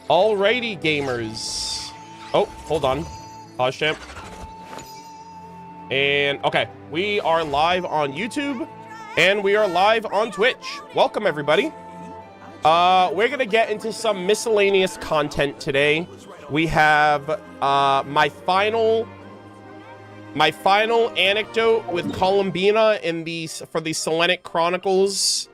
Alrighty, gamers. Oh, hold on. Pause champ. And okay, we are live on YouTube and we are live on Twitch. Welcome, everybody. We're gonna get into some miscellaneous content today. We have my final anecdote with Colombina for the Selenic Chronicles.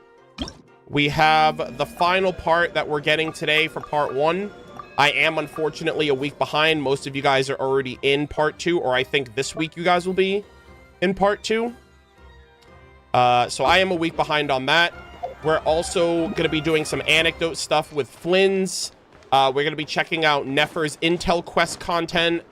We have the final part that we're getting today for part 1. I am unfortunately a week behind. Most of you guys are already in part 2, or I think this week you guys will be in part 2. So I am a week behind on that. We're also going to be doing some anecdote stuff with Flynn's. We're going to be checking out Nefer's Intel Quest content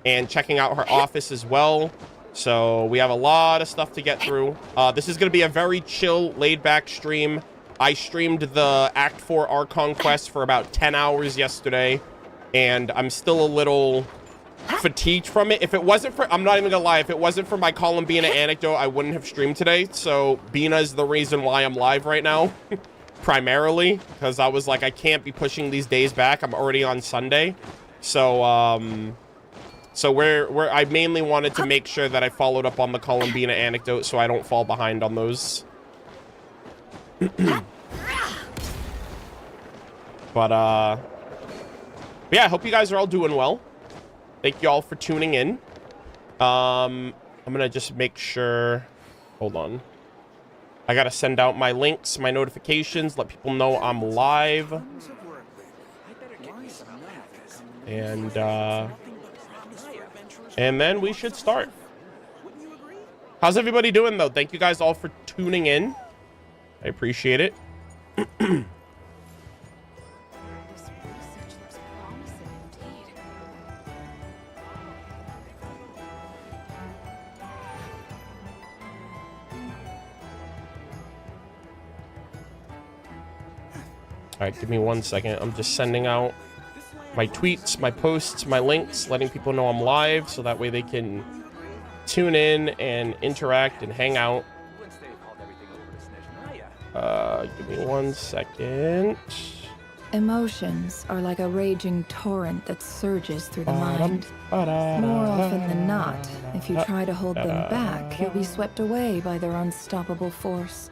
and checking out her office as well. So we have a lot of stuff to get through. This is going to be a very chill, laid-back stream. I streamed the Act 4 Archon Quest for about 10 hours yesterday, and I'm still a little fatigued from it. If it wasn't for, I'm not even gonna lie, if it wasn't for my Colombina anecdote, I wouldn't have streamed today. So Bina is the reason why I'm live right now, primarily, because I was like, I can't be pushing these days back. I'm already on Sunday. So, I mainly wanted to make sure that I followed up on the Colombina anecdote so I don't fall behind on those. But yeah, I hope you guys are all doing well. Thank you all for tuning in. I'm gonna just make sure, hold on, I gotta send out my links, my notifications, let people know I'm live. And then we should start. How's everybody doing though? Thank you guys all for tuning in. I appreciate it. All right, give me 1 second. I'm just sending out my tweets, my posts, my links, letting people know I'm live so that way they can tune in and interact and hang out. Give me 1 second. Emotions are like a raging torrent that surges through the mind. More often than not, if you try to hold them back, you'll be swept away by their unstoppable force.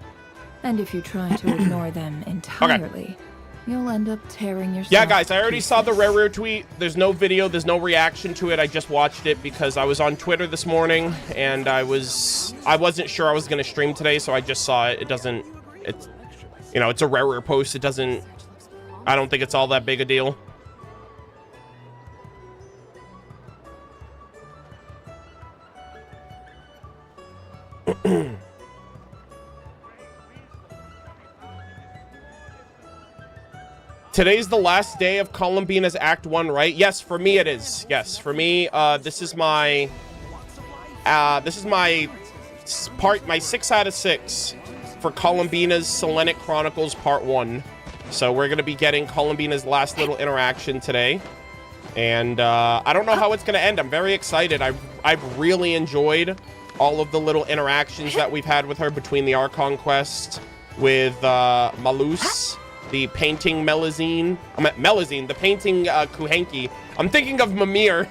And if you try to ignore them entirely, you'll end up tearing yourself. Yeah, guys, I already saw the rare tweet. There's no video, there's no reaction to it. I just watched it because I was on Twitter this morning and I wasn't sure I was going to stream today, so I just saw it. It's, you know, it's a rare post. It doesn't, I don't think it's all that big a deal. Today's the last day of Colombina's Act 1, right? Yes, for me it is. Yes, for me, this is my 6 out of 6 for Colombina's Selenic Chronicles Part 1. So we're going to be getting Colombina's last little interaction today. And I don't know how it's going to end. I'm very excited. I've really enjoyed all of the little interactions that we've had with her between the Archon Quest, with Malus, the painting Melazine, the painting Kuhenki. I'm thinking of Mimir.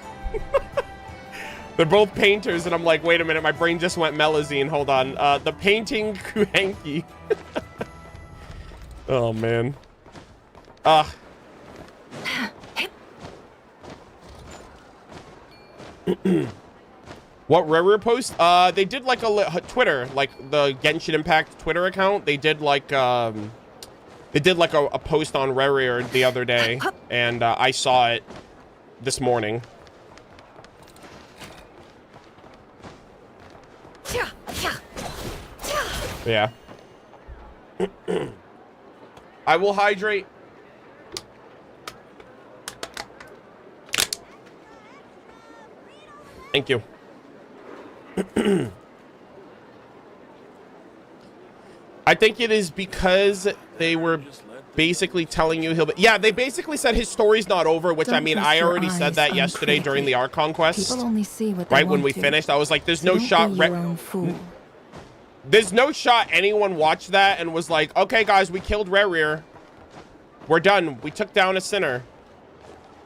They're both painters, and I'm like, wait a minute, my brain just went Melazine. Hold on. The painting Kuhenki. Oh, man. What rare post? They did like a Twitter, like the Genshin Impact Twitter account. They did like a post on Rare the other day, and I saw it this morning. Yeah. I will hydrate. Thank you. I think it is because they were basically telling you he'll be... Yeah, they basically said his story's not over, which, I mean, I already said that yesterday during the Archon Quest. People only see what right when we finished, I was like, there's no shot... There's no shot anyone watched that and was like, okay, guys, we killed Rerir. We're done. We took down a sinner.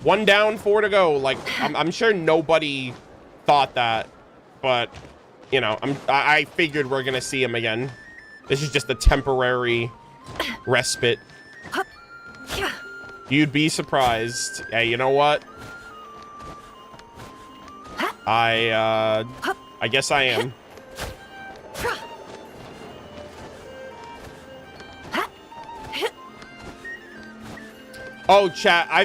1 down, 4 to go. Like, I'm sure nobody thought that. But, you know, I figured we're going to see him again. This is just a temporary respite. You'd be surprised. Yeah, you know what? I guess I am. Oh, chat, I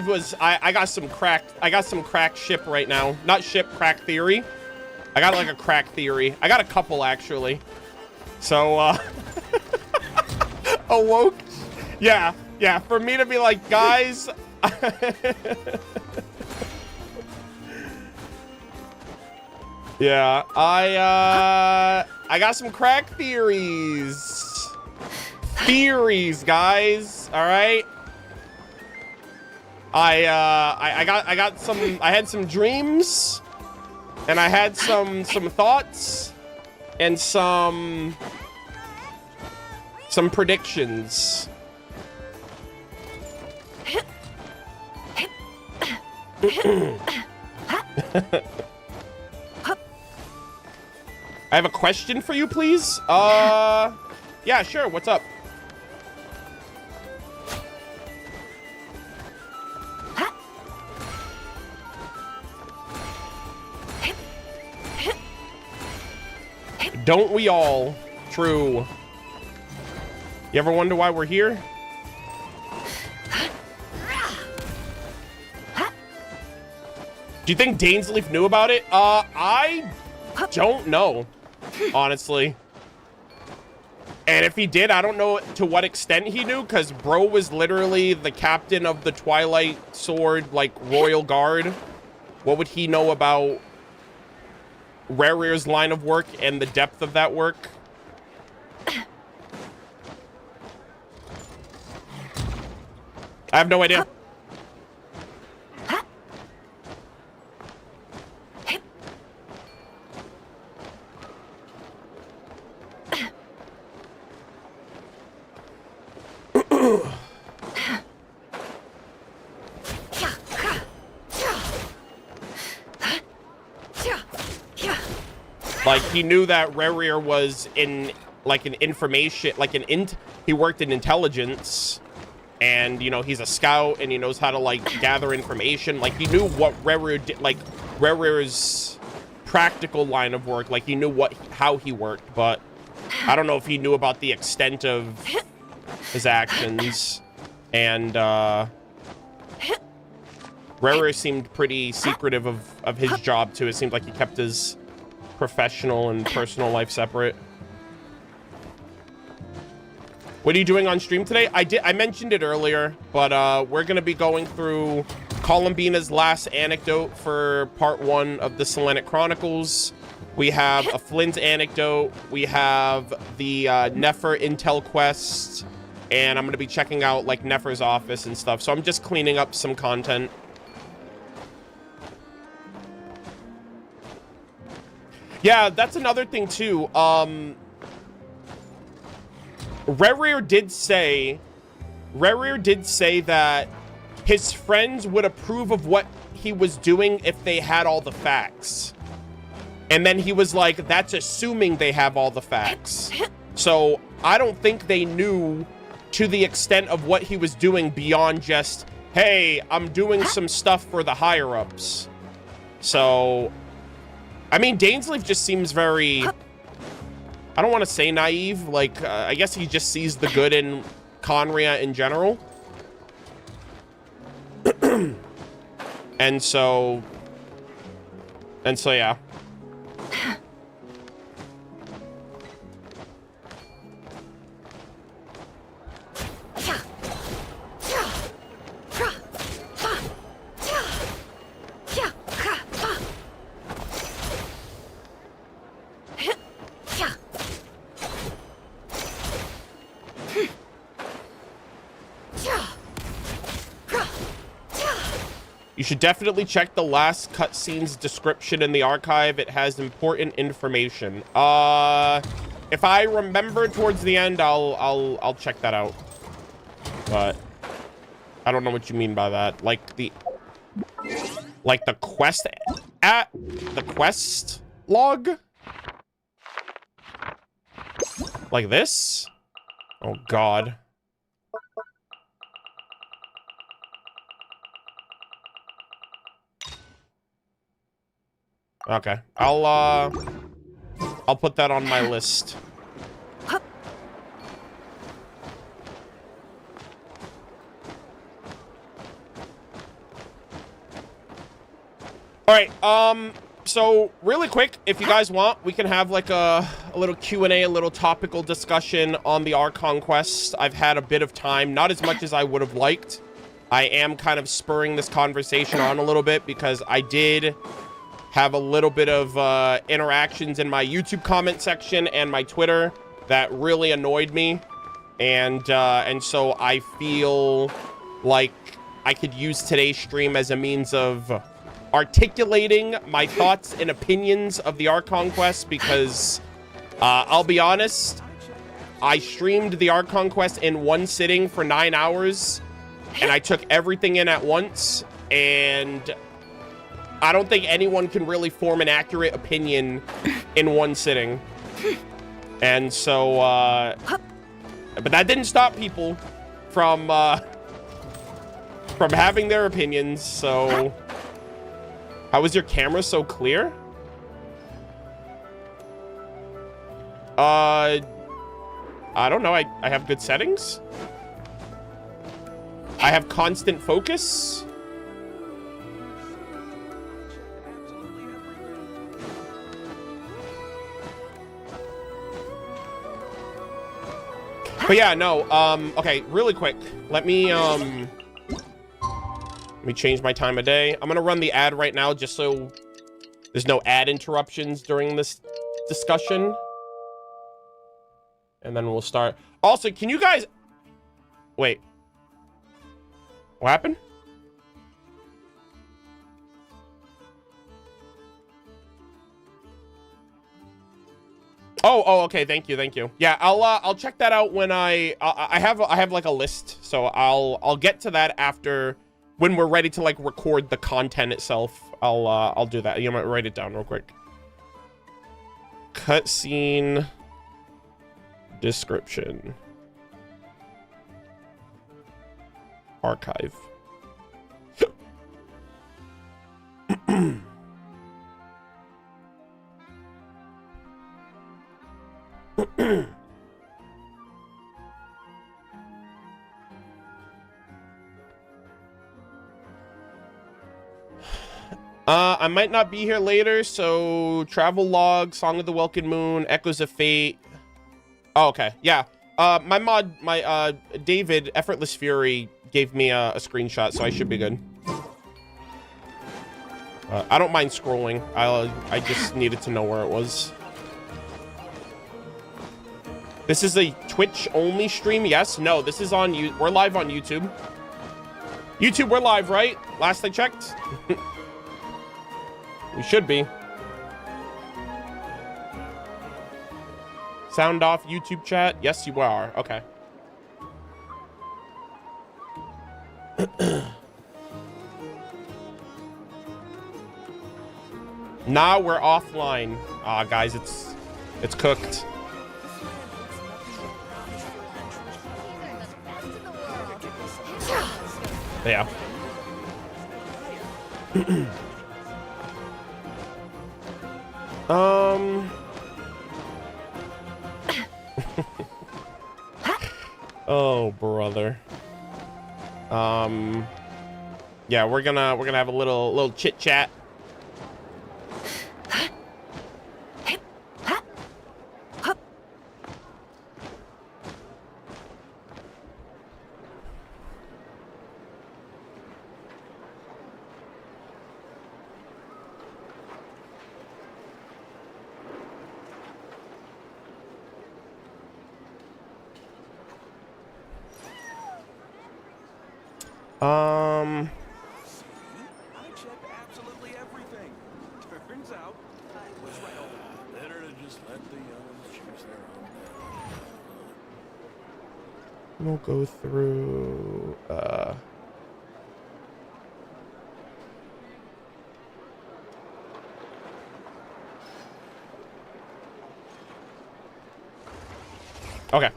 got some cracked ship right now. Not ship, crack theory. I got like a crack theory. I got a couple actually. So awoke. Yeah, for me to be like, guys, yeah, I got some crack theories. Theories, guys. All right. I had some dreams, and I had some thoughts, and some predictions. I have a question for you, please. Yeah, sure. What's up? Don't we all? True. You ever wonder why we're here? Do you think Dainsleif knew about it? I don't know, honestly. And if he did, I don't know to what extent he knew, because bro was literally the captain of the Twilight Sword, like, Royal Guard. What would he know about Rerir's line of work and the depth of that work? I have no idea. Like, he knew that Rerir was in, like, an information, like, he worked in intelligence, and, you know, he's a scout, and he knows how to, like, gather information. Like, he knew what Rerir did, like, Rerir's practical line of work. Like, he knew how he worked, but I don't know if he knew about the extent of his actions. And, Rerir seemed pretty secretive of his job, too. It seemed like he kept his professional and personal life separate. What are you doing on stream today? I mentioned it earlier, but we're gonna be going through Colombina's last anecdote for part 1 of the Selenic Chronicles. We have a Flynn's anecdote, we have the Nefer intel quest, and I'm gonna be checking out like Nefer's office and stuff. So I'm just cleaning up some content. Yeah, that's another thing too. Rerir did say that his friends would approve of what he was doing if they had all the facts. And then he was like, that's assuming they have all the facts. So I don't think they knew to the extent of what he was doing beyond just, hey, I'm doing some stuff for the higher ups. So, I mean, Dainsleif just seems very, I don't want to say naive. Like, I guess he just sees the good in Conria in general. And so, yeah. You should definitely check the last cutscene's description in the archive. It has important information. If I remember towards the end, I'll check that out. But I don't know what you mean by that. Like the quest log? Like this? Oh God. Okay. I'll put that on my list. All right, so really quick, if you guys want, we can have like a little Q&A, a little topical discussion on the Archon Quest. I've had a bit of time, not as much as I would have liked. I am kind of spurring this conversation on a little bit because I did have a little bit of interactions in my YouTube comment section and my Twitter that really annoyed me. And so I feel like I could use today's stream as a means of articulating my thoughts and opinions of the Archon Quest, because I'll be honest, I streamed the Archon Quest in one sitting for 9 hours, and I took everything in at once, and I don't think anyone can really form an accurate opinion in one sitting. And so, but that didn't stop people from having their opinions, so... How is your camera so clear? I don't know. I have good settings. I have constant focus. But yeah, no. Okay, really quick. Let me change my time of day. I'm gonna run the ad right now just so there's no ad interruptions during this discussion. And then we'll start. Also, can you guys... Wait. What happened? Oh, okay. Thank you. Yeah, I'll check that out when I have like a list, so I'll get to that after... When we're ready to like record the content itself, I'll do that. You might write it down real quick. Cutscene description. Archive. I might not be here later, so travel log, Song of the Welkin Moon, Echoes of Fate. Oh, okay. Yeah. My David, Effortless Fury, gave me a screenshot, so I should be good. I don't mind scrolling. I just needed to know where it was. This is a Twitch-only stream? Yes? No, this is on... We're live on YouTube. YouTube, we're live, right? Last I checked. We should be. Sound off YouTube chat? Yes, you are. Okay. Nah, we're offline. Guys, it's cooked. Yeah. Oh, brother. Yeah, we're gonna have a little chit chat. I check absolutely everything. Turns out I was right all along. Better to just let the young choose their own We'll go through, okay.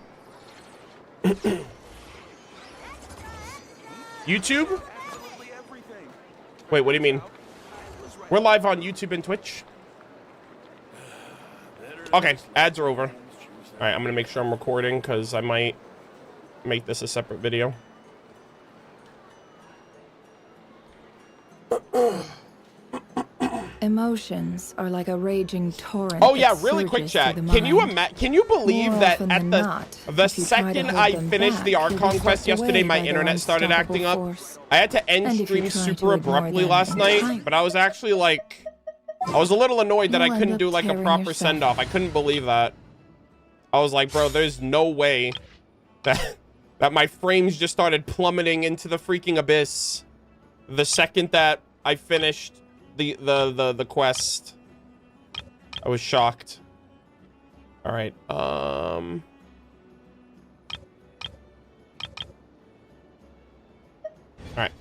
YouTube? Absolutely everything. Wait, what do you mean? We're live on YouTube and Twitch. Okay, ads are over. All right, I'm gonna make sure I'm recording because I might make this a separate video. Emotions are like a raging torrent. Oh yeah, really quick chat. Can you believe that at the second I finished the Archon Quest yesterday, my internet started acting up? I had to end stream super abruptly last night, but I was actually like, I was a little annoyed that I couldn't do like a proper send-off. I couldn't believe that. I was like, bro, there's no way that my frames just started plummeting into the freaking abyss the second that I finished the quest. I was shocked. All right. All right.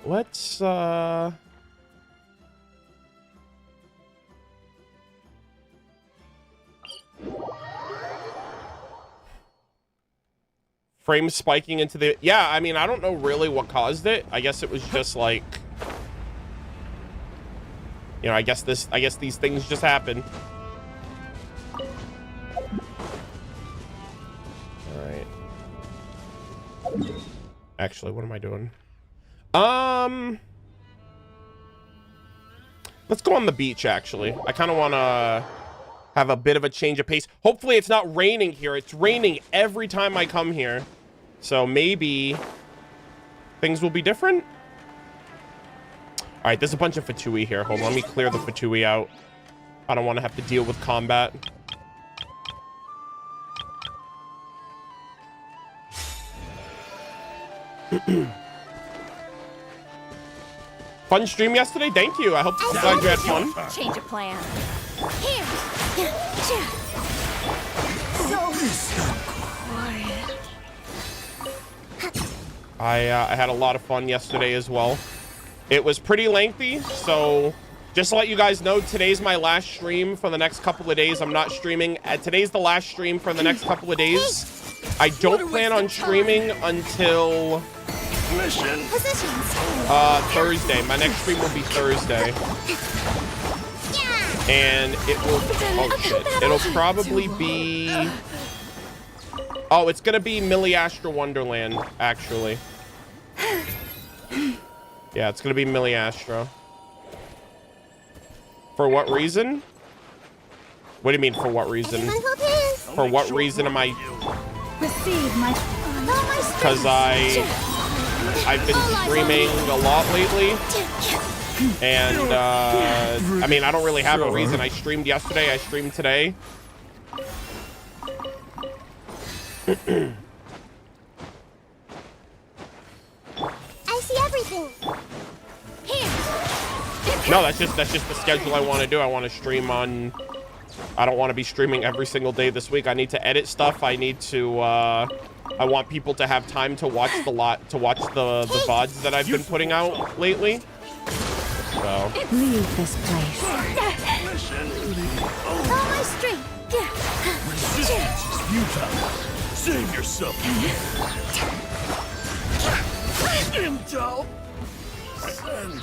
Let's frame spiking into the, yeah, I mean, I don't know really what caused it. I guess it was just like, you know, I guess these things just happen. All right. Actually, what am I doing? Let's go on the beach, actually. I kind of want to have a bit of a change of pace. Hopefully it's not raining here. It's raining every time I come here. So maybe things will be different. All right, there's a bunch of Fatui here. Hold on, let me clear the Fatui out. I don't want to have to deal with combat. Fun stream yesterday. Thank you. I hope glad you had fun. Change of plan. Here. So quiet. I had a lot of fun yesterday as well. It was pretty lengthy, so just to let you guys know, today's my last stream for the next couple of days. I'm not streaming. Today's the last stream for the next couple of days. I don't plan on streaming until Thursday. My next stream will be Thursday. And it will, oh shit, it'll probably be, oh, it's gonna be Millie Astra Wonderland, actually. Yeah, it's gonna be Millie Astra. For what reason? What do you mean, for what reason? For what reason am I? Because I've been streaming a lot lately. And, I mean, I don't really have a reason. I streamed yesterday, I streamed today. I see everything. Here. No, that's just the schedule I want to do. I want to stream on, I don't want to be streaming every single day this week. I need to edit stuff. I need to, I want people to have time to watch the VODs that I've been putting out lately. So. Leave this place. All my strength. Resistance is futile. Save yourself. Intel. Send.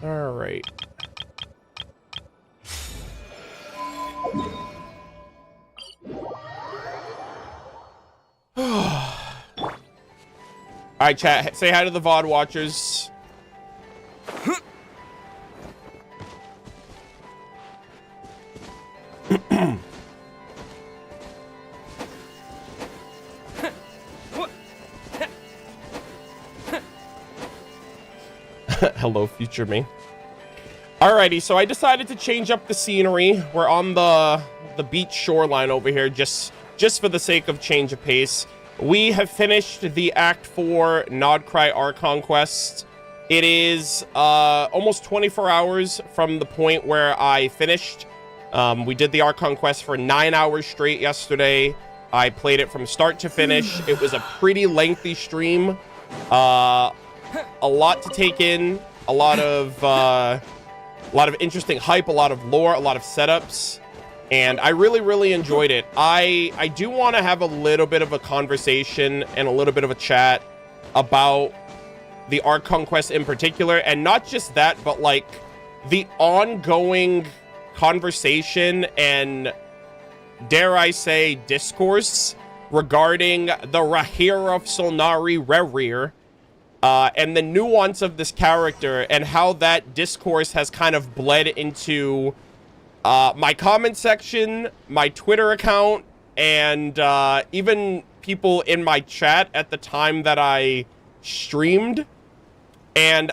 All right. All right, chat. Say hi to the VOD watchers. Hello, future me. Alrighty, so I decided to change up the scenery. We're on the beach shoreline over here, just for the sake of change of pace. We have finished the Act 4 Nodcry Archon Quest. It is almost 24 hours from the point where I finished. We did the Archon Quest for 9 hours straight yesterday. I played it from start to finish. It was a pretty lengthy stream. A lot to take in. A lot of interesting hype, a lot of lore, a lot of setups. And I really enjoyed it. I do want to have a little bit of a conversation and a little bit of a chat about the Archon Quest in particular. And not just that, but like the ongoing conversation and, dare I say, discourse regarding the Rahir of Solnari Rerir, and the nuance of this character and how that discourse has kind of bled into my comment section, my Twitter account, and even people in my chat at the time that I streamed. And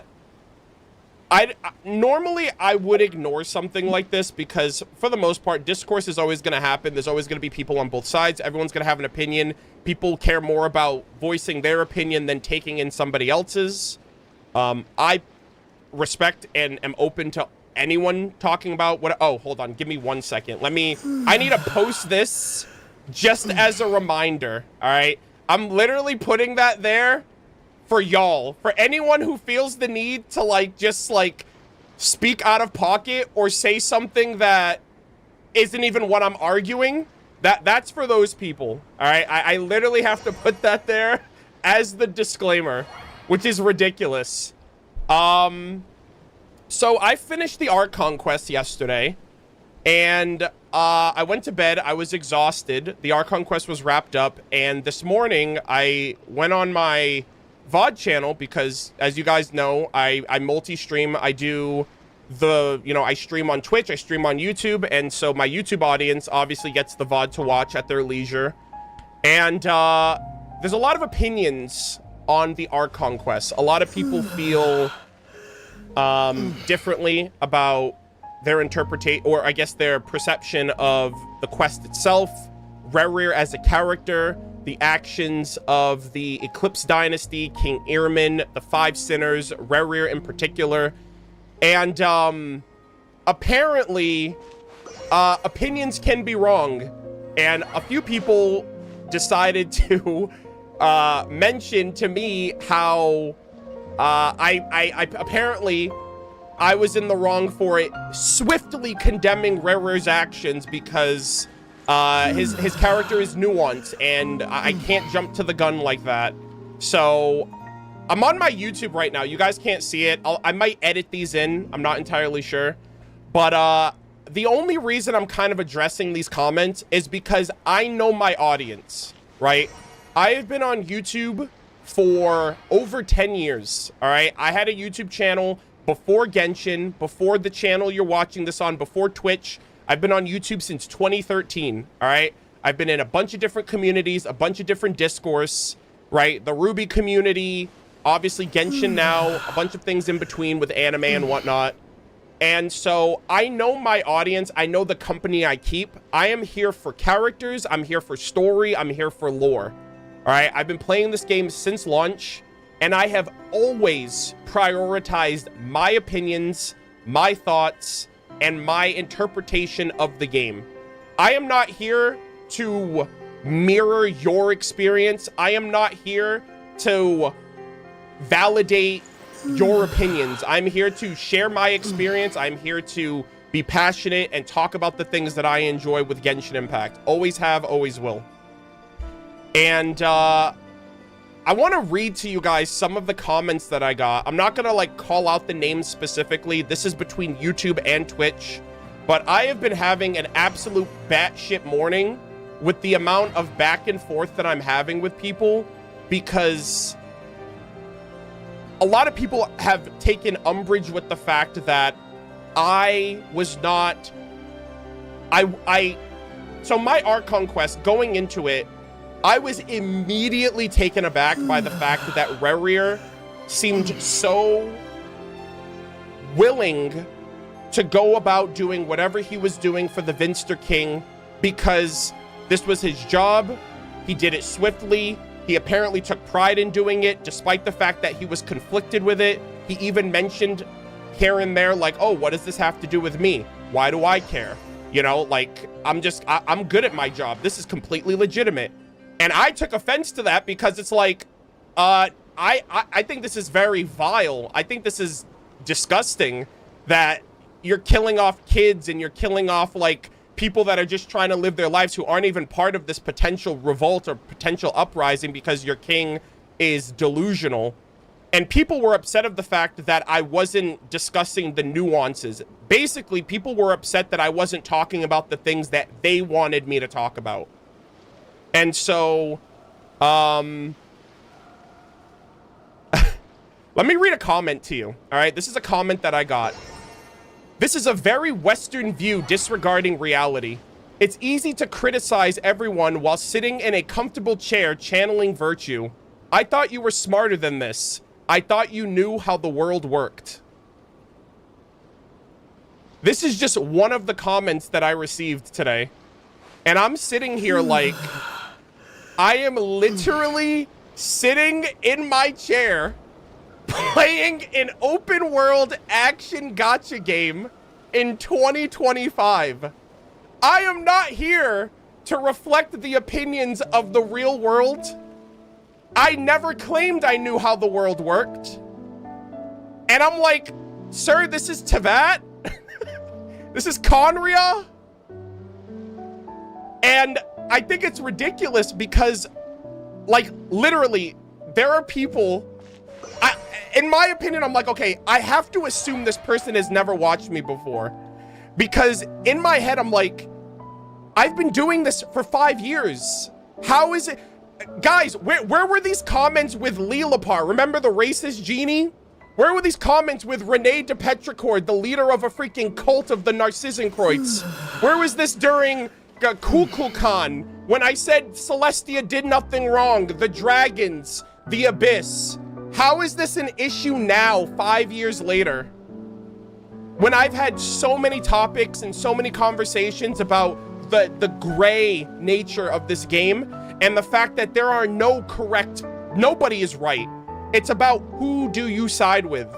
normally I would ignore something like this because for the most part, discourse is always going to happen. There's always going to be people on both sides. Everyone's going to have an opinion. People care more about voicing their opinion than taking in somebody else's. I respect and am open to anyone talking about what. Oh, hold on. Give me 1 second. I need to post this just as a reminder. All right. I'm literally putting that there for y'all, for anyone who feels the need to just speak out of pocket or say something that isn't even what I'm arguing. That's for those people. All right. I literally have to put that there as the disclaimer, which is ridiculous. So I finished the Archon Quest yesterday, and I went to bed. I was exhausted. The Archon Quest was wrapped up, and this morning I went on my VOD channel because, as you guys know, I multi-stream. I do I stream on Twitch, I stream on YouTube, and so my YouTube audience obviously gets the VOD to watch at their leisure. And there's a lot of opinions on the Archon Quest. A lot of people feel differently about their interpretation, or I guess their perception of the quest itself, Rerir as a character, the actions of the Eclipse Dynasty, King Irmin, the Five Sinners, Rerir in particular. And apparently opinions can be wrong, and a few people decided to mention to me how I apparently I was in the wrong for it, swiftly condemning Rerir's actions because his character is nuanced, and I can't jump to the gun like that. So I'm on my YouTube right now. You guys can't see it. I might edit these in. I'm not entirely sure. But the only reason I'm kind of addressing these comments is because I know my audience, right? I have been on YouTube for over 10 years, all right? I had a YouTube channel before Genshin, before the channel you're watching this on, before Twitch. I've been on YouTube since 2013, all right? I've been in a bunch of different communities, a bunch of different discourse, right? The Ruby community, obviously Genshin now, a bunch of things in between with anime and whatnot. And so I know my audience. I know the company I keep. I am here for characters. I'm here for story. I'm here for lore. All right. I've been playing this game since launch, and I have always prioritized my opinions, my thoughts, and my interpretation of the game. I am not here to mirror your experience. I am not here to validate your opinions. I'm here to share my experience. I'm here to be passionate and talk about the things that I enjoy with Genshin Impact. Always have, always will. And I want to read to you guys some of the comments that I got. I'm not gonna call out the names specifically. This is between YouTube and Twitch, but I have been having an absolute batshit morning with the amount of back and forth that I'm having with people, because a lot of people have taken umbrage with the fact that I was not, so my Archon Quest, going into it, I was immediately taken aback by the fact that Rerir seemed so willing to go about doing whatever he was doing for the Vinster King because this was his job. He did it swiftly. He apparently took pride in doing it, despite the fact that he was conflicted with it. He even mentioned here and there, like, oh, what does this have to do with me? Why do I care? You know, like, I'm good at my job. This is completely legitimate. And I took offense to that because it's like, I think this is very vile. I think this is disgusting that you're killing off kids and you're killing off, like, people that are just trying to live their lives who aren't even part of this potential revolt or potential uprising because your king is delusional. And people were upset of the fact that I wasn't discussing the nuances. Basically, people were upset that I wasn't talking about the things that they wanted me to talk about. And so, let me read a comment to you. All right, this is a comment that I got. This is a very Western view disregarding reality. It's easy to criticize everyone while sitting in a comfortable chair channeling virtue. I thought you were smarter than this. I thought you knew how the world worked. This is just one of the comments that I received today. And I'm sitting here like, I am literally sitting in my chair playing an open world action gacha game in 2025. I am not here to reflect the opinions of the real world. I never claimed I knew how the world worked. And I'm like, sir, this is Tevat? This is Conria? And I think it's ridiculous because, like, literally, there are people... in my opinion, I'm like, okay, I have to assume this person has never watched me before. Because in my head, I'm like, I've been doing this for 5 years. How is it? Guys, where were these comments with Lilapar? Remember the racist genie? Where were these comments with Renee de Petrichord, the leader of a freaking cult of the Narcissenkreuz? Where was this during Kukulkan, when I said Celestia did nothing wrong, the dragons, the abyss? How is this an issue now, 5 years later? When I've had so many topics and so many conversations about the gray nature of this game and the fact that there are no correct, nobody is right. It's about who do you side with?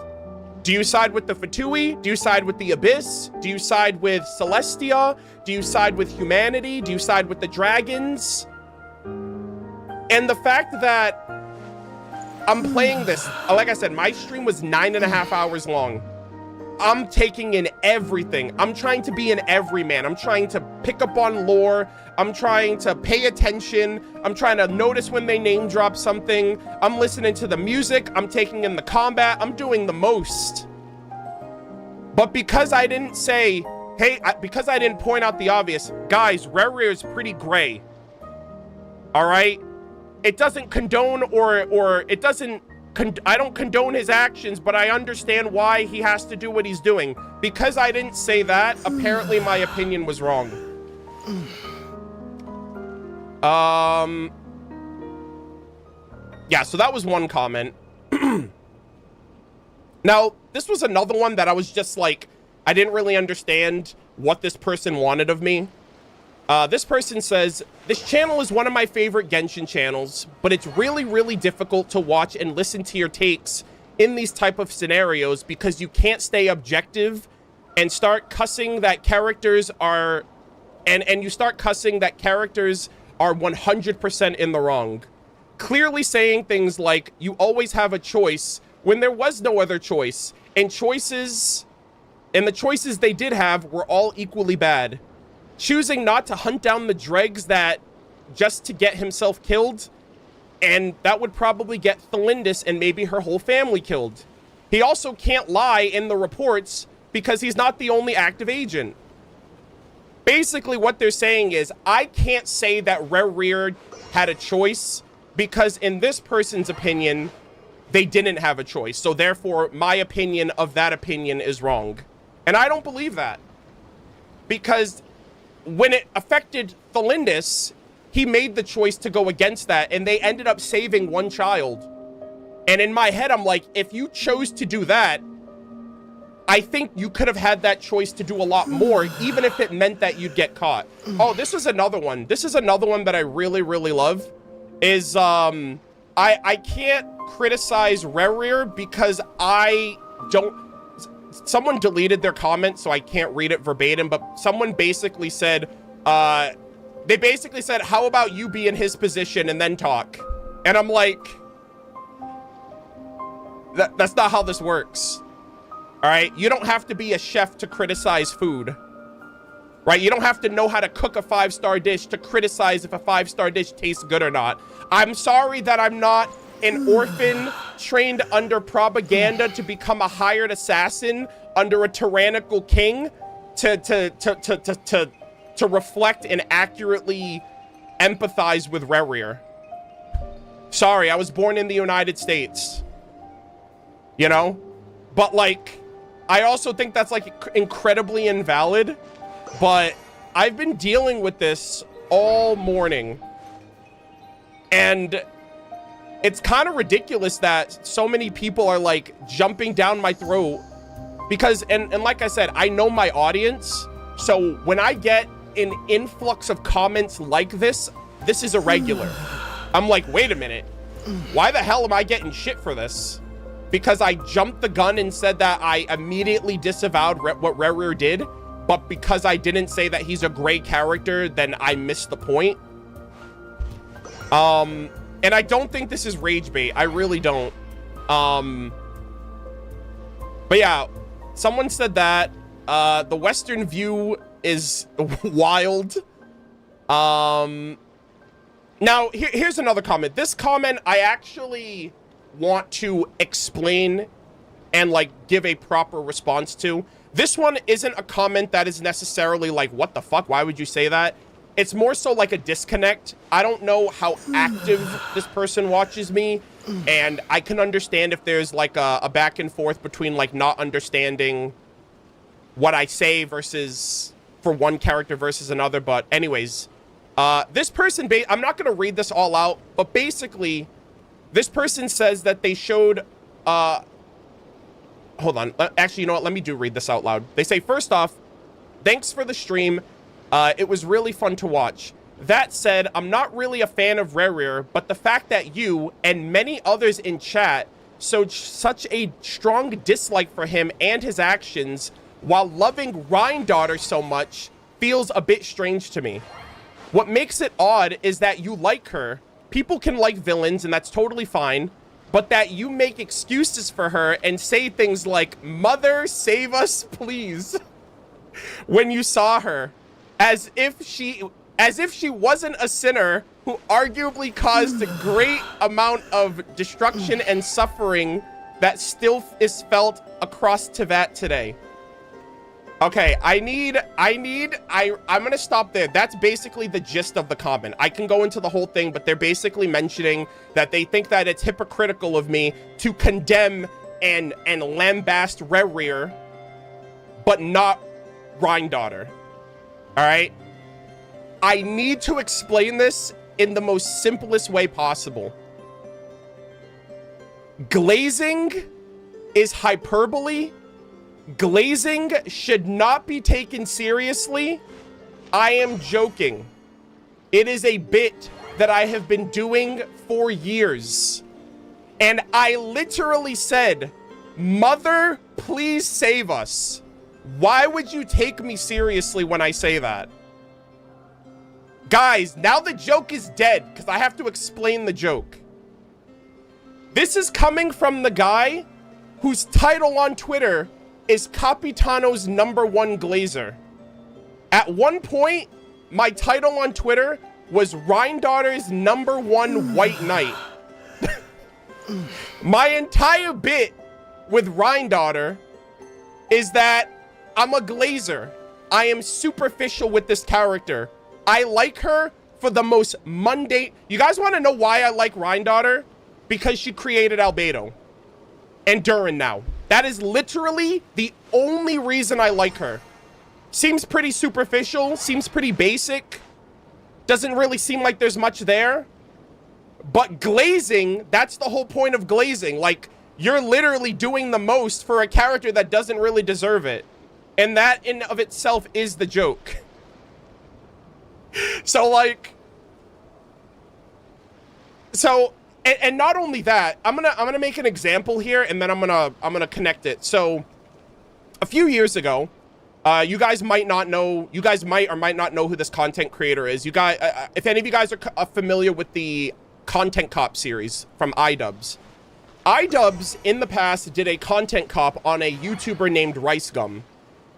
Do you side with the Fatui? Do you side with the Abyss? Do you side with Celestia? Do you side with humanity? Do you side with the dragons? And the fact that I'm playing this, like I said, my stream was 9.5 hours long. I'm taking in everything. I'm trying to be an everyman. I'm trying to pick up on lore. I'm trying to pay attention. I'm trying to notice when they name drop something. I'm listening to the music. I'm taking in the combat. I'm doing the most. But because I didn't say, hey, because I didn't point out the obvious, guys, Rare is pretty gray. All right? It doesn't condone or it doesn't, I don't condone his actions, but I understand why he has to do what he's doing. Because I didn't say that, apparently my opinion was wrong. Yeah, so that was one comment. Now, this was another one that I was just like, I didn't really understand what this person wanted of me. This person says, this channel is one of my favorite Genshin channels, but it's really, really difficult to watch and listen to your takes in these type of scenarios because you can't stay objective and start cussing that characters are, and you start cussing that characters are 100% in the wrong. Clearly saying things like, you always have a choice when there was no other choice, and the choices they did have were all equally bad. Choosing not to hunt down the dregs that just to get himself killed, and that would probably get Thelindis and maybe her whole family killed. He also can't lie in the reports because he's not the only active agent. Basically what they're saying is, I can't say that Rare had a choice because in this person's opinion, they didn't have a choice. So therefore, my opinion of that opinion is wrong. And I don't believe that. Because when it affected Thelindis, he made the choice to go against that, and they ended up saving one child. And in my head, I'm like, if you chose to do that, I think you could have had that choice to do a lot more, even if it meant that you'd get caught. Oh, this is another one. This is another one that I really, really love. Is, I can't criticize Rerir because I don't... Someone deleted their comment, so I can't read it verbatim, but someone basically said, they basically said, how about you be in his position and then talk? And I'm like, that's not how this works. All right, you don't have to be a chef to criticize food, right? You don't have to know how to cook a 5-star dish to criticize if a 5-star dish tastes good or not. I'm sorry that I'm not an orphan trained under propaganda to become a hired assassin under a tyrannical king to reflect and accurately empathize with Rerir. Sorry, I was born in the United States, you know? But like, I also think that's like incredibly invalid, but I've been dealing with this all morning, and it's kind of ridiculous that so many people are like jumping down my throat because, and like I said, I know my audience. So when I get an influx of comments like this is irregular. I'm like, wait a minute. Why the hell am I getting shit for this? Because I jumped the gun and said that I immediately disavowed what Rerir did, but because I didn't say that he's a great character, then I missed the point. And I don't think this is rage bait. I really don't. But yeah, someone said that the Western view is wild. Now here's another comment. This comment I actually want to explain and like give a proper response to. This one isn't a comment that is necessarily like, what the fuck, why would you say that? It's more so like a disconnect. I don't know how active this person watches me, and I can understand if there's like a back and forth between like not understanding what I say versus for one character versus another. But anyways, this person, I'm not going to read this all out, but basically this person says that they showed, hold on. Actually, you know what? Let me read this out loud. They say, first off, thanks for the stream. It was really fun to watch. That said, I'm not really a fan of Rerir, but the fact that you and many others in chat showed such a strong dislike for him and his actions while loving Rhine-Daughter so much feels a bit strange to me. What makes it odd is that you like her. People can like villains, and that's totally fine. But that you make excuses for her and say things like, "Mother, save us, please," when you saw her, as if she wasn't a sinner who arguably caused a great amount of destruction and suffering that still is felt across Teyvat today. Okay, I'm gonna stop there. That's basically the gist of the comment. I can go into the whole thing, but they're basically mentioning that they think that it's hypocritical of me to condemn and lambaste Rerir, but not Rhine-Daughter. All right? I need to explain this in the most simplest way possible. Glazing is hyperbole. Glazing should not be taken seriously. I am joking. It is a bit that I have been doing for years. And I literally said, "Mother, please save us." Why would you take me seriously when I say that? Guys, now the joke is dead because I have to explain the joke. This is coming from the guy whose title on Twitter is Capitano's #1 glazer. At one point, my title on Twitter was Rhine-Daughter's #1 white knight. My entire bit with Rhine-Daughter is that I'm a glazer. I am superficial with this character. I like her for the most mundane. You guys want to know why I like Rhine-Daughter? Because she created Albedo and Durin now. That is literally the only reason I like her. Seems pretty superficial, seems pretty basic. Doesn't really seem like there's much there. But glazing, that's the whole point of glazing. Like, you're literally doing the most for a character that doesn't really deserve it. And that in of itself is the joke. So like, and not only that, I'm gonna make an example here, and then I'm gonna connect it. So a few years ago, you guys might or might not know who this content creator is. You guys, if any of you guys are familiar with the Content Cop series from iDubbbz. iDubbbz in the past did a content cop on a YouTuber named RiceGum.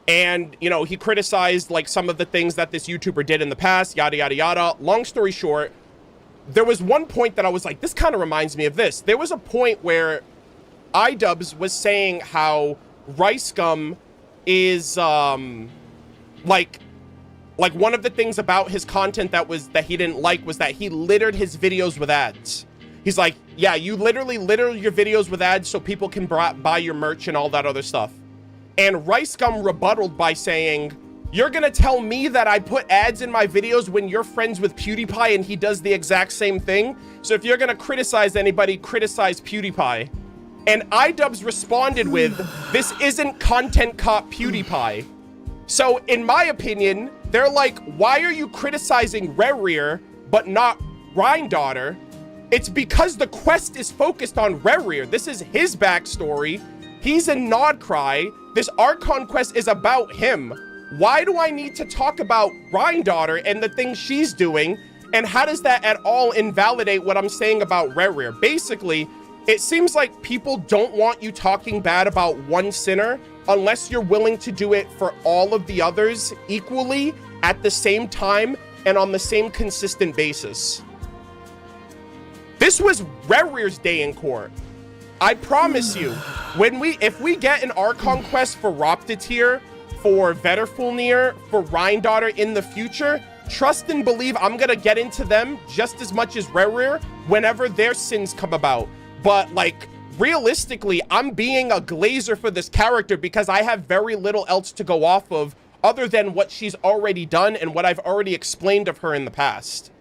And, you know, he criticized like some of the things that this YouTuber did in the past, yada, yada, yada. Long story short, there was one point that I was like, this kind of reminds me of this. There was a point where iDubbbz was saying how RiceGum is, like one of the things about his content that he didn't like was that he littered his videos with ads. He's like, yeah, you literally litter your videos with ads so people can buy your merch and all that other stuff. And RiceGum rebutted by saying, you're gonna tell me that I put ads in my videos when you're friends with PewDiePie and he does the exact same thing? So if you're gonna criticize anybody, criticize PewDiePie. And iDubbbz responded with, this isn't Content Cop PewDiePie. So in my opinion, they're like, why are you criticizing Rerir but not Rhynedaughter? It's because the quest is focused on Rerir. This is his backstory. He's a Nodcry. This Archon Quest is about him. Why do I need to talk about Rhynedaughter and the things she's doing? And how does that at all invalidate what I'm saying about Rerir? Basically, it seems like people don't want you talking bad about one sinner unless you're willing to do it for all of the others equally at the same time and on the same consistent basis. This was Rerir's day in court. I promise you, if we get an Archon Quest for Roptitier, for Vetterfulnir, for Rhynedaughter in the future, trust and believe I'm gonna get into them just as much as Rerir whenever their sins come about. But like, realistically, I'm being a glazer for this character because I have very little else to go off of other than what she's already done and what I've already explained of her in the past.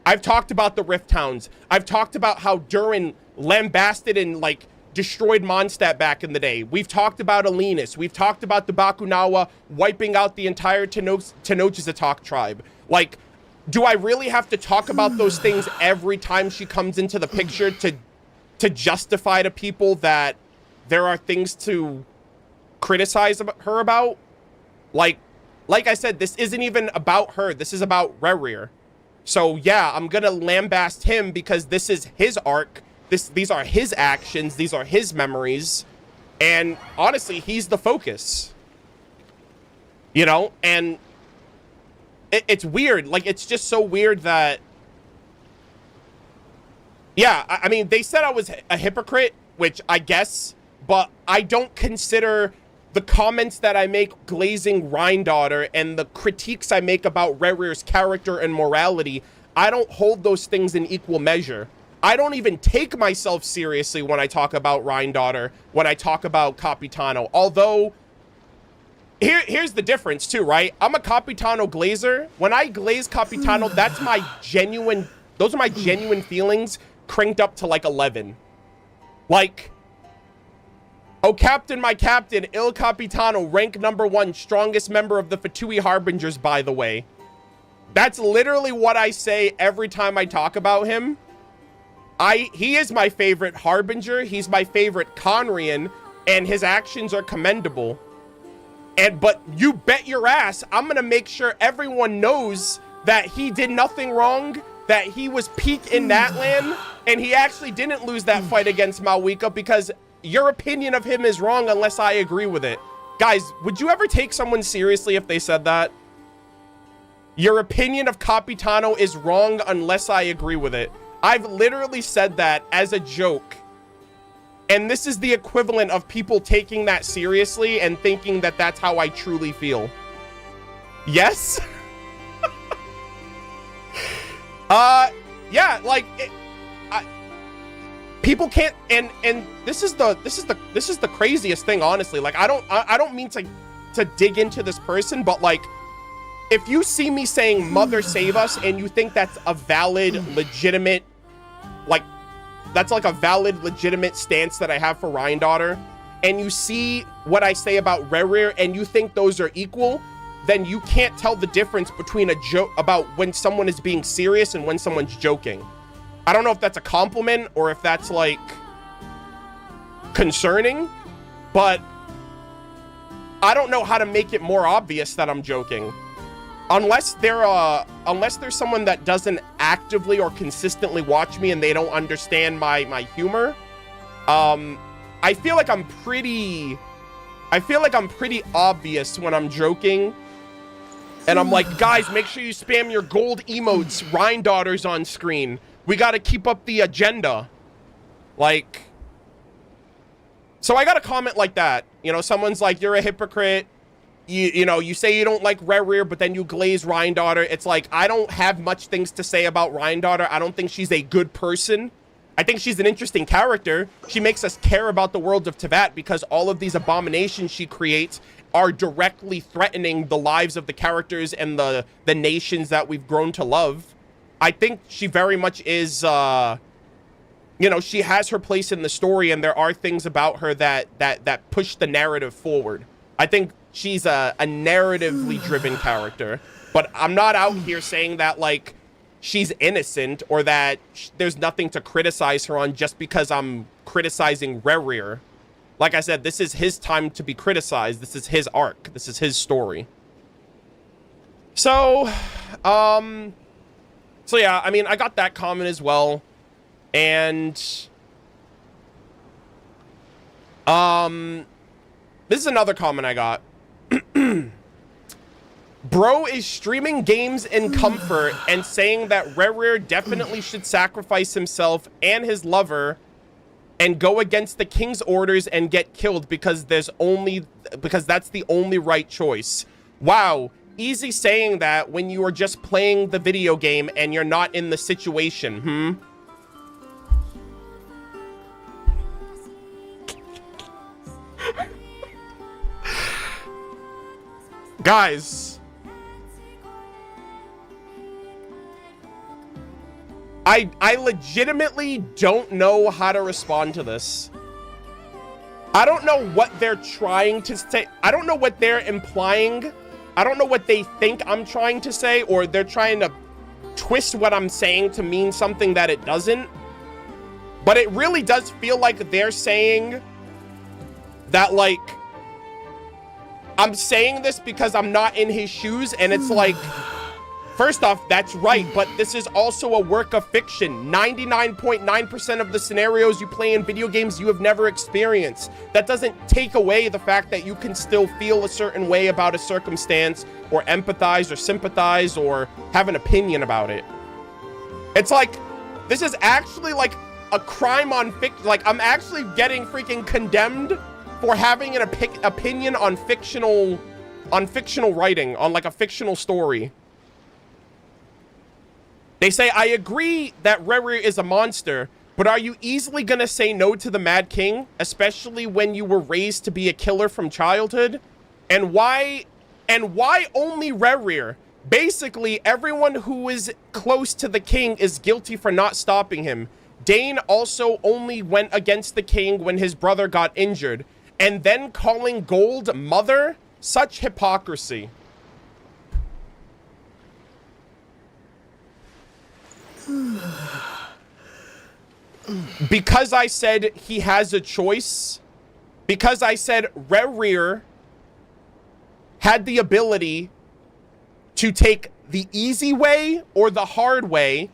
I've talked about the Rift Towns. I've talked about how Durin lambasted and like destroyed Mondstadt back in the day. We've talked about Alenus. We've talked about the Bakunawa wiping out the entire Tenochtizatok tribe. Like, do I really have to talk about those things every time she comes into the picture to justify to people that there are things to criticize her about? Like I said, this isn't even about her. This is about Rerir. So yeah, I'm gonna lambast him because this is his arc. These are his actions. These are his memories. And honestly, he's the focus. You know? And it's weird. Like, it's just so weird that... Yeah, I mean, they said I was a hypocrite, which I guess, but I don't consider the comments that I make glazing Rhynedaughter and the critiques I make about Rerir's character and morality, I don't hold those things in equal measure. I don't even take myself seriously when I talk about Rhynedaughter, when I talk about Capitano. Although, here's the difference too, right? I'm a Capitano glazer. When I glaze Capitano, those are my genuine feelings cranked up to like 11. Like, oh, Captain, my Captain, Il Capitano, rank #1, strongest member of the Fatui Harbingers, by the way. That's literally what I say every time I talk about him. He is my favorite Harbinger, he's my favorite Conrian, and his actions are commendable. But you bet your ass, I'm gonna make sure everyone knows that he did nothing wrong, that he was peak in that land, and he actually didn't lose that fight against Malwika because your opinion of him is wrong unless I agree with it. Guys, would you ever take someone seriously if they said that? Your opinion of Capitano is wrong unless I agree with it. I've literally said that as a joke. And this is the equivalent of people taking that seriously and thinking that that's how I truly feel. Yes? Yeah, like people can't, and this is the craziest thing, honestly. Like, I don't mean to dig into this person, but like, if you see me saying "Mother save us" and you think that's a valid, legitimate, like, that's like a valid, legitimate stance that I have for Ryandaughtr, and you see what I say about Rerir and you think those are equal, then you can't tell the difference between a joke about when someone is being serious and when someone's joking. I don't know if that's a compliment or if that's like concerning, but I don't know how to make it more obvious that I'm joking. Unless there's someone that doesn't actively or consistently watch me and they don't understand my humor. I feel like I'm pretty obvious when I'm joking. And I'm like, guys, make sure you spam your gold emotes. Ryandaughtrs on screen. We got to keep up the agenda. Like, so I got a comment like that. You know, someone's like, you're a hypocrite. You know, you say you don't like Rerir, but then you glaze Ryandaughtr. It's like, I don't have much things to say about Ryandaughtr. I don't think she's a good person. I think she's an interesting character. She makes us care about the world of Teyvat because all of these abominations she creates are directly threatening the lives of the characters and the nations that we've grown to love. I think she very much is, you know, she has her place in the story, and there are things about her that push the narrative forward. I think she's a narratively driven character, but I'm not out here saying that, like, she's innocent or that there's nothing to criticize her on just because I'm criticizing Rerir. Like I said, this is his time to be criticized. This is his arc. This is his story. So yeah, I mean, I got that comment as well. And this is another comment I got. Bro is streaming games in comfort and saying that Rerir definitely should sacrifice himself and his lover and go against the king's orders and get killed because that's the only right choice. Wow, easy saying that when you are just playing the video game and you're not in the situation, Guys, I legitimately don't know how to respond to this. I don't know what they're trying to say. I don't know what they're implying. I don't know what they think I'm trying to say, or they're trying to twist what I'm saying to mean something that it doesn't. But it really does feel like they're saying that, like, I'm saying this because I'm not in his shoes, and it's like, first off, that's right, but this is also a work of fiction. 99.9% of the scenarios you play in video games you have never experienced. That doesn't take away the fact that you can still feel a certain way about a circumstance, or empathize, or sympathize, or have an opinion about it. It's like, this is actually like a crime on fiction. Like, I'm actually getting freaking condemned for having an opinion on fictional writing, on like a fictional story. They say, I agree that Rerir is a monster, but are you easily gonna say no to the Mad King, especially when you were raised to be a killer from childhood? And why only Rerir? Basically, everyone who is close to the king is guilty for not stopping him. Dane also only went against the king when his brother got injured. And then calling Gold mother? Such hypocrisy. Because I said he has a choice, because I said Rerir had the ability to take the easy way or the hard way,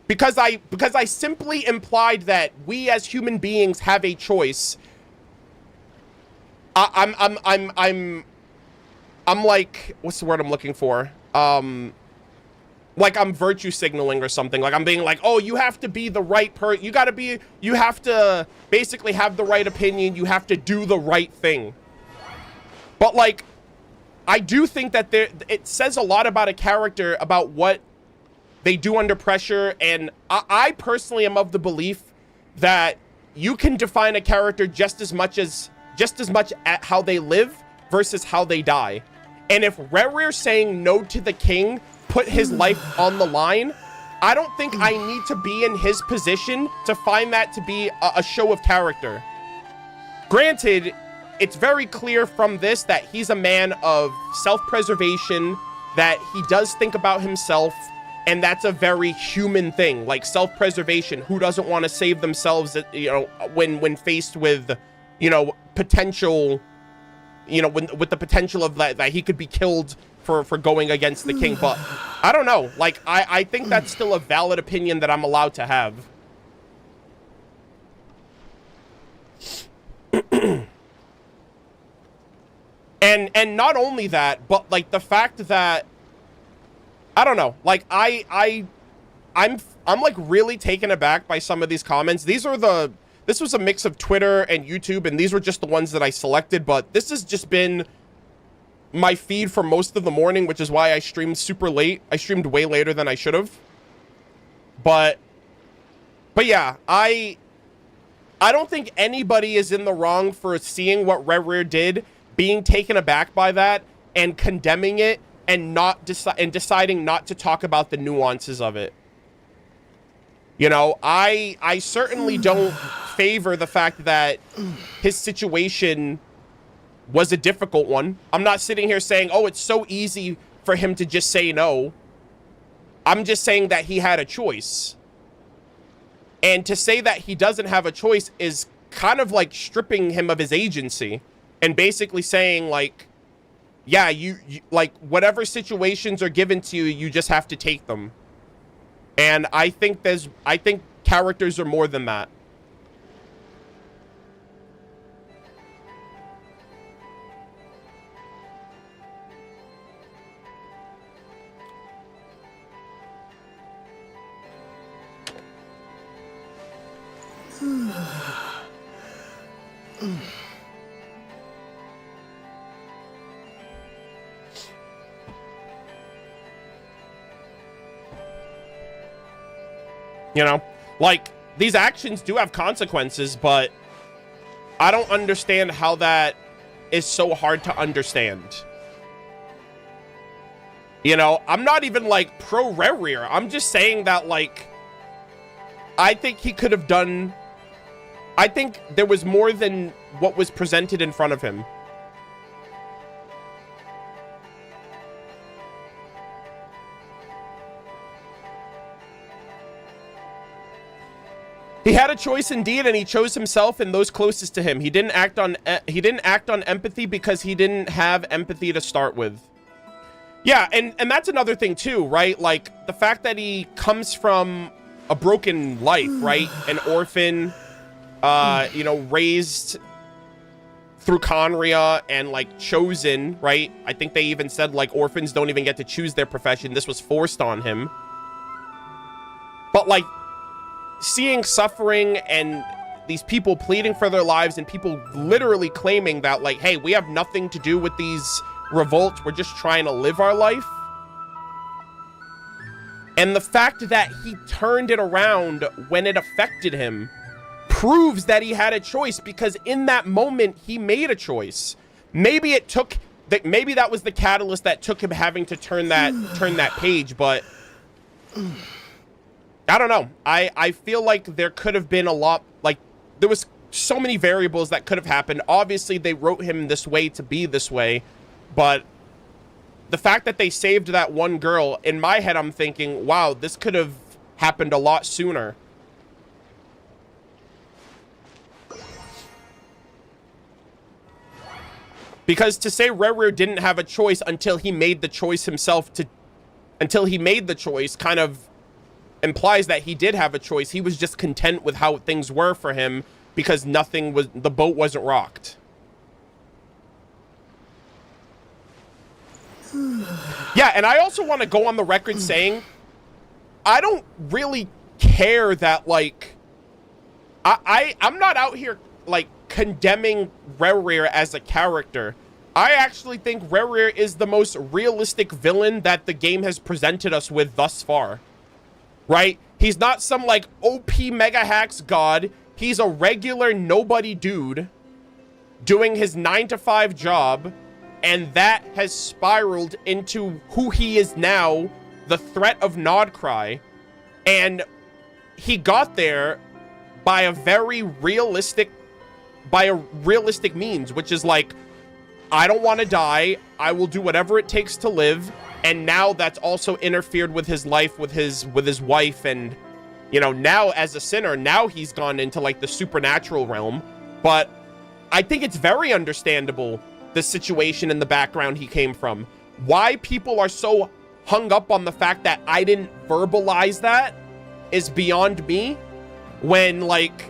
because I simply implied that we as human beings have a choice. I'm like, what's the word I'm looking for? Like I'm virtue signaling or something. Like I'm being like, oh, you have to be the right you have to basically have the right opinion. You have to do the right thing. But like, I do think that it says a lot about a character, about what they do under pressure. And I personally am of the belief that you can define a character just as much at how they live versus how they die. And if Rerir saying no to the king put his life on the line, I don't think I need to be in his position to find that to be a show of character. Granted, it's very clear from this that he's a man of self-preservation, that he does think about himself, and that's a very human thing, like self-preservation. Who doesn't want to save themselves, you know, when faced with, you know, potential, you know, with the potential of that he could be killed for going against the king. But I don't know, like, I think that's still a valid opinion that I'm allowed to have. And not only that, but like the fact that, I don't know, like I'm like really taken aback by some of these comments. This was a mix of Twitter and YouTube, and these were just the ones that I selected, but this has just been my feed for most of the morning, which is why I streamed super late. I streamed way later than I should have. But yeah, I don't think anybody is in the wrong for seeing what Rerir did, being taken aback by that, and condemning it, and deciding not to talk about the nuances of it. You know, I certainly don't favor the fact that his situation was a difficult one. I'm not sitting here saying, oh, it's so easy for him to just say no. I'm just saying that he had a choice. And to say that he doesn't have a choice is kind of like stripping him of his agency and basically saying, like, yeah, you like, whatever situations are given to you, you just have to take them. And I think characters are more than that. You know, like, these actions do have consequences, but I don't understand how that is so hard to understand. You know, I'm not even like pro Rerir. I'm just saying that, like, I think he could have done, I think there was more than what was presented in front of him. He had a choice indeed, and he chose himself and those closest to him. He didn't act on empathy because he didn't have empathy to start with. Yeah, and that's another thing too, right? Like, the fact that he comes from a broken life, right? An orphan, you know, raised through Conria and, like, chosen, right? I think they even said, like, orphans don't even get to choose their profession. This was forced on him. But, like, seeing suffering and these people pleading for their lives and people literally claiming that, like, hey, we have nothing to do with these revolts, we're just trying to live our life. And the fact that he turned it around when it affected him proves that he had a choice, because in that moment he made a choice. Maybe it took that, maybe that was the catalyst that took him having to turn that page, but I don't know. I feel like there could have been a lot, like, there was so many variables that could have happened. Obviously, they wrote him this way to be this way, but the fact that they saved that one girl, in my head, I'm thinking, wow, this could have happened a lot sooner. Because to say Rerir didn't have a choice until he made the choice himself until he made the choice kind of implies that he did have a choice. He was just content with how things were for him because the boat wasn't rocked. Yeah, and I also want to go on the record saying I don't really care that, like, I'm not out here, like, condemning Rerir as a character. I actually think Rerir is the most realistic villain that the game has presented us with thus far. Right? He's not some, like, OP mega hacks god. He's a regular nobody dude doing his 9-to-5 job, and that has spiraled into who he is now, the threat of Nodcry. And he got there by a very realistic means, which is like, I don't want to die. I will do whatever it takes to live. And now that's also interfered with his life, with his wife. And, you know, now as a sinner, now he's gone into like the supernatural realm. But I think it's very understandable, the situation in the background he came from. Why people are so hung up on the fact that I didn't verbalize that is beyond me, when like,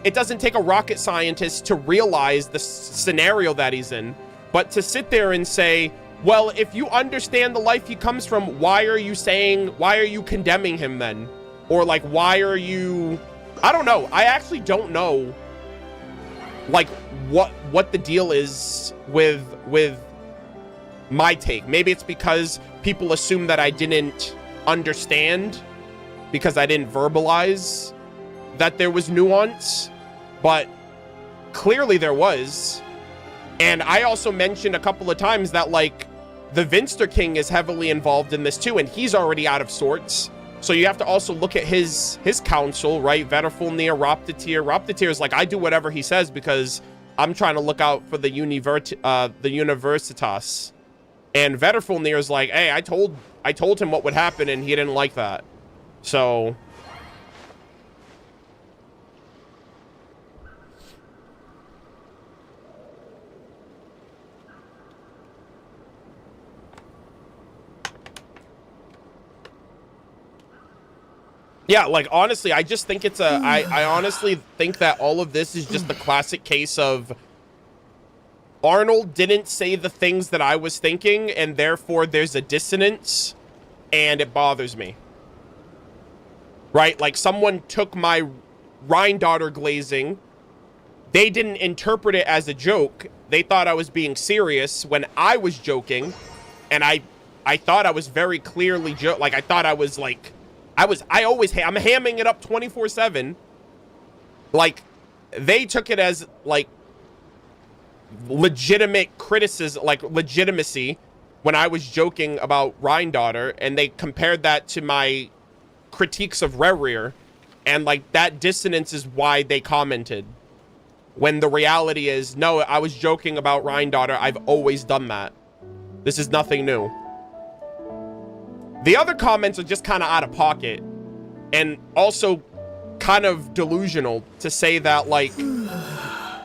it doesn't take a rocket scientist to realize the scenario that he's in. But to sit there and say, well, if you understand the life he comes from, why are you condemning him then? Or like, why are you, I don't know. I actually don't know like what the deal is with my take. Maybe it's because people assume that I didn't understand because I didn't verbalize that there was nuance, but clearly there was. And I also mentioned a couple of times that like the Vinster King is heavily involved in this too, and he's already out of sorts. So you have to also look at his council, right? Vetterfulnir, Roptatir. Roptatir is like, I do whatever he says because I'm trying to look out for the Universitas. And Vetterfulnir is like, hey, I told him what would happen and he didn't like that. So yeah, like, honestly, I just think it's I honestly think that all of this is just the classic case of Arnold didn't say the things that I was thinking, and therefore there's a dissonance, and it bothers me. Right? Like, someone took my Rhine-daughter glazing. They didn't interpret it as a joke. They thought I was being serious when I was joking, and I thought I was very clearly like, I thought I was like, I'm hamming it up 24/7. Like, they took it as like legitimate criticism, like legitimacy, when I was joking about Rhine-daughter, and they compared that to my critiques of Rerir, and like that dissonance is why they commented. When the reality is, no, I was joking about Rhine-daughter. I've always done that. This is nothing new. The other comments are just kind of out of pocket, and also kind of delusional to say that, like,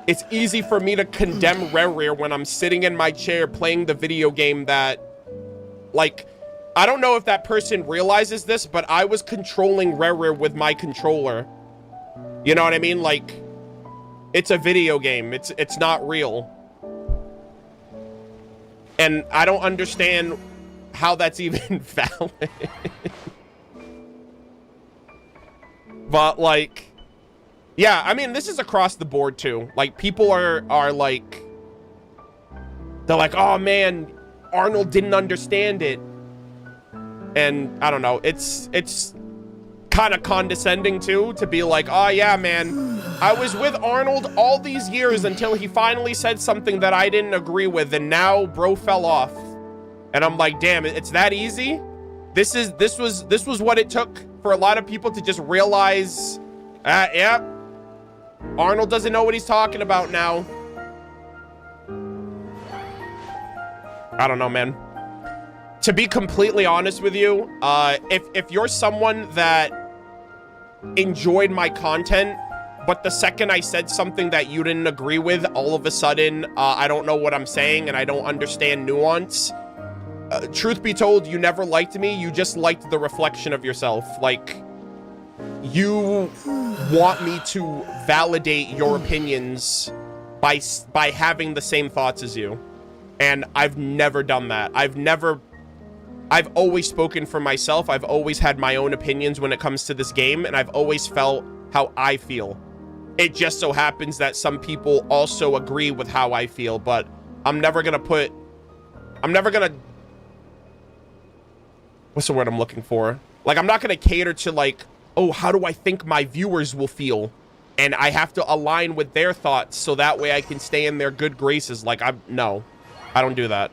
it's easy for me to condemn Rerir when I'm sitting in my chair playing the video game that, like, I don't know if that person realizes this, but I was controlling Rerir with my controller. You know what I mean? Like, it's a video game. It's not real. And I don't understand how that's even valid. But like, yeah, I mean, this is across the board too. Like, people are like, they're like, oh man, Arnold didn't understand it. And I don't know, it's kind of condescending too, to be like, oh yeah, man, I was with Arnold all these years until he finally said something that I didn't agree with, and now bro fell off. And I'm like, damn, it's that easy? This was what it took for a lot of people to just realize, yeah, Arnold doesn't know what he's talking about now. I don't know, man. To be completely honest with you, if you're someone that enjoyed my content, but the second I said something that you didn't agree with, all of a sudden, I don't know what I'm saying and I don't understand nuance. Truth be told, you never liked me. You just liked the reflection of yourself. Like, you want me to validate your opinions by having the same thoughts as you. And I've never done that. I've always spoken for myself. I've always had my own opinions when it comes to this game, and I've always felt how I feel. It just so happens that some people also agree with how I feel, but I'm never gonna what's the word I'm looking for? Like, I'm not gonna cater to like, oh, how do I think my viewers will feel? And I have to align with their thoughts so that way I can stay in their good graces. Like, no, I don't do that.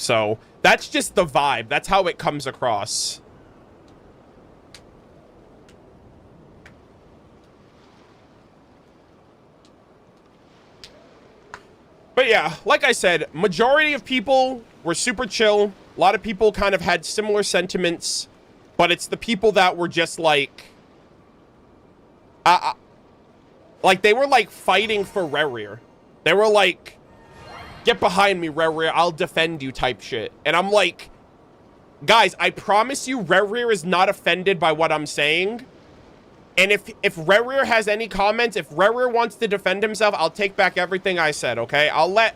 So that's just the vibe. That's how it comes across. But yeah, like I said, majority of people were super chill. A lot of people kind of had similar sentiments, but it's the people that were just like they were like fighting for Rerir. They were like, get behind me, Rerir, I'll defend you type shit. And I'm like, guys, I promise you Rerir is not offended by what I'm saying. And if Rerir has any comments, if Rerir wants to defend himself, I'll take back everything I said, okay? I'll let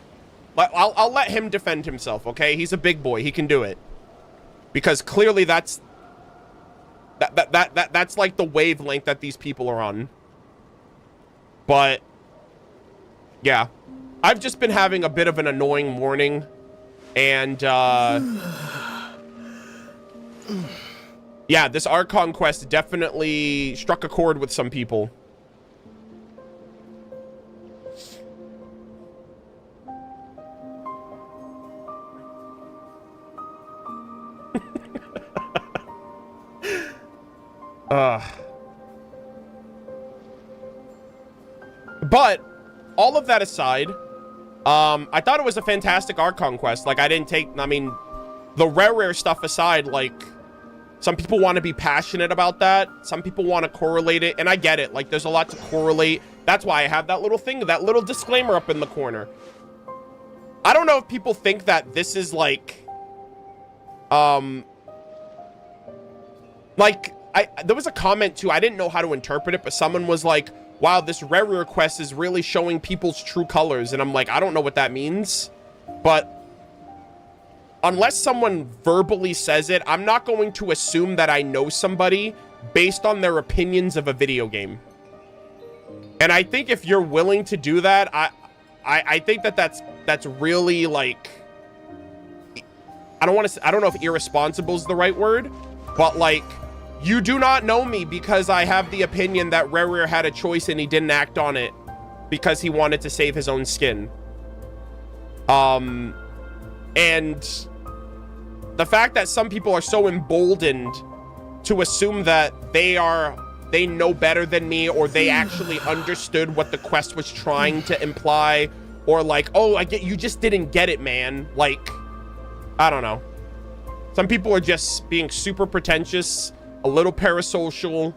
him defend himself, okay? He's a big boy. He can do it. Because clearly that's like the wavelength that these people are on. But yeah, I've just been having a bit of an annoying morning, and yeah, this Archon Quest definitely struck a chord with some people. But all of that aside, I thought it was a fantastic Archon Quest. Like, I mean, the rare stuff aside, like, some people want to be passionate about that. Some people want to correlate it, and I get it. Like, there's a lot to correlate. That's why I have that little thing, that little disclaimer up in the corner. I don't know if people think that this is like, there was a comment too. I didn't know how to interpret it, but someone was like, wow, this rare request is really showing people's true colors. And I'm like, I don't know what that means, but unless someone verbally says it, I'm not going to assume that I know somebody based on their opinions of a video game. And I think if you're willing to do that, I think that's really, like, I don't know if irresponsible is the right word, but like, you do not know me because I have the opinion that Rerir had a choice and he didn't act on it because he wanted to save his own skin. And the fact that some people are so emboldened to assume that they know better than me, or they actually understood what the quest was trying to imply, or like, oh, you just didn't get it, man. Like, I don't know. Some people are just being super pretentious, a little parasocial,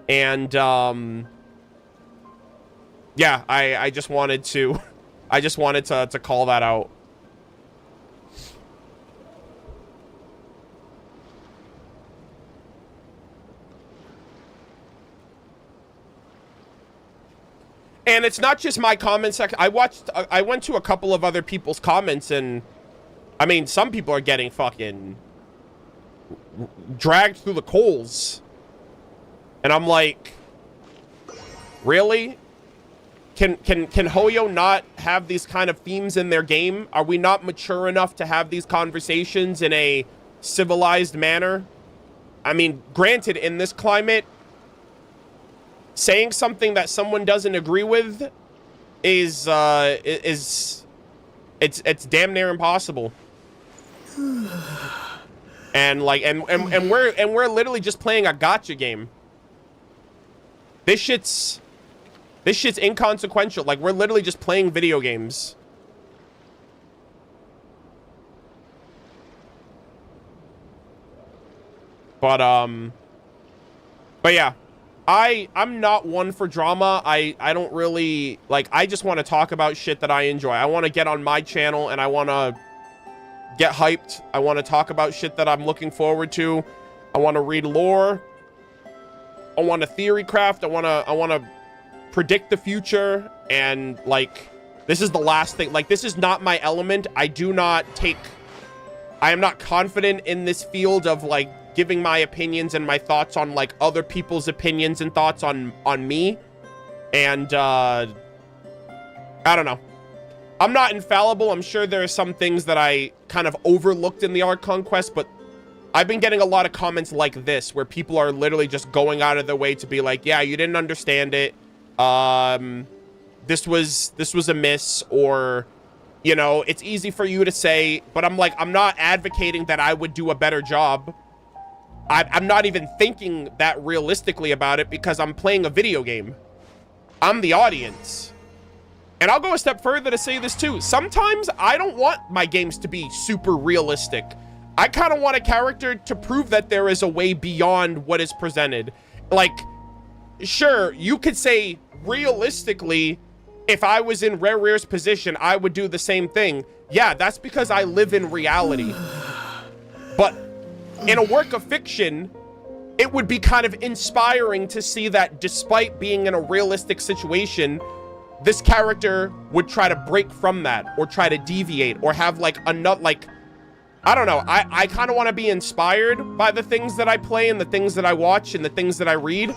and yeah, I just wanted to call that out. And it's not just my comment section. I went to a couple of other people's comments, and I mean, some people are getting fucking dragged through the coals. And I'm like, really? Can Hoyo not have these kind of themes in their game? Are we not mature enough to have these conversations in a civilized manner? I mean, granted, in this climate, saying something that someone doesn't agree with is it's damn near impossible. And like, and we're literally just playing a gacha game. This shit's inconsequential. Like, we're literally just playing video games. But yeah, I'm not one for drama. I don't really, like, I just want to talk about shit that I enjoy. I want to get on my channel and I want to get hyped. I want to talk about shit that I'm looking forward to. I want to read lore. I want to theory craft. I want to predict the future. And like, this is the last thing. Like, this is not my element. I am not confident in this field of like giving my opinions and my thoughts on like other people's opinions and thoughts on me. And I don't know. I'm not infallible. I'm sure there are some things that I kind of overlooked in the Archon Quest, but I've been getting a lot of comments like this where people are literally just going out of their way to be like, yeah, you didn't understand it. This was a miss, or You know, it's easy for you to say, but I'm like, I'm not advocating that I would do a better job. I'm not even thinking that realistically about it because I'm playing a video game. I'm the audience. And I'll go a step further to say this too. Sometimes I don't want my games to be super realistic. I kind of want a character to prove that there is a way beyond what is presented. Like, sure, you could say realistically, if I was in Rare's position, I would do the same thing. Yeah, that's because I live in reality. But in a work of fiction, it would be kind of inspiring to see that despite being in a realistic situation, this character would try to break from that or try to deviate or have like another, like, I don't know. I kind of want to be inspired by the things that I play and the things that I watch and the things that I read.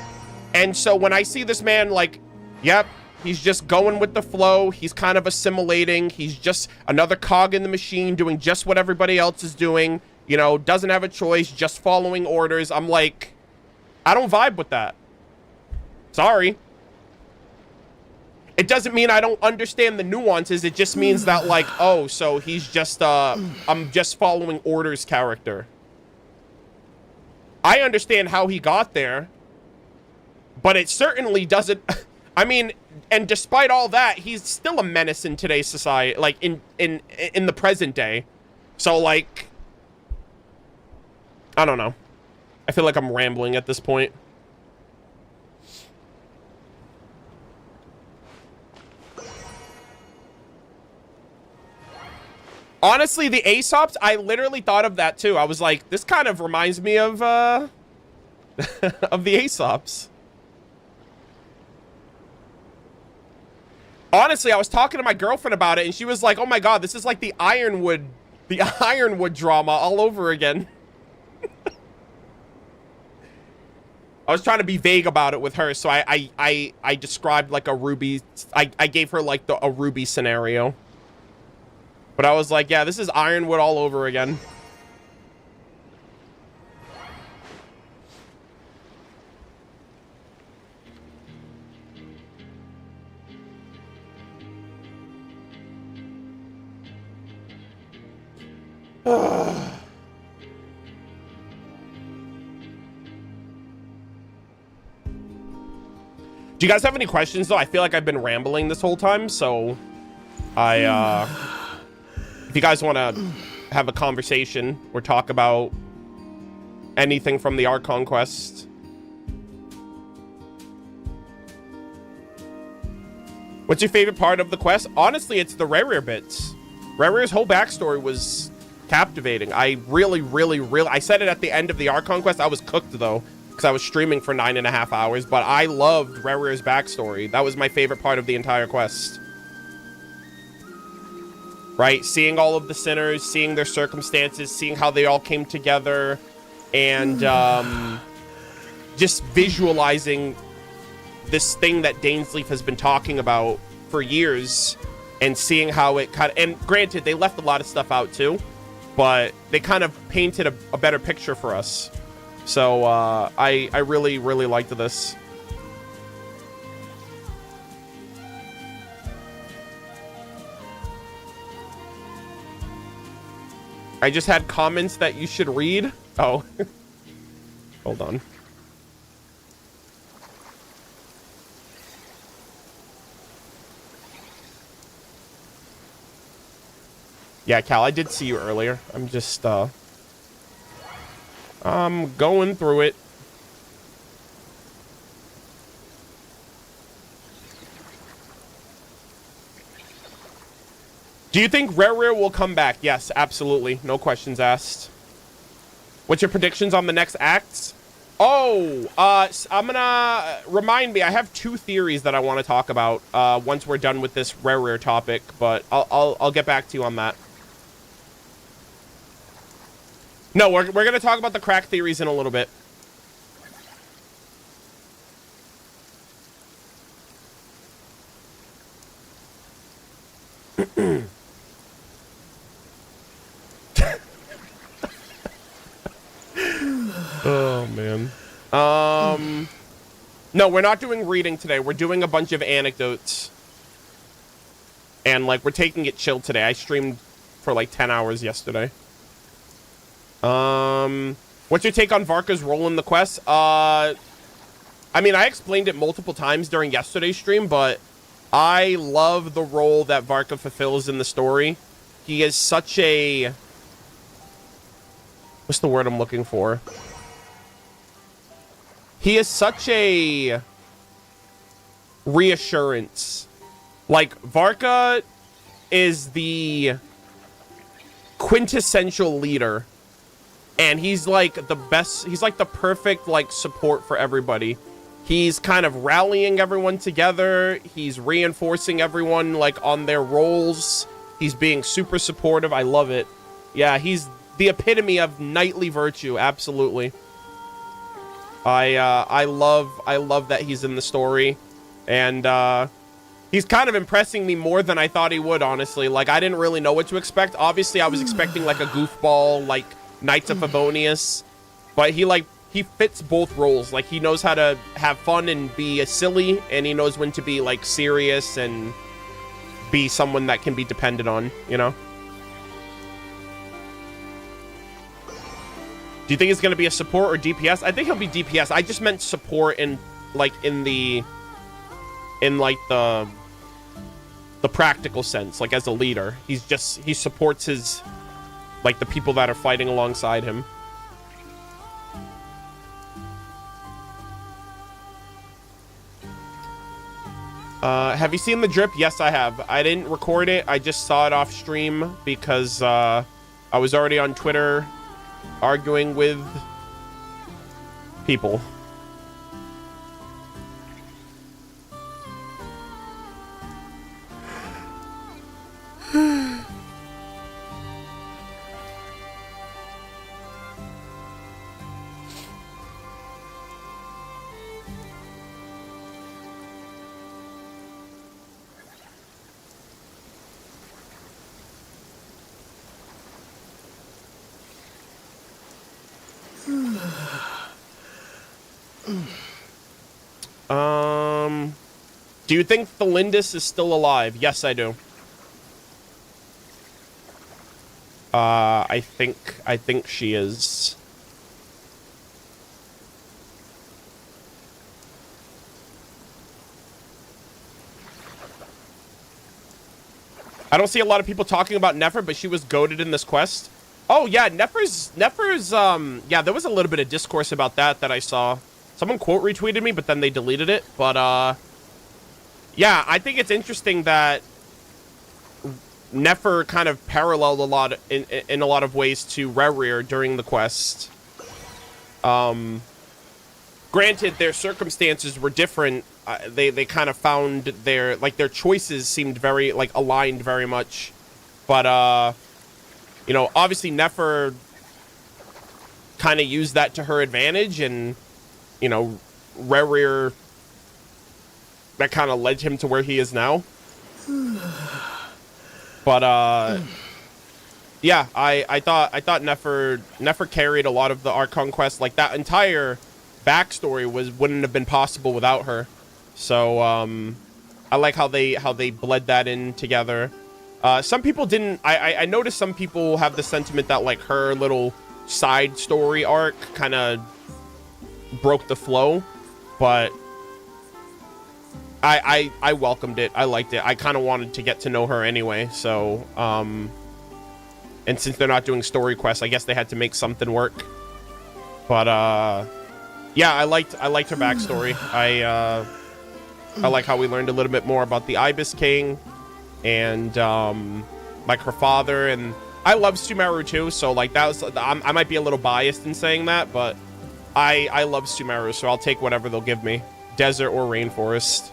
And so when I see this man, like, yep, he's just going with the flow. He's kind of assimilating. He's just another cog in the machine doing just what everybody else is doing. You know, doesn't have a choice, just following orders. I'm like, I don't vibe with that. Sorry. It doesn't mean I don't understand the nuances. It just means that, like, oh, so he's just, I'm just following orders character. I understand how he got there, but it certainly doesn't, I mean, and despite all that, he's still a menace in today's society, like, in the present day. So, like, I don't know. I feel like I'm rambling at this point. Honestly, the Aesops, I literally thought of that too. I was like, this kind of reminds me of of the Aesops. Honestly, I was talking to my girlfriend about it and she was like, oh my god, this is like the Ironwood drama all over again. I was trying to be vague about it with her, so I described like a Ruby, I gave her like a Ruby scenario. But I was like, yeah, this is Ironwood all over again. Do you guys have any questions, though? I feel like I've been rambling this whole time, so if you guys want to have a conversation or talk about anything from the Archon Quest. What's your favorite part of the quest? Honestly, it's the Rare bits. Rare's whole backstory was captivating. I really, I said it at the end of the Archon Quest. I was cooked, though, because I was streaming for 9.5 hours, but I loved Rare's backstory. That was my favorite part of the entire quest. Right? Seeing all of the sinners, seeing their circumstances, seeing how they all came together, and just visualizing this thing that Dainsleif has been talking about for years, and seeing how it kind of, and granted, they left a lot of stuff out too, but they kind of painted a better picture for us. So I really liked this. I just had comments that you should read. Oh, hold on. Yeah, Cal, I did see you earlier. I'm just, I'm going through it. Do you think Rare will come back? Yes, absolutely. No questions asked. What's your predictions on the next acts? Oh, I'm gonna remind me. I have 2 theories that I want to talk about once we're done with this Rare topic, but I'll get back to you on that. No, we're gonna talk about the crack theories in a little bit. Oh, man. No, we're not doing reading today. We're doing a bunch of anecdotes. And, like, we're taking it chill today. I streamed for, like, 10 hours yesterday. What's your take on Varka's role in the quest? I mean, I explained it multiple times during yesterday's stream, but I love the role that Varka fulfills in the story. He is such a... What's the word I'm looking for? He is such a reassurance. Like, Varka is the quintessential leader. And he's like the best, he's like the perfect like support for everybody. He's kind of rallying everyone together. He's reinforcing everyone like on their roles. He's being super supportive. I love it. Yeah, he's the epitome of knightly virtue. Absolutely. I love that he's in the story. And he's kind of impressing me more than I thought he would, honestly. Like, I didn't really know what to expect. Obviously, I was expecting like a goofball, like Knights of Favonius, but he fits both roles. Like, he knows how to have fun and be a silly, and he knows when to be like serious and be someone that can be depended on, you know? Do you think he's gonna be a support or DPS? I think he'll be DPS. I just meant support in like the practical sense, like as a leader. He supports his, like, the people that are fighting alongside him. Have you seen the drip? Yes, I have. I didn't record it. I just saw it off stream because I was already on Twitter arguing with people. Do you think Thelindis is still alive? Yes, I do. I think she is. I don't see a lot of people talking about Nefer, but she was goated in this quest. Oh yeah, Nefer's yeah, there was a little bit of discourse about that I saw. Someone quote retweeted me, but then they deleted it. But yeah, I think it's interesting that Nefer kind of paralleled a lot in a lot of ways to Rerir during the quest. Granted, their circumstances were different. They kind of found their choices seemed very like aligned very much. But you know, obviously Nefer kind of used that to her advantage, and you know, Rerir, that kind of led him to where he is now. But yeah, I thought Nefer carried a lot of the Archon Quest. Like, that entire backstory wouldn't have been possible without her. So I like how they bled that in together. Some people didn't. I noticed some people have the sentiment that like her little side story arc kind of broke the flow, but I welcomed it. I liked it. I kind of wanted to get to know her anyway. So and since they're not doing story quests, I guess they had to make something work. But yeah, I liked her backstory. I like how we learned a little bit more about the Ibis King and like her father, and I love Sumeru too. So like that was, I might be a little biased in saying that, but I love Sumeru, so I'll take whatever they'll give me, desert or rainforest.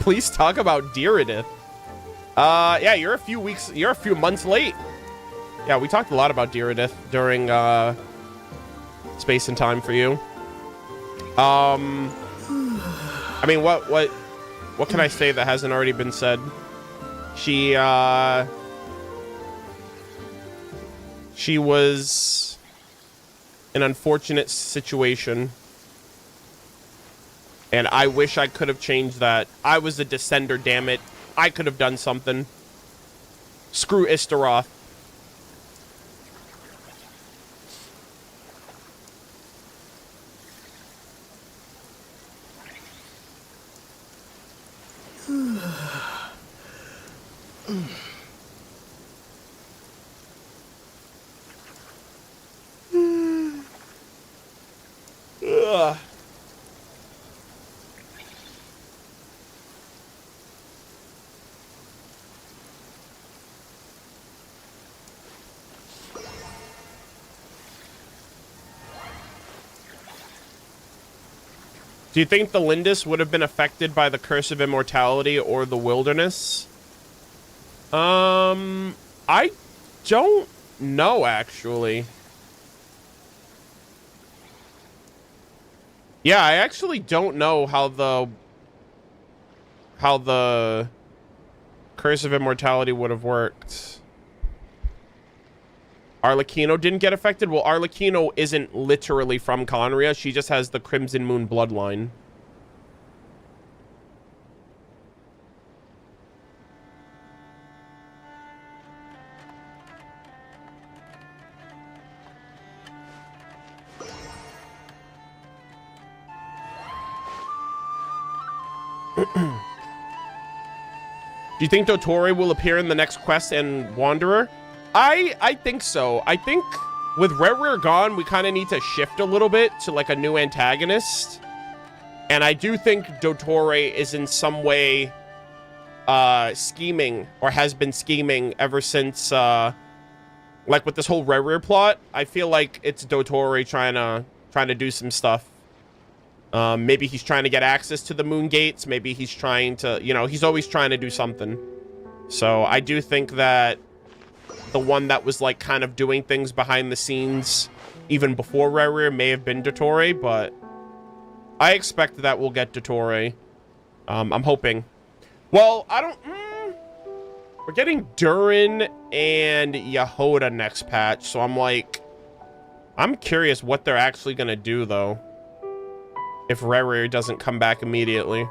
Please talk about Diridith. Yeah, you're a few months late. Yeah, we talked a lot about Diridith during Space and Time for you. I mean, what can I say that hasn't already been said? She was an unfortunate situation. And I wish I could have changed that. I was a descender, damn it. I could have done something. Screw Istaroth. Ugh. Do you think the Lindis would have been affected by the Curse of Immortality or the Wilderness? I don't know, actually. Yeah, I actually don't know how the Curse of Immortality would have worked. Arlecchino didn't get affected? Well, Arlecchino isn't literally from Conria. She just has the Crimson Moon bloodline. Do you think Dottore will appear in the next quest and Wanderer? I think so. I think with Rare gone, we kind of need to shift a little bit to like a new antagonist. And I do think Dottore is in some way scheming, or has been scheming ever since like with this whole Rare plot. I feel like it's Dottore trying to do some stuff. Maybe he's trying to get access to the Moon Gates. Maybe he's trying to, you know, he's always trying to do something. So I do think that the one that was like kind of doing things behind the scenes even before Rare may have been Dottore, but I expect that we'll get Dottore. I'm hoping. Well, I don't... We're getting Durin and Yehoda next patch, so I'm like... I'm curious what they're actually going to do, though. If Rare doesn't come back immediately.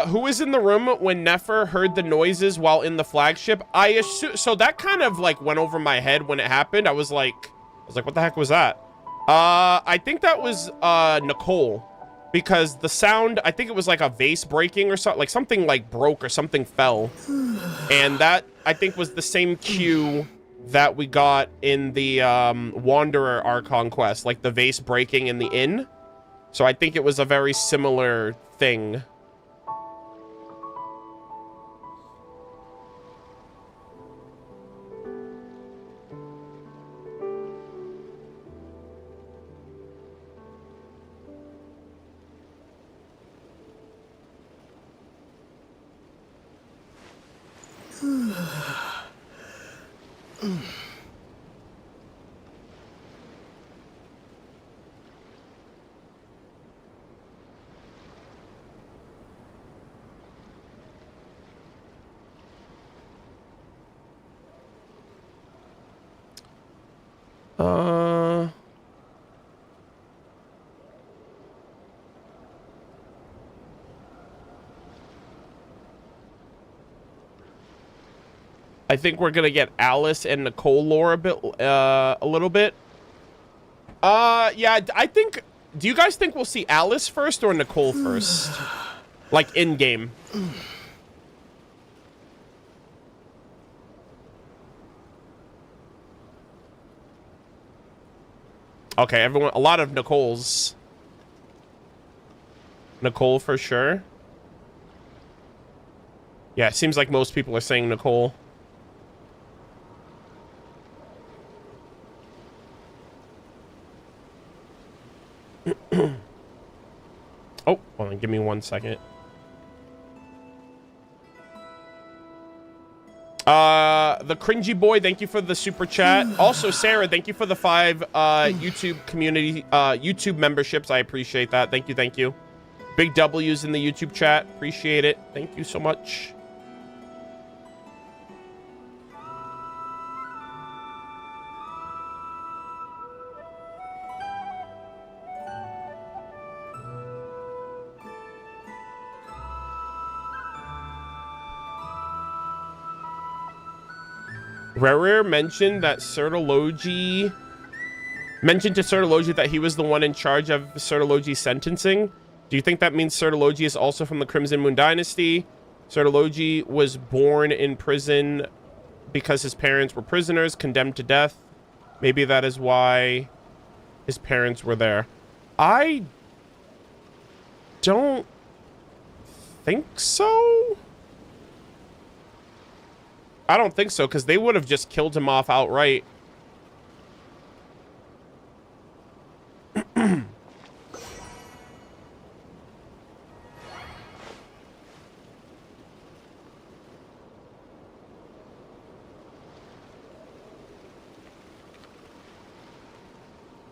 Who was in the room when Nefer heard the noises while in the flagship? I assume... So that kind of, like, went over my head when it happened. I was like, what the heck was that? I think that was, Nicole. Because the sound, I think it was like a vase breaking or something. Like, something, like, broke or something fell. And that, I think, was the same cue that we got in the, Wanderer Archon Quest. Like, the vase breaking in the inn. So I think it was a very similar thing. I think we're gonna get Alice and Nicole lore a little bit. Yeah, I think... Do you guys think we'll see Alice first or Nicole first? Like, in-game. Okay, everyone... A lot of Nicoles. Nicole for sure. Yeah, it seems like most people are saying Nicole. Oh, hold on, give me 1 second. The Cringy Boy, thank you for the super chat. Also, Sarah, thank you for the 5 YouTube community YouTube memberships. I appreciate that. Thank you, thank you. Big W's in the YouTube chat. Appreciate it. Thank you so much. Rare mentioned that Sertology mentioned to Sertology that he was the one in charge of Sertology's sentencing. Do you think that means Sertology is also from the Crimson Moon Dynasty? Sertology was born in prison because his parents were prisoners, condemned to death. Maybe that is why his parents were there. I don't think so. I don't think so, because they would have just killed him off outright.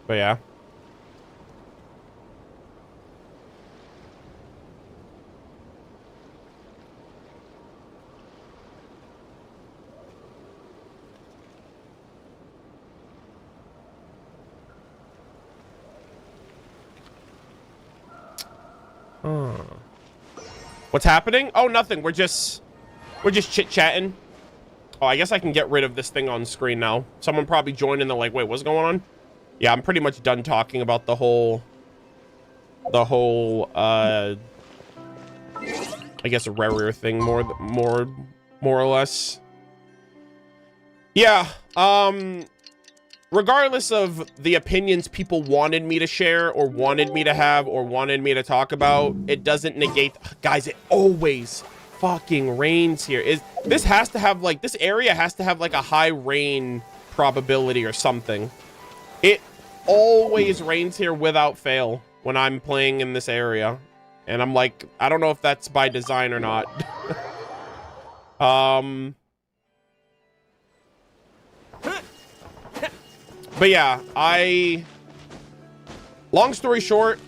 But yeah. What's happening? Oh, nothing. We're just chit-chatting. Oh, I guess I can get rid of this thing on screen now. Someone probably joined and they're like, wait, what's going on? Yeah, I'm pretty much done talking about the whole I guess a rare thing more or less. Yeah, regardless of the opinions people wanted me to share or wanted me to have or wanted me to talk about, it doesn't negate, guys, it always fucking rains here. This has to have like, this area has to have like a high rain probability or something. It always rains here without fail when I'm playing in this area. And I'm like, I don't know if that's by design or not. But yeah, long story short,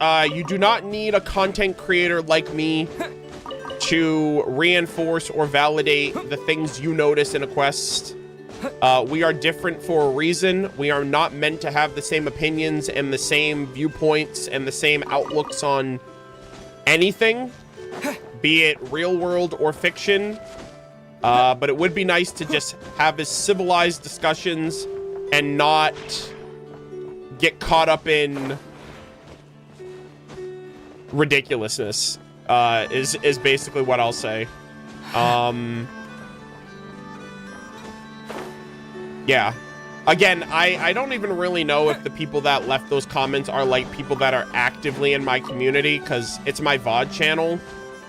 you do not need a content creator like me to reinforce or validate the things you notice in a quest. We are different for a reason. We are not meant to have the same opinions and the same viewpoints and the same outlooks on anything, be it real world or fiction. But it would be nice to just have as civilized discussions and not get caught up in ridiculousness, is basically what I'll say. Yeah. Again, I don't even really know if the people that left those comments are like people that are actively in my community, because it's my VOD channel,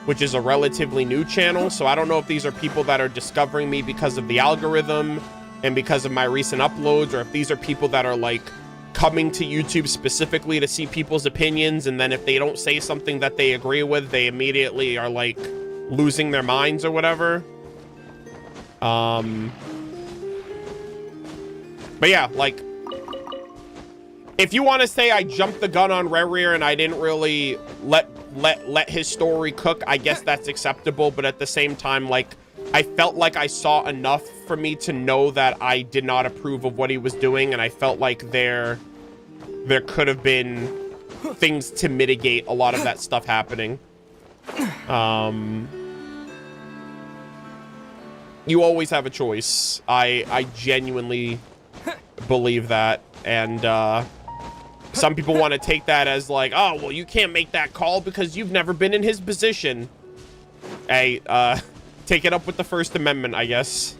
which is a relatively new channel. So I don't know if these are people that are discovering me because of the algorithm and because of my recent uploads, or if these are people that are like coming to YouTube specifically to see people's opinions, and then if they don't say something that they agree with, they immediately are like losing their minds or whatever. But yeah, like, if you want to say I jumped the gun on Rerir and I didn't really let his story cook, I guess that's acceptable. But at the same time, like, I felt like I saw enough for me to know that I did not approve of what he was doing, and I felt like there could have been things to mitigate a lot of that stuff happening. You always have a choice. I genuinely believe that, and some people want to take that as like, oh, well, you can't make that call because you've never been in his position. Hey, take it up with the First Amendment, I guess.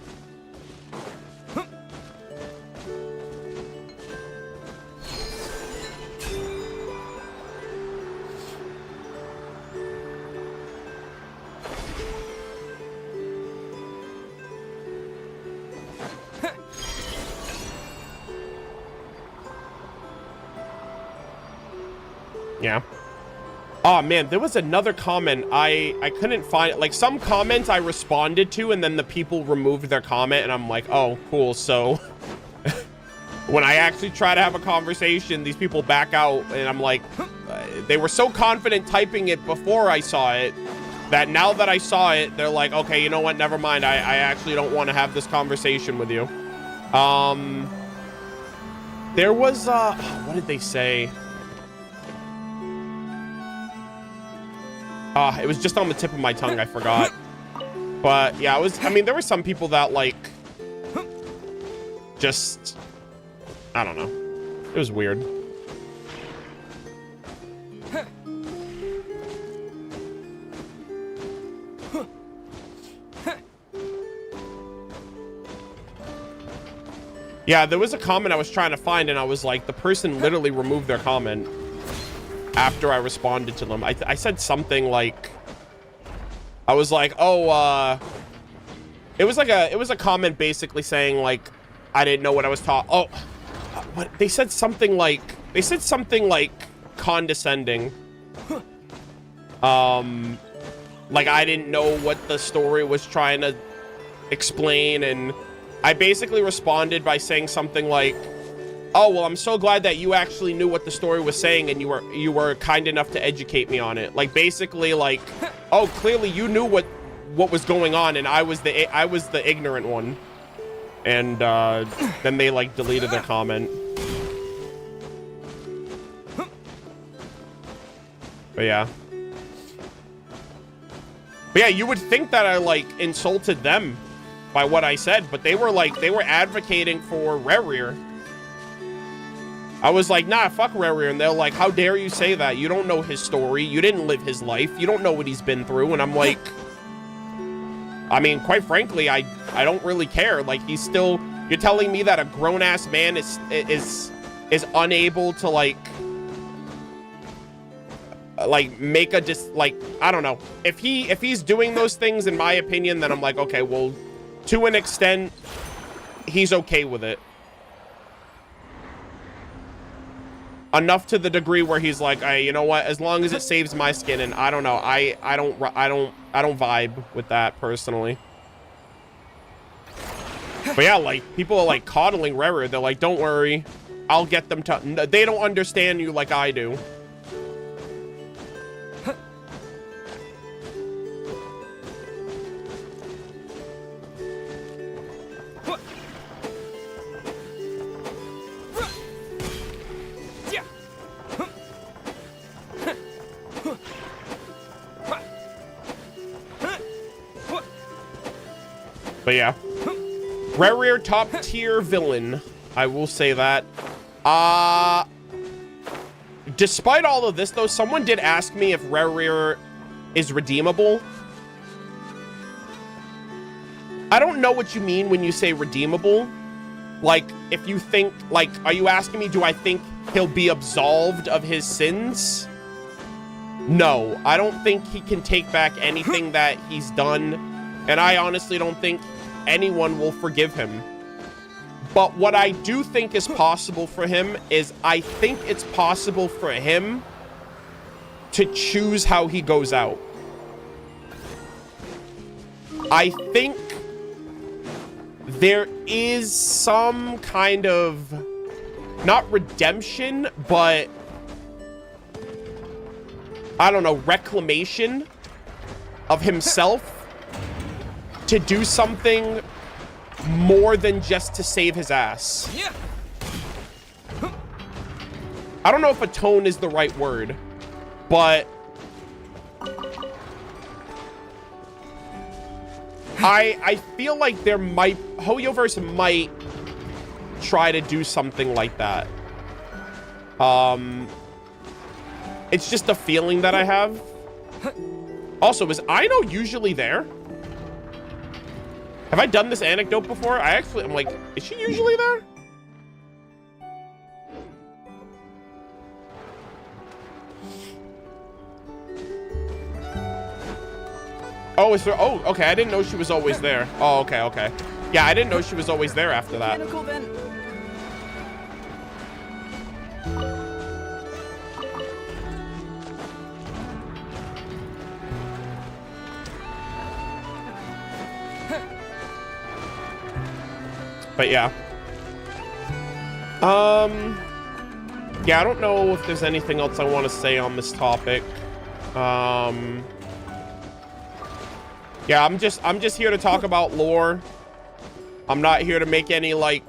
Yeah. Oh man, there was another comment I couldn't find. Like, some comments I responded to and then the people removed their comment, and I'm like, oh cool. So when I actually try to have a conversation, these people back out, and I'm like, they were so confident typing it before I saw it that now that I saw it, they're like, okay, you know what, never mind, I actually don't want to have this conversation with you. There was what did they say? It was just on the tip of my tongue, I forgot. But yeah, I mean, there were some people that like just, I don't know. It was weird. Yeah, there was a comment I was trying to find, and I was like, the person literally removed their comment after I responded to them. I said something like, I was like, oh, it was a comment basically saying like, I didn't know what I was taught. Oh, what they said something like condescending. Like I didn't know what the story was trying to explain, and I basically responded by saying something like, oh, well, I'm so glad that you actually knew what the story was saying and you were kind enough to educate me on it. Like basically like, oh, clearly you knew what was going on and I was the ignorant one. And then they like deleted their comment. But yeah. But yeah, you would think that I like insulted them by what I said, but they were advocating for Rerir. I was like, nah, fuck Rerir, and they're like, how dare you say that? You don't know his story. You didn't live his life. You don't know what he's been through. And I'm like, I mean, quite frankly, I don't really care. Like, he's still, you're telling me that a grown-ass man is unable to like make a I don't know. If he's doing those things, in my opinion, then I'm like, okay, well, to an extent, he's okay with it. Enough to the degree where he's like, hey, you know what? As long as it saves my skin, and I don't know, I don't vibe with that personally. But yeah, like people are like coddling Rerir. They're like, don't worry, I'll get them to. They don't understand you like I do. But yeah, Rerir top tier villain. I will say that. Despite all of this, though, someone did ask me if Rerir is redeemable. I don't know what you mean when you say redeemable. Like, if you think, like, are you asking me, do I think he'll be absolved of his sins? No, I don't think he can take back anything that he's done. And I honestly don't think anyone will forgive him. But what I do think is possible for him is I think it's possible for him to choose how he goes out. I think there is some kind of, not redemption, but I don't know, reclamation of himself to do something more than just to save his ass. I don't know if atone is the right word, but I feel like there might, Hoyoverse might try to do something like that. It's just a feeling that I have. Also, is Aino usually there? Have I done this anecdote before? I'm like, is she usually there? Oh, is there? Oh, okay. I didn't know she was always there. Oh, okay, okay. Yeah, I didn't know she was always there after that. But yeah. Yeah, I don't know if there's anything else I want to say on this topic. Yeah, I'm just here to talk about lore. I'm not here to make any like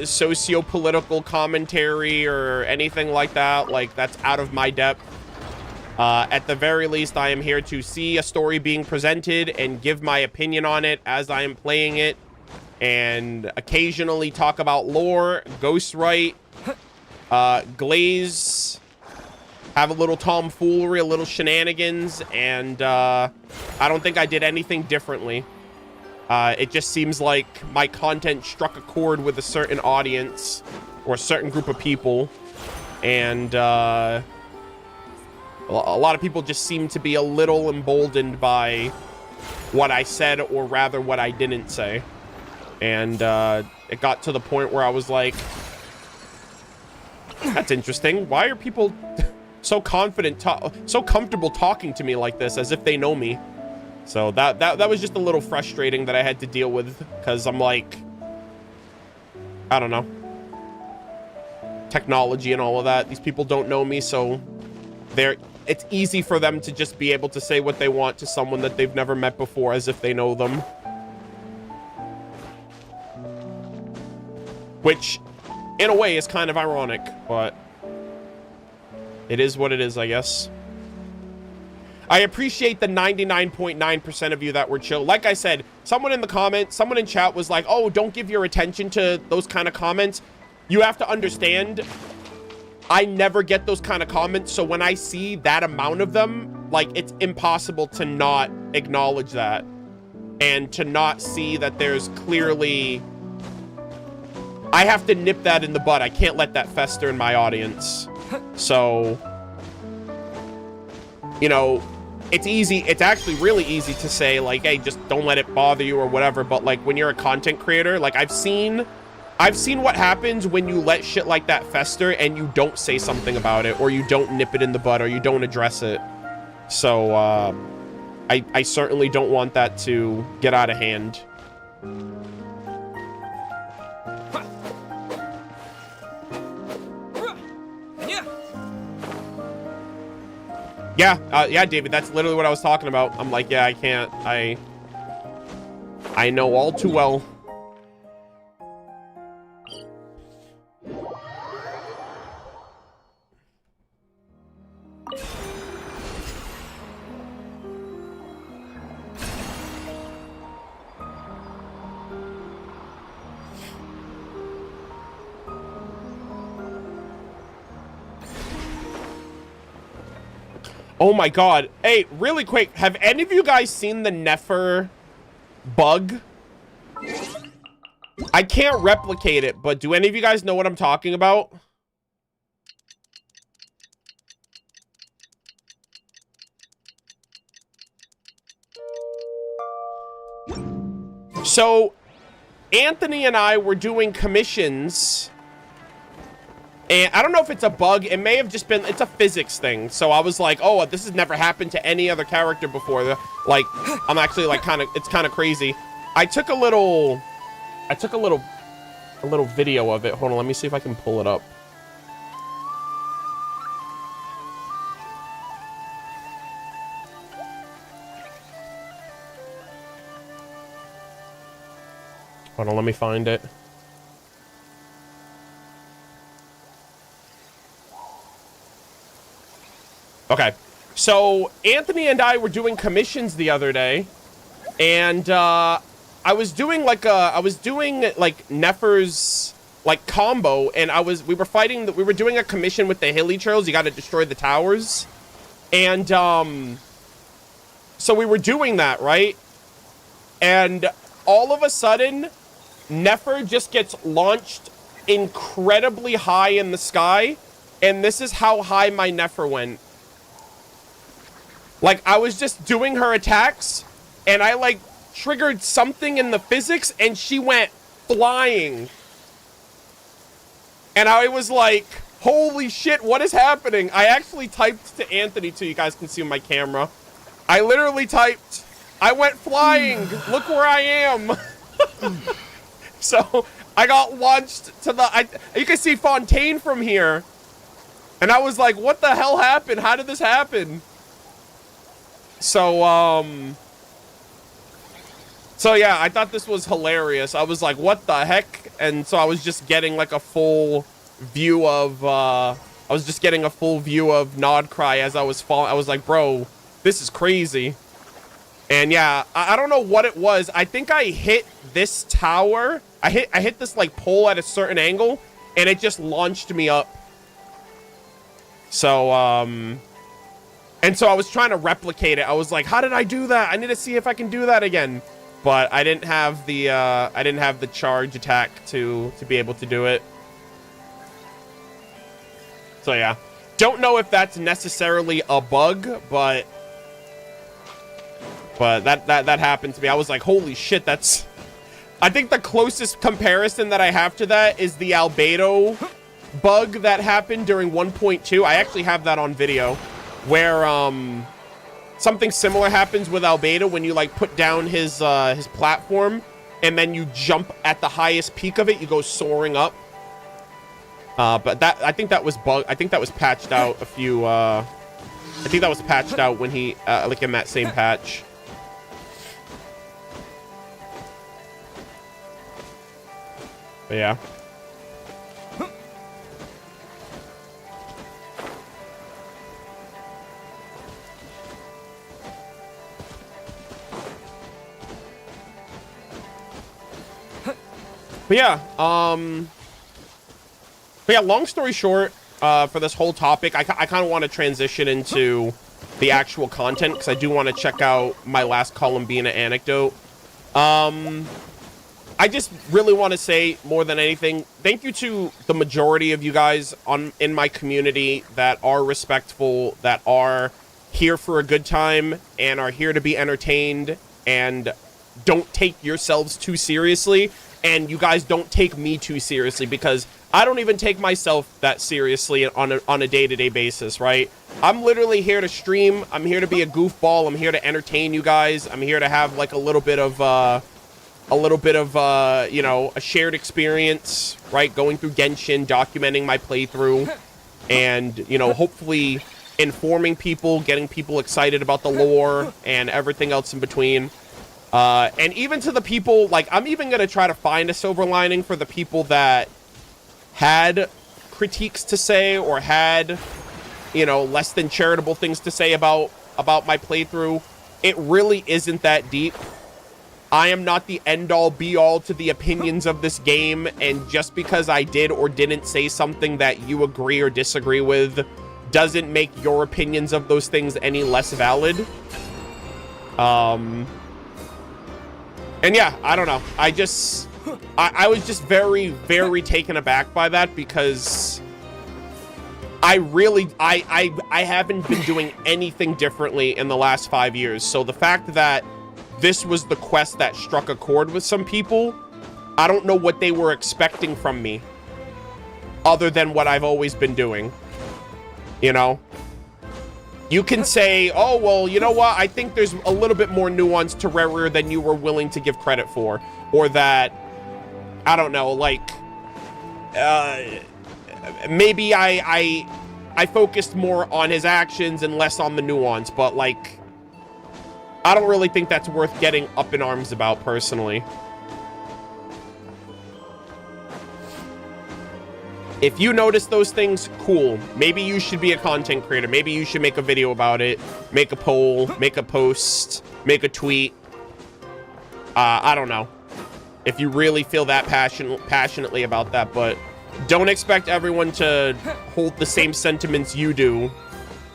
socio-political commentary or anything like that. Like, that's out of my depth. At the very least, I am here to see a story being presented and give my opinion on it as I am playing it. and occasionally talk about lore, ghostwrite, glaze, have a little tomfoolery, a little shenanigans, and I don't think I did anything differently. It just seems like my content struck a chord with a certain audience or a certain group of people, and a lot of people just seem to be a little emboldened by what I said, or rather what I didn't say. And it got to the point where I was like, that's interesting. Why are people so confident, so comfortable talking to me like this, as if they know me? So that was just a little frustrating that I had to deal with, because I'm like, I don't know, technology and all of that. These people don't know me, so it's easy for them to just be able to say what they want to someone that they've never met before, as if they know them. Which, in a way, is kind of ironic, but it is what it is, I guess. I appreciate the 99.9% of you that were chill. Like I said, someone in the comments, someone in chat was like, oh, don't give your attention to those kind of comments. You have to understand, I never get those kind of comments, so when I see that amount of them, like, it's impossible to not acknowledge that and to not see that there's clearly... I have to nip that in the bud. I can't let that fester in my audience. So, you know, it's easy. It's actually really easy to say, like, hey, just don't let it bother you or whatever. But, like, when you're a content creator, like, I've seen what happens when you let shit like that fester and you don't say something about it, or you don't nip it in the bud, or you don't address it. So, I certainly don't want that to get out of hand. Yeah, David, that's literally what I was talking about. I'm like, yeah, I can't. I know all too well. Oh my god. Hey, really quick, have any of you guys seen the nefer bug? I can't replicate it, but do any of you guys know what I'm talking about? So, Anthony and I were doing commissions. And I don't know if it's a bug. It may have just been, it's a physics thing. So I was like, oh, this has never happened to any other character before. Like, I'm actually like it's kind of crazy. I took a little video of it. Hold on, let me see if I can pull it up. Hold on, let me find it. Okay, so Anthony and I were doing commissions the other day, and I was doing like Nefer's like combo, and we were doing a commission with the hilly trails. You got to destroy the towers, and so we were doing that, right? And all of a sudden, Nefer just gets launched incredibly high in the sky, and this is how high my Nefer went. Like, I was just doing her attacks, and I, like, triggered something in the physics, and she went flying. And I was like, holy shit, what is happening? I actually typed to Anthony, too. You guys can see my camera. I literally typed, I went flying. Look where I am. So, I got launched to you can see Fontaine from here. And I was like, what the hell happened? How did this happen? So yeah, I thought this was hilarious. I was like, what the heck? And so I was just getting like a full view of, Nodcry as I was falling. I was like, bro, this is crazy. And yeah, I don't know what it was. I think I hit this tower. I hit this like pole at a certain angle, and it just launched me up. So, and so I was trying to replicate it. I was like, how did I do that? I need to see if I can do that again. But I didn't have the charge attack to be able to do it. So yeah, don't know if that's necessarily a bug, but that happened to me. I was like, holy shit, that's... I think the closest comparison that I have to that is the albedo bug that happened during 1.2. I actually have that on video, where something similar happens with albedo when you like put down his platform and then you jump at the highest peak of it, you go soaring up. But that, I think that was patched out a few, I think that was patched out when he, like in that same patch. But yeah. But yeah, long story short, for this whole topic, I kind of want to transition into the actual content, because I do want to check out my last Colombina anecdote. I just really want to say, more than anything, thank you to the majority of you guys in my community that are respectful, that are here for a good time, and are here to be entertained, and don't take yourselves too seriously. And you guys don't take me too seriously, because I don't even take myself that seriously on a day-to-day basis, right? I'm literally here to stream. I'm here to be a goofball. I'm here to entertain you guys. I'm here to have like a little bit of you know, a shared experience, right? Going through Genshin, documenting my playthrough, and, you know, hopefully informing people, getting people excited about the lore and everything else in between. And even to the people, like, I'm even going to try to find a silver lining for the people that had critiques to say, or had, you know, less than charitable things to say about my playthrough. It really isn't that deep. I am not the end-all be-all to the opinions of this game, and just because I did or didn't say something that you agree or disagree with doesn't make your opinions of those things any less valid. And yeah, I don't know. I was just very, very taken aback by that, because I haven't been doing anything differently in the last 5 years. So the fact that this was the quest that struck a chord with some people, I don't know what they were expecting from me, other than what I've always been doing. You know? You can say, oh, well, you know what? I think there's a little bit more nuance to Rarer than you were willing to give credit for. Or that, I don't know, like, maybe I focused more on his actions and less on the nuance. But, like, I don't really think that's worth getting up in arms about, personally. If you notice those things, cool. Maybe you should be a content creator. Maybe you should make a video about it, make a poll, make a post, make a tweet. I don't know if you really feel that passionately about that, but don't expect everyone to hold the same sentiments you do.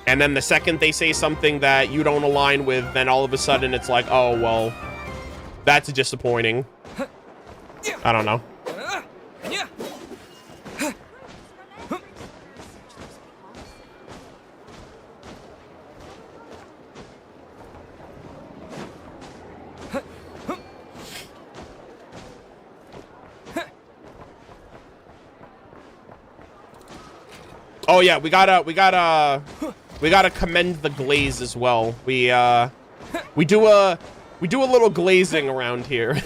And then the second they say something that you don't align with, then all of a sudden it's like, oh, well, that's disappointing. I don't know. Oh yeah, we gotta commend the glaze as well. We do a little glazing around here.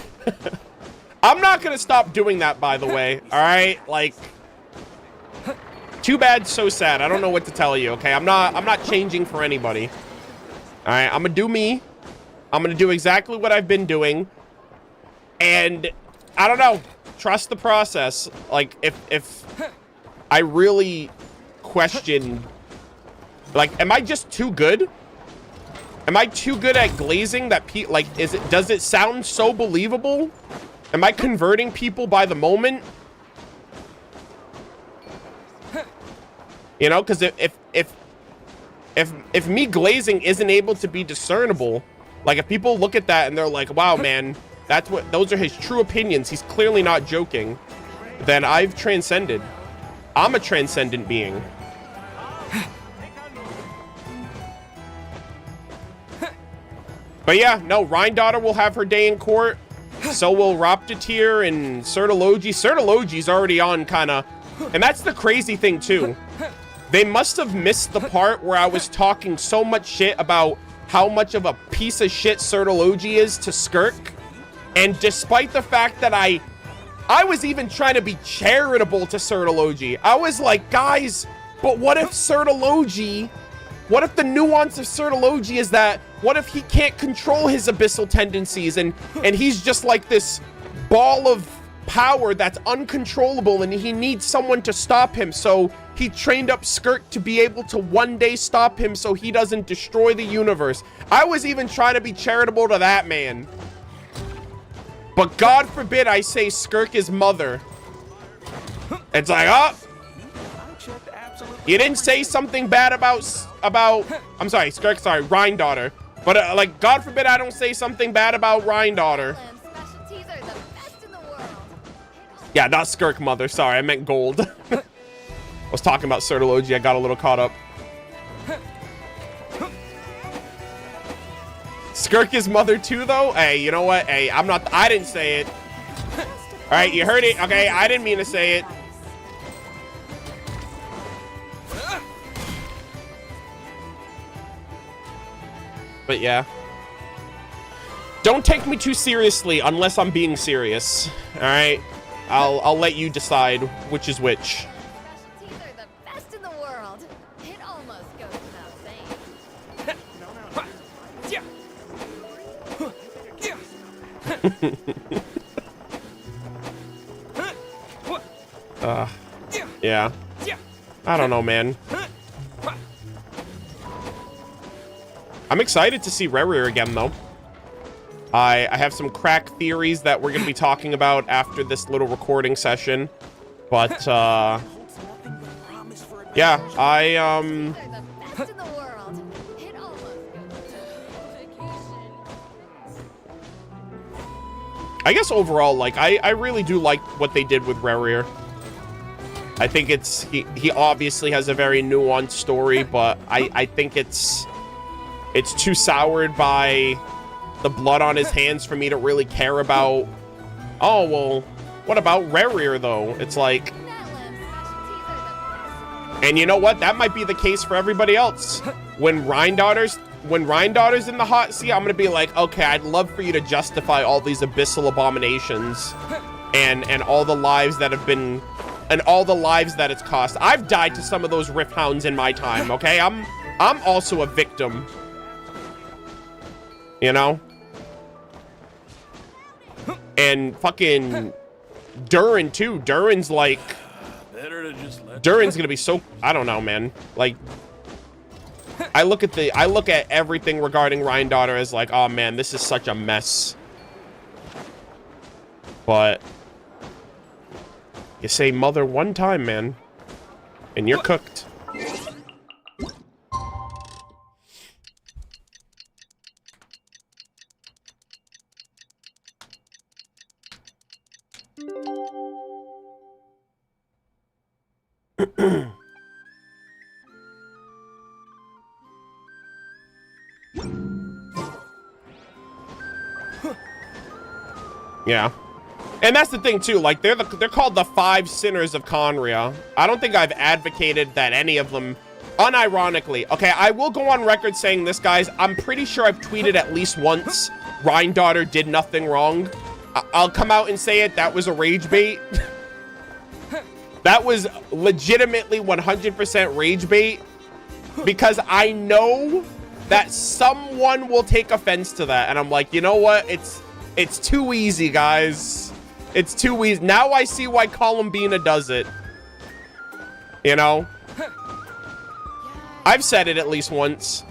I'm not gonna stop doing that, by the way. All right, like, too bad, so sad. I don't know what to tell you. Okay, I'm not changing for anybody. All right, I'm gonna do me. I'm gonna do exactly what I've been doing, and I don't know. Trust the process. Like, if I really question, like, am I just too good? Am I too good at glazing that like, does it sound so believable? Am I converting people by the moment? You know, because if me glazing isn't able to be discernible, like if people look at that and they're like, wow, man, those are his true opinions, he's clearly not joking, then I've transcended. I'm a transcendent being. But yeah, no, Rhine-Daughter will have her day in court. So will Roptiteer and Certology. Certology's already on kind of... And that's the crazy thing, too. They must have missed the part where I was talking so much shit about how much of a piece of shit Certology is to Skirk. And despite the fact that I was even trying to be charitable to Certology. I was like, guys, but what if Certology... What if the nuance of Certology is that, what if he can't control his abyssal tendencies and he's just like this ball of power that's uncontrollable and he needs someone to stop him, so he trained up Skirk to be able to one day stop him so he doesn't destroy the universe. I was even trying to be charitable to that man. But God forbid I say Skirk is mother. It's like, oh, you didn't say something bad about I'm sorry, Skirk, sorry, Rhine-Daughter. But like, God forbid I don't say something bad about Rhine-Daughter. Yeah, not Skirk mother, sorry, I meant gold. I was talking about Certology, I got a little caught up. Skirk is mother too, though? Hey, you know what? Hey, I didn't say it. All right, you heard it. Okay, I didn't mean to say it. But yeah. Don't take me too seriously unless I'm being serious. All right? I'll let you decide which is which. Specialties are the best in the world. It almost goes without saying. Yeah. I don't know, man. I'm excited to see Rerir again, though. I have some crack theories that we're going to be talking about after this little recording session. But, yeah, I guess overall, like, I really do like what they did with Rerir. I think he obviously has a very nuanced story, but I think it's too soured by the blood on his hands for me to really care about. Oh, well, what about Rerir, though? It's like... And you know what? That might be the case for everybody else. When Rhine-Daughter's in the hot seat, I'm gonna be like, okay, I'd love for you to justify all these abyssal abominations and all the lives that have been... And all the lives that it's cost. I've died to some of those Rift Hounds in my time, okay? I'm also a victim. You know? And fucking Durin too. Durin's like... Durin's gonna be so... I don't know, man. Like... I look at everything regarding Rhine-Daughter as like, oh man, this is such a mess. But... You say mother one time, man. And you're cooked. Yeah. And that's the thing too, like they're called the 5 sinners of Conria. I don't think I've advocated that any of them, unironically. Okay, I will go on record saying this, guys. I'm pretty sure I've tweeted at least once, Rhine-Daughter did nothing wrong. I'll come out and say it, that was a rage bait. That was legitimately 100% rage bait. Because I know that someone will take offense to that. And I'm like, you know what? It's too easy, guys. It's too easy. Now I see why Colombina does it. You know? I've said it at least once.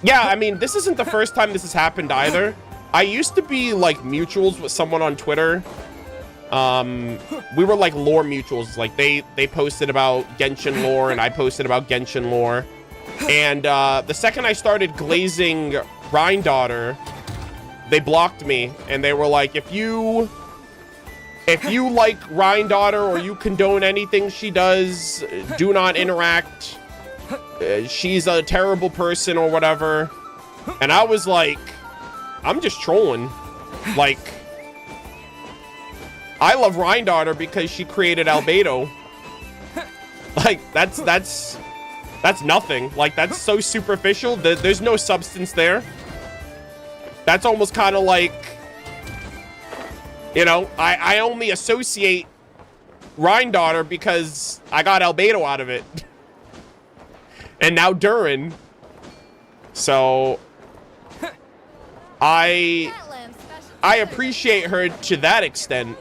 Yeah, I mean, this isn't the first time this has happened either. I used to be like mutuals with someone on Twitter. We were like lore mutuals. Like they posted about Genshin lore and I posted about Genshin lore. And the second I started glazing Rhine-Daughter, they blocked me and they were like, if you like Rhine-Daughter or you condone anything she does, do not interact. She's a terrible person or whatever. And I was like, I'm just trolling. Like, I love Rhine-Daughter because she created Albedo. Like, that's nothing. Like, that's so superficial. There's no substance there. That's almost kind of like, you know, I only associate Rhine-Daughter because I got Albedo out of it. And now Durin. So I appreciate her to that extent.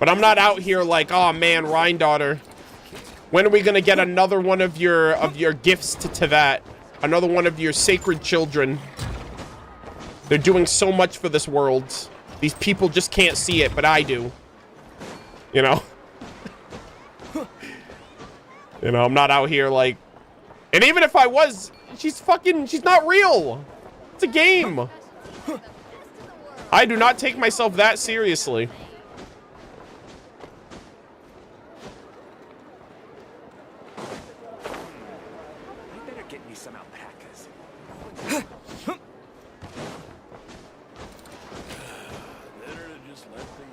But I'm not out here like, oh man, Rhine-Daughter, when are we gonna get another one of your gifts to Tevat? Another one of your sacred children. They're doing so much for this world. These people just can't see it, but I do. You know? You know, I'm not out here like... And even if I was, she's not real. It's a game. I do not take myself that seriously. I better get me some alpacas. Better to just let the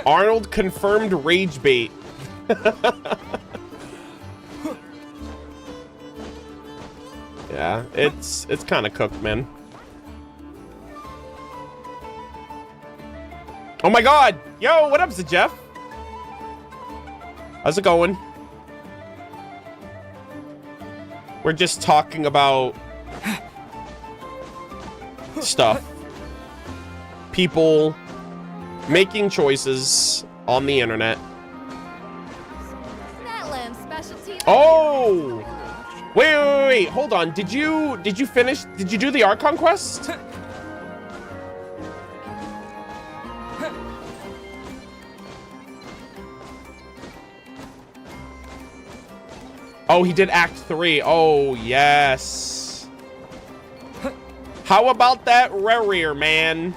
Arnold confirmed rage bait. Yeah, it's kind of cooked, man. Oh my god! Yo, what up, Jeff? How's it going? We're just talking about stuff. People making choices on the internet. Oh! Wait, hold on. Did you do the Archon Quest? Oh, he did Act 3. Oh, yes. How about that rear, man?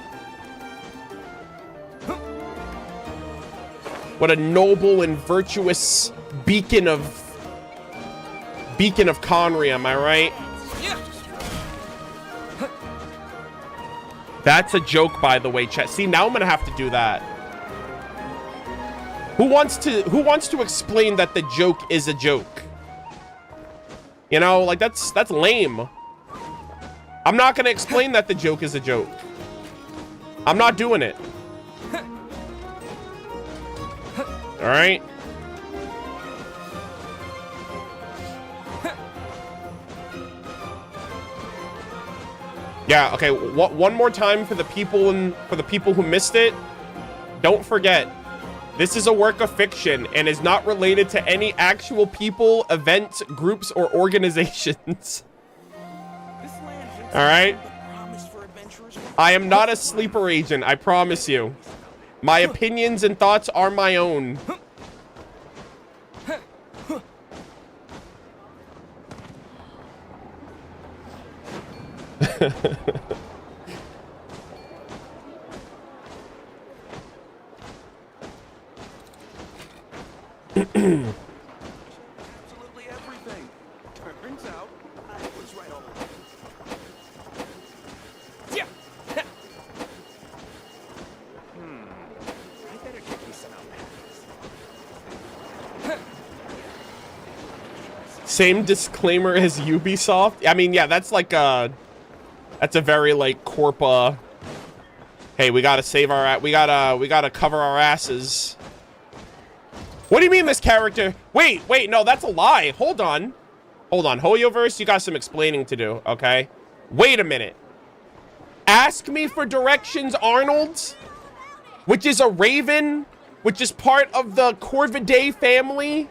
What a noble and virtuous beacon of Conry, am I right? That's a joke, by the way, chat. See, now I'm gonna have to do that. Who wants to explain that the joke is a joke? You know, like that's lame. I'm not gonna explain that the joke is a joke. I'm not doing it. All right. Yeah, okay, one more time for the people who missed it. Don't forget, this is a work of fiction and is not related to any actual people, events, groups, or organizations. All right? I am not a sleeper agent, I promise you. My opinions and thoughts are my own. absolutely everything. Turns out, I was right all along. Yeah. I better get me some alpacas. Same disclaimer as Ubisoft. I mean, yeah, that's like that's a very like Corpa. Hey, we gotta save our we gotta cover our asses. What do you mean this character? Wait, no, that's a lie. Hold on. Hoyoverse, you got some explaining to do, okay? Wait a minute. Ask me for directions, Arnold, which is a raven, which is part of the Corvidae family,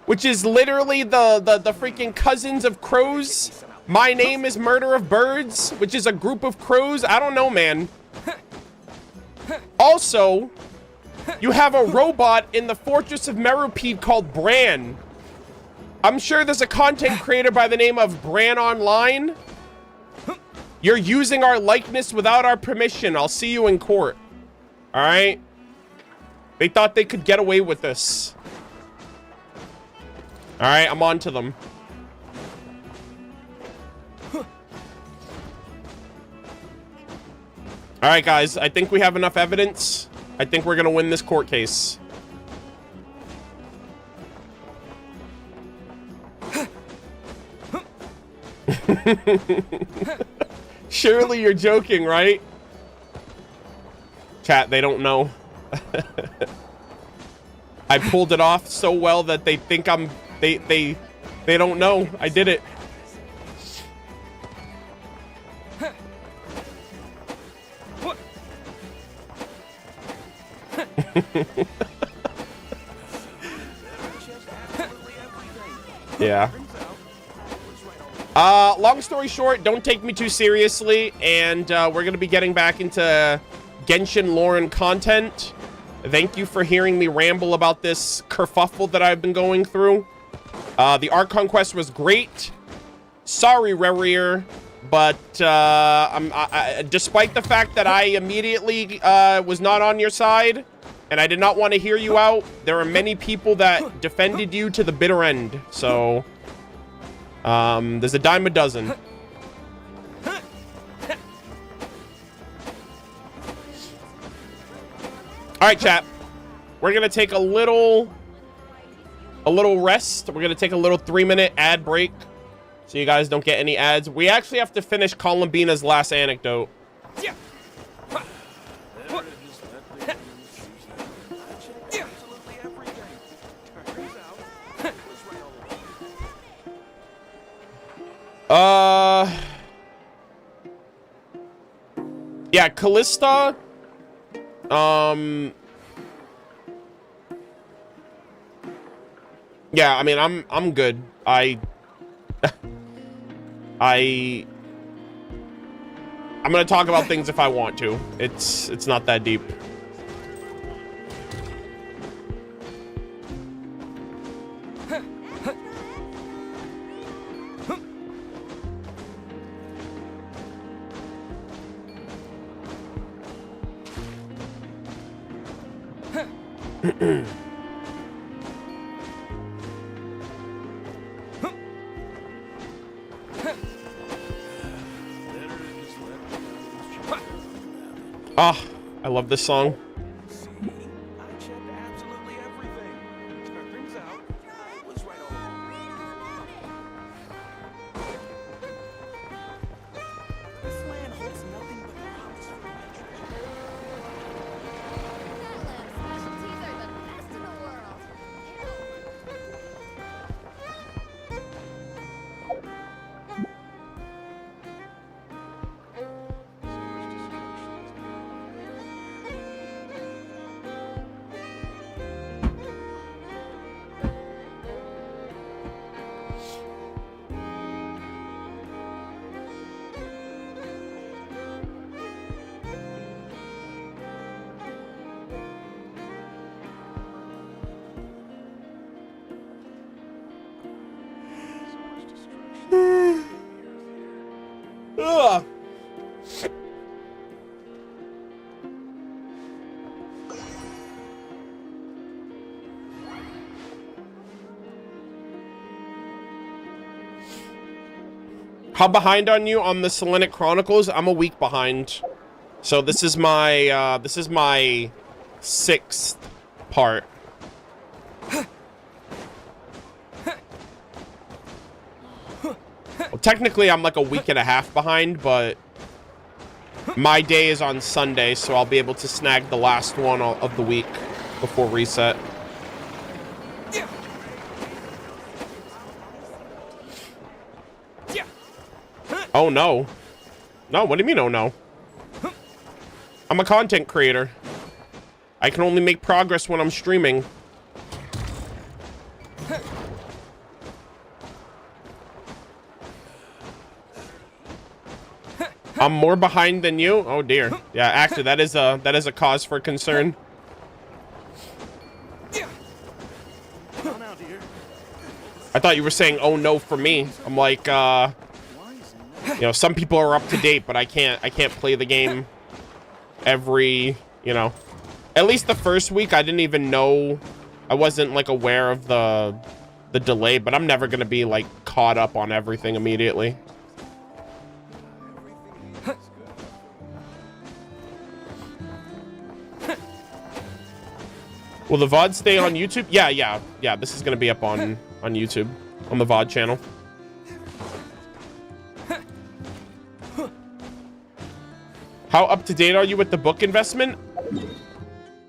which is literally the freaking cousins of crows. My name is Murder of Birds, which is a group of crows. I don't know, man. Also, you have a robot in the Fortress of Meropide called Bran. I'm sure there's a content creator by the name of Bran Online. You're using our likeness without our permission. I'll see you in court. All right? They thought they could get away with this. All right, I'm on to them. All right, guys, I think we have enough evidence. I think we're gonna win this court case. Surely you're joking, right? Chat, they don't know. I pulled it off so well that they think I'm... They don't know. I did it. Yeah. Long story short, don't take me too seriously, and we're gonna be getting back into Genshin lore and content. Thank you for hearing me ramble about this kerfuffle that I've been going through. The Archon Quest was great. Sorry, Rerir, but despite the fact that I immediately was not on your side, and I did not want to hear you out, there are many people that defended you to the bitter end. So, there's a dime a dozen. All right, chat. We're gonna take a little rest. We're gonna take a little 3-minute ad break, so you guys don't get any ads. We actually have to finish Colombina's last anecdote. Yeah, Callista. Yeah, I mean, I'm good. I'm gonna talk about things if I want to. It's not that deep. Ah, I love this song. See, I checked absolutely everything. Turns out, I was right all along. This land holds nothing but promise for my treasure. That land's specialties are the best in the world. Ugh. How behind on you on the Selenic Chronicles? I'm a week behind. So this is my 6th part. Well, technically, I'm like a week and a half behind, but my day is on Sunday, so I'll be able to snag the last one of the week before reset. Oh, no. No, what do you mean, oh, no? I'm a content creator. I can only make progress when I'm streaming. I'm more behind than you? Oh, dear. Yeah, actually, that is a cause for concern. I thought you were saying, oh, no, for me. I'm like, you know, some people are up to date, but I can't play the game every, you know, at least the first week. I didn't even know, I wasn't like aware of the delay, but I'm never going to be like caught up on everything immediately. Will the VOD stay on YouTube? Yeah. This is going to be up on YouTube, on the VOD channel. How up to date are you with the book investment?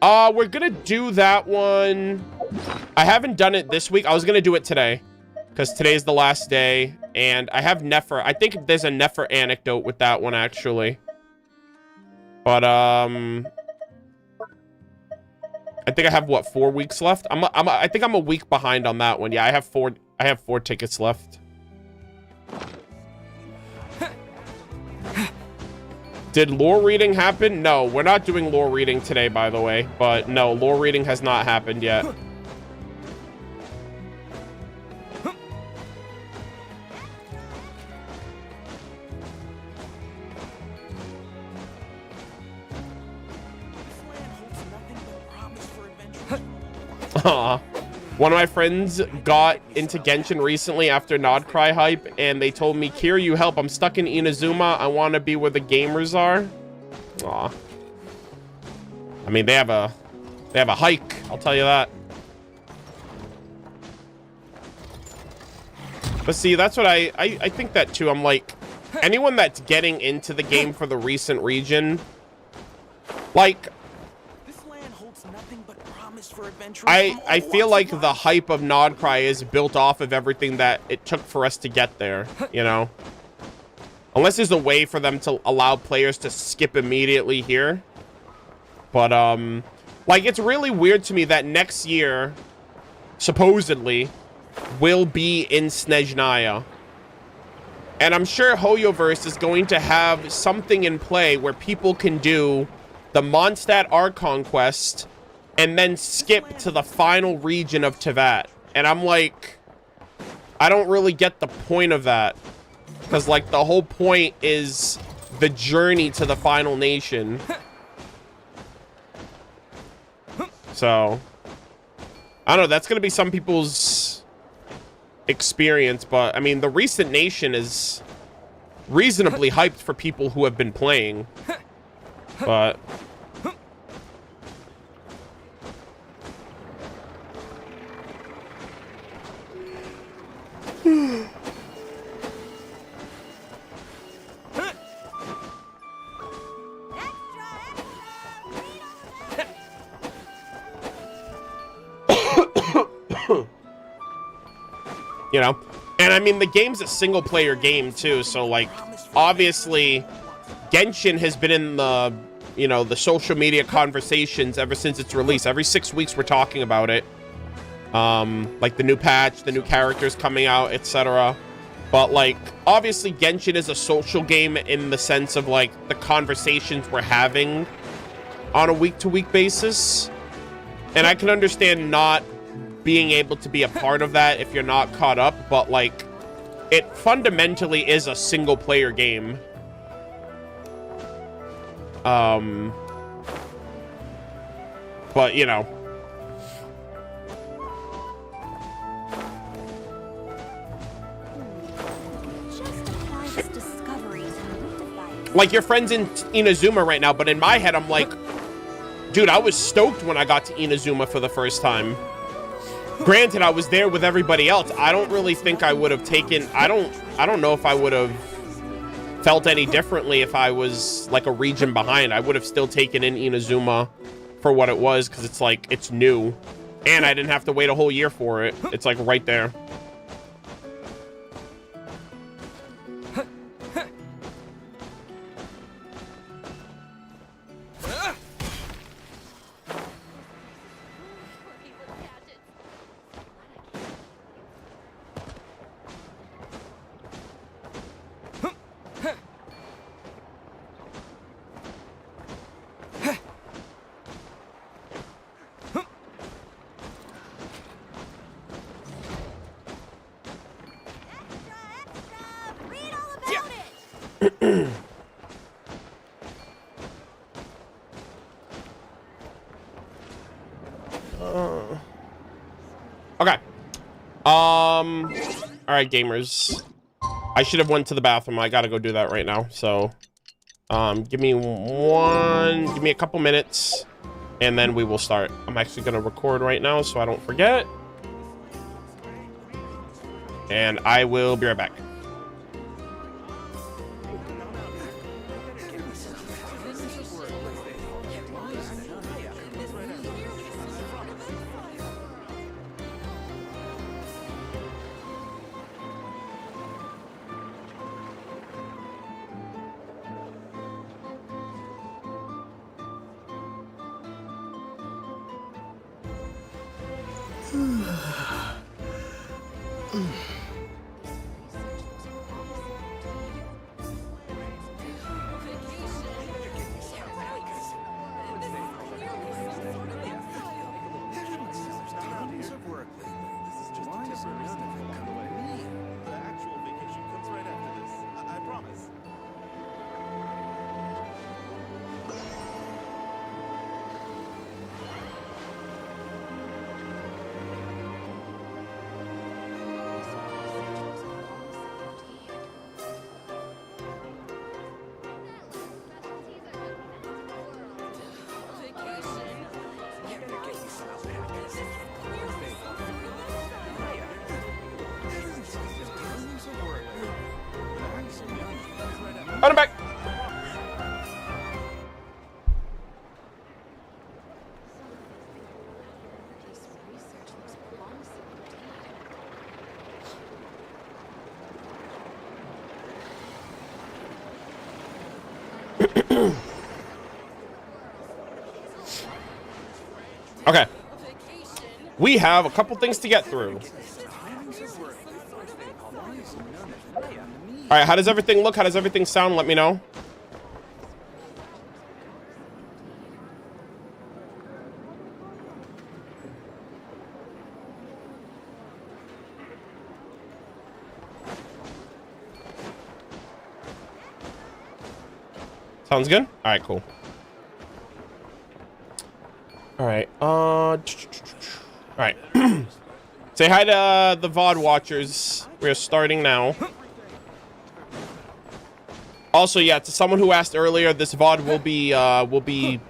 We're gonna do that one. I haven't done it this week. I was gonna do it today because today's the last day, and I have nefer. I think there's a nefer anecdote with that one actually. But I think I have what, 4 weeks left. I think I'm a week behind on that one. Yeah, I have four tickets left. Did lore reading happen? No, we're not doing lore reading today, by the way. But no, lore reading has not happened yet. Aw. One of my friends got into Genshin recently after Nodcry hype, and they told me, Kira, you help. I'm stuck in Inazuma. I want to be where the gamers are. Aw. I mean, they have a hike. I'll tell you that. But see, that's what I think that too. I'm like, anyone that's getting into the game for the recent region, like, I feel like the hype of Nodcry is built off of everything that it took for us to get there, you know? Unless there's a way for them to allow players to skip immediately here. But, like, it's really weird to me that next year, supposedly, will be in Snezhnaya. And I'm sure Hoyoverse is going to have something in play where people can do the Mondstadt Archon Quest and then skip to the final region of Teyvat. And I'm like, I don't really get the point of that. Because, like, the whole point is the journey to the final nation. So, I don't know, that's going to be some people's experience. But, I mean, the recent nation is reasonably hyped for people who have been playing. But... You know, and I mean, the game's a single player game too, so like, obviously Genshin has been in the, you know, the social media conversations ever since its release. Every 6 weeks we're talking about it, like the new patch, the new characters coming out, etc. But like, obviously Genshin is a social game in the sense of like the conversations we're having on a week-to-week basis, and I can understand not being able to be a part of that if you're not caught up, but like, it fundamentally is a single player game. But you know, like, your friend's in Inazuma right now, but in my head I'm like, dude, I was stoked when I got to Inazuma for the first time. Granted, I was there with everybody else. I don't really think I would have taken... I don't know if I would have felt any differently if I was, like, a region behind. I would have still taken in Inazuma for what it was, because it's, like, it's new. And I didn't have to wait a whole year for it. It's, like, right there. Okay. All right, gamers. I should have went to the bathroom. I gotta go do that right now. So, give me a couple minutes, and then we will start. I'm actually gonna record right now so I don't forget. And I will be right back. I'm back. Okay. We have a couple things to get through. All right, how does everything look? How does everything sound? Let me know. Sounds good? All right, cool. All right. All right. Say hi to the VOD watchers. We're starting now. Also, yeah, to someone who asked earlier, this VOD will be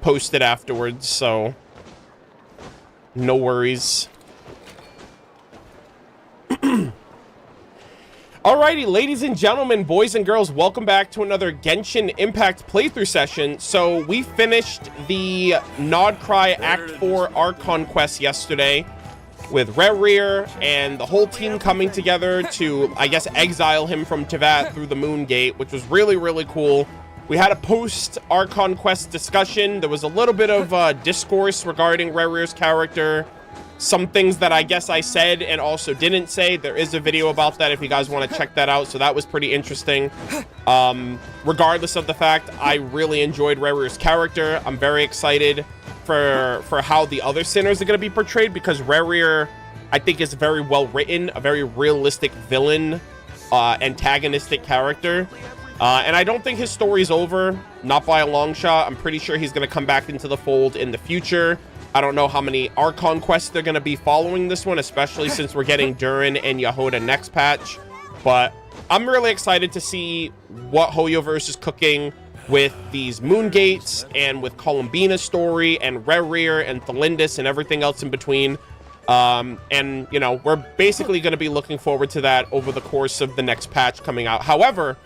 posted afterwards, so no worries. Alrighty, ladies and gentlemen, boys and girls, welcome back to another Genshin Impact playthrough session. So we finished the Nodcry Act 4 Archon Quest yesterday with Rerir and the whole team coming together to, I guess, exile him from Tevat through the Moon Gate, which was really, really cool. We had a post-Archon Quest discussion. There was a little bit of discourse regarding Rerir's character. Some things that I guess I said and also didn't say. There is a video about that if you guys want to check that out. So that was pretty interesting. Regardless of the fact, I really enjoyed Rerir's character. I'm very excited for how the other sinners are going to be portrayed, because Rerir, I think, is very well written, a very realistic villain, antagonistic character. And I don't think his story's over, not by a long shot. I'm pretty sure he's going to come back into the fold in the future. I don't know how many Archon quests they're going to be following this one, especially since we're getting Durin and Yahoda next patch. But I'm really excited to see what Hoyoverse is cooking with these Moon Gates and with Colombina's story and Rerir and Thelindis and everything else in between. And, you know, we're basically going to be looking forward to that over the course of the next patch coming out. However,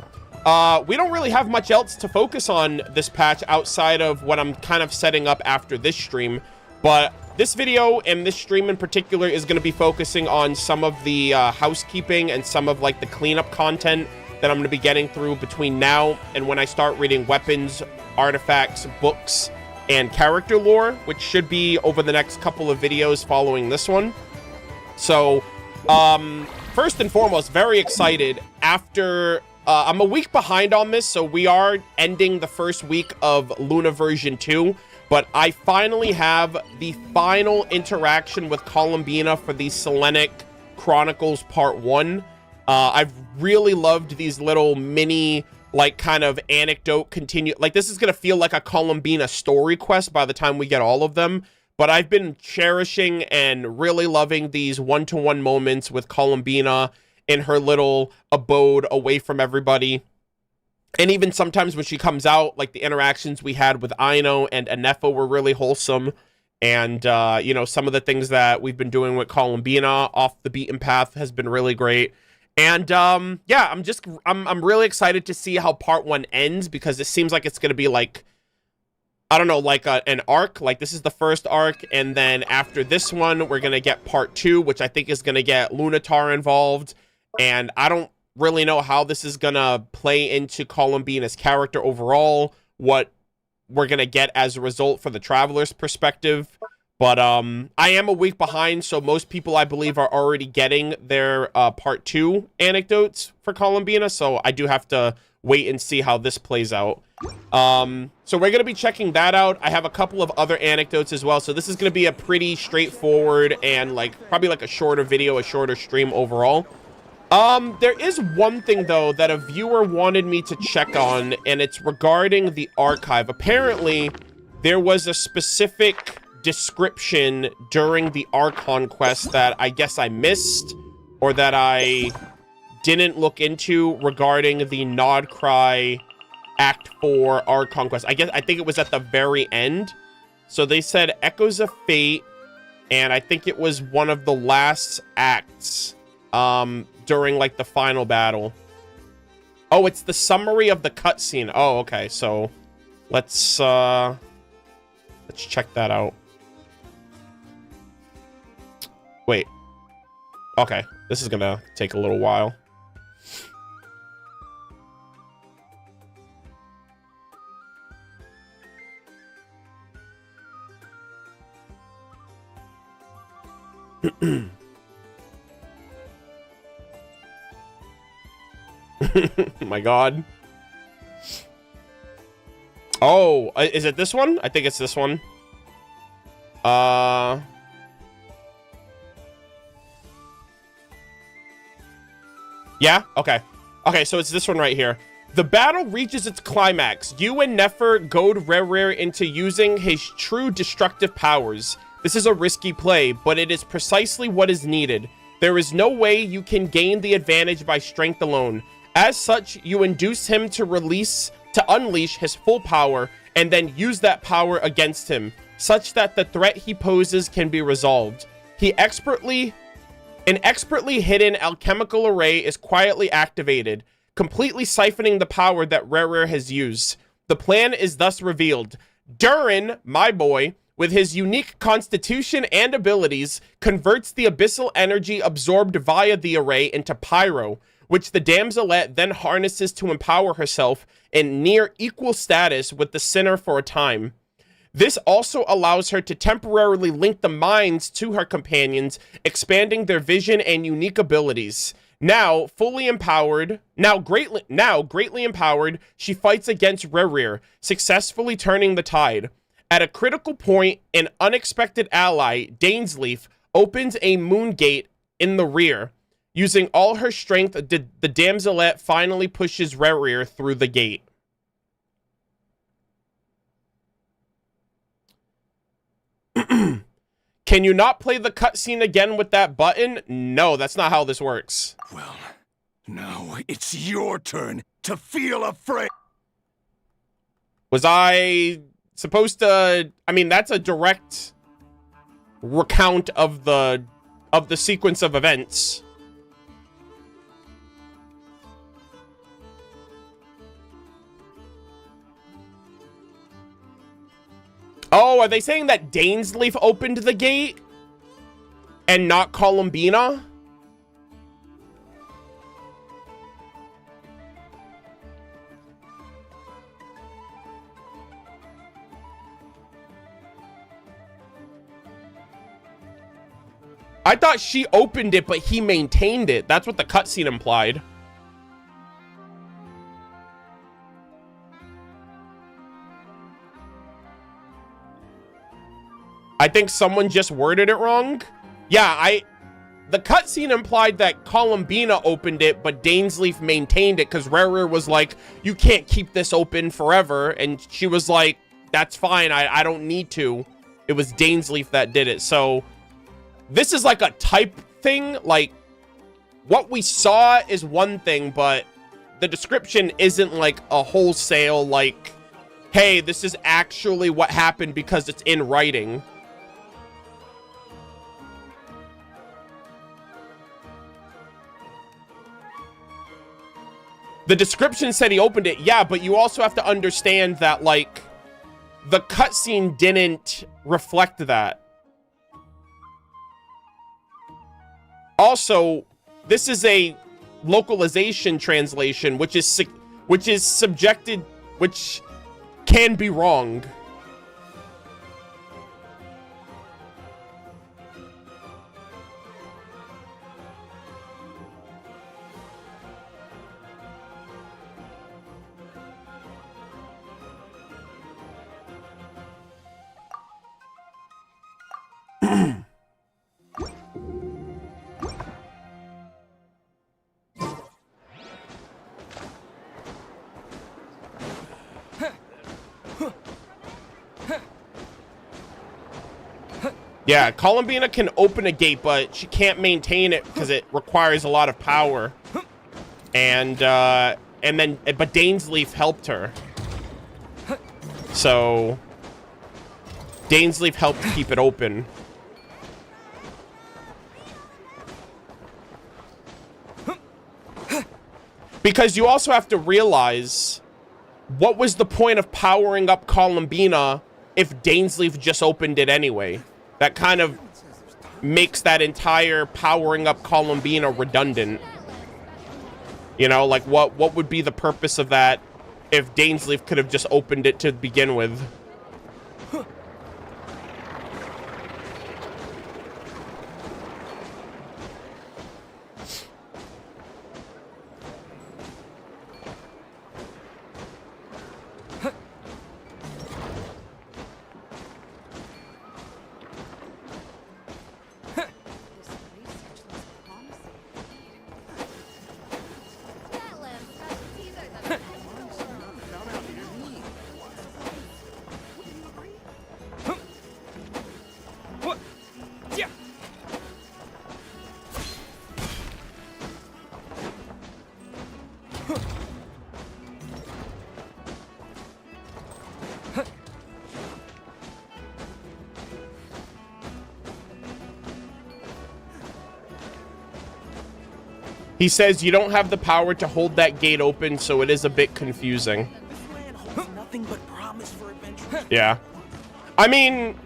we don't really have much else to focus on this patch outside of what I'm kind of setting up after this stream. But this video and this stream in particular is going to be focusing on some of the housekeeping and some of like the cleanup content that I'm going to be getting through between now and when I start reading weapons, artifacts, books, and character lore, which should be over the next couple of videos following this one. So, first and foremost, very excited. After, I'm a week behind on this, so we are ending the first week of Luna version 2. But I finally have the final interaction with Colombina for the Selenic Chronicles Part 1. I've really loved these little mini, like, kind of anecdote continue. Like, this is going to feel like a Colombina story quest by the time we get all of them. but I've been cherishing and really loving these one-to-one moments with Colombina in her little abode away from everybody. And even sometimes when she comes out, like the interactions we had with Aino and nefer were really wholesome. And, you know, some of the things that we've been doing with Colombina off the beaten path has been really great. And, yeah, I'm really excited to see how part 1 ends, because it seems like it's going to be like, I don't know, like an arc. Like, this is the first arc, and then after this one, we're going to get part 2, which I think is going to get Lunatar involved. And I don't really know how this is going to play into Colombina's character overall, what we're going to get as a result for the Traveler's perspective. But I am a week behind, so most people, I believe, are already getting their part 2 anecdotes for Colombina, so I do have to wait and see how this plays out. So we're going to be checking that out. I have a couple of other anecdotes as well, so this is going to be a pretty straightforward and probably like a shorter video, a shorter stream overall. There is one thing, though, that a viewer wanted me to check on, and it's regarding the archive. Apparently, there was a specific description during the Archon Quest that I guess I missed, or that I didn't look into, regarding the Nod Cry Act 4 Archon Quest. I think it was at the very end. So they said Echoes of Fate, and I think it was one of the last acts during like the final battle. Oh, it's the summary of the cutscene. Oh, okay. So let's check that out. Wait. Okay, this is gonna take a little while. My God. Oh, is it this one? I think it's this one. Yeah? Okay. Okay, so it's this one right here. The battle reaches its climax. You and Nefer goad Rerir into using his true destructive powers. This is a risky play, but it is precisely what is needed. There is no way you can gain the advantage by strength alone. As such, you induce him to unleash his full power, and then use that power against him, such that the threat he poses can be resolved. An expertly hidden alchemical array is quietly activated, completely siphoning the power that Rerir has used. The plan is thus revealed. Durin, my boy, with his unique constitution and abilities, converts the abyssal energy absorbed via the array into pyro, which the damselette then harnesses to empower herself in near equal status with the sinner for a time. This also allows her to temporarily link the minds to her companions, expanding their vision and unique abilities. Now greatly empowered, she fights against Rerir, successfully turning the tide. At a critical point, an unexpected ally, Dainsleif, opens a moon gate in the rear. Using all her strength, the damselette finally pushes Rerir through the gate. Can you not play the cutscene again with that button? No, that's not how this works. Well, now it's your turn to feel afraid. Was I supposed to... I mean, that's a direct recount of the sequence of events. Oh, are they saying that Dainsleif opened the gate and not Colombina? I thought she opened it, but he maintained it. That's what the cutscene implied. I think someone just worded it wrong. Yeah, the cutscene implied that Colombina opened it, but Dainsleif maintained it because Rerir was like, you can't keep this open forever. And she was like, that's fine, I don't need to. it was Dainsleif that did it. So this is like a type thing. Like, what we saw is one thing, but the description isn't like a wholesale, like, hey, this is actually what happened because it's in writing. The description said he opened it, yeah, but you also have to understand that, like, the cutscene didn't reflect that. Also, this is a localization translation, which is subjected, which can be wrong. Yeah, Colombina can open a gate, but she can't maintain it because it requires a lot of power. But Dainsleif helped her. So Dainsleif helped keep it open. Because you also have to realize, what was the point of powering up Colombina if Dainsleif just opened it anyway? That kind of makes that entire powering up Colombina redundant. You know, like, what would be the purpose of that if Dainsleif could have just opened it to begin with? He says you don't have the power to hold that gate open, so it is a bit confusing. This land holds nothing but promise for adventure. Yeah. I mean,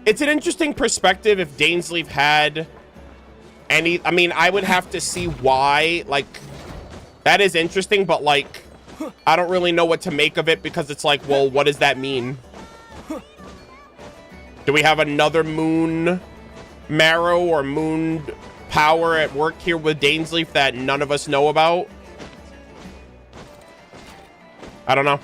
it's an interesting perspective if Dainsleif had any... I mean, I would have to see why. Like, that is interesting, but, like, I don't really know what to make of it because it's like, well, what does that mean? Do we have another moon marrow or moon power at work here with Dainsleif that none of us know about? I don't know.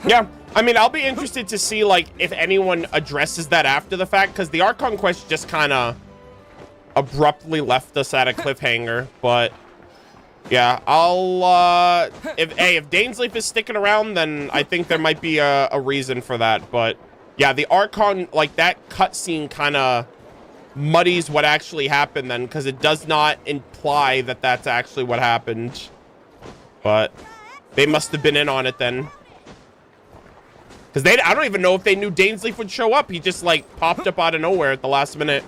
Yeah, I mean, I'll be interested to see, like, if anyone addresses that after the fact, because the Archon Quest just kind of abruptly left us at a cliffhanger. But yeah, I'll if Dainsleif is sticking around, then I think there might be a reason for that. But yeah, the Archon, like, that cutscene kind of muddies what actually happened then, because it does not imply that that's actually what happened. But they must have been in on it then. Because I don't even know if they knew Dainsleif would show up. He just, like, popped up out of nowhere at the last minute.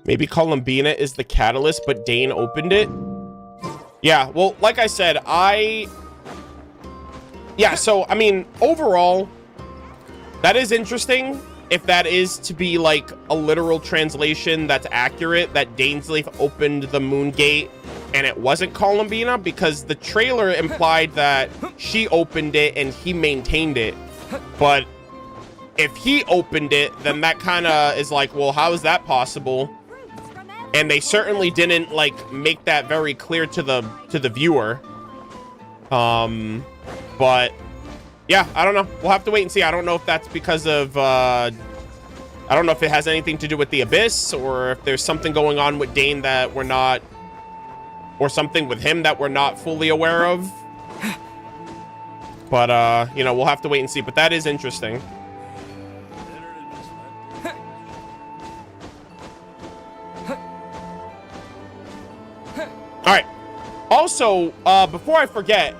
Maybe Colombina is the catalyst, but Dane opened it. Yeah, well, like I said, yeah, so, I mean, overall, that is interesting. If that is to be, like, a literal translation that's accurate, that Dainsleif opened the moon gate and it wasn't Colombina, because the trailer implied that she opened it and he maintained it. But if he opened it, then that kind of is like, well, how is that possible? And they certainly didn't, like, make that very clear to the viewer. But yeah, I don't know. We'll have to wait and see. I don't know if that's because of I don't know if it has anything to do with the Abyss, or if there's something going on with Dane that we're not, or something with him that we're not fully aware of. But you know, we'll have to wait and see. But that is interesting. All right. Also, before I forget,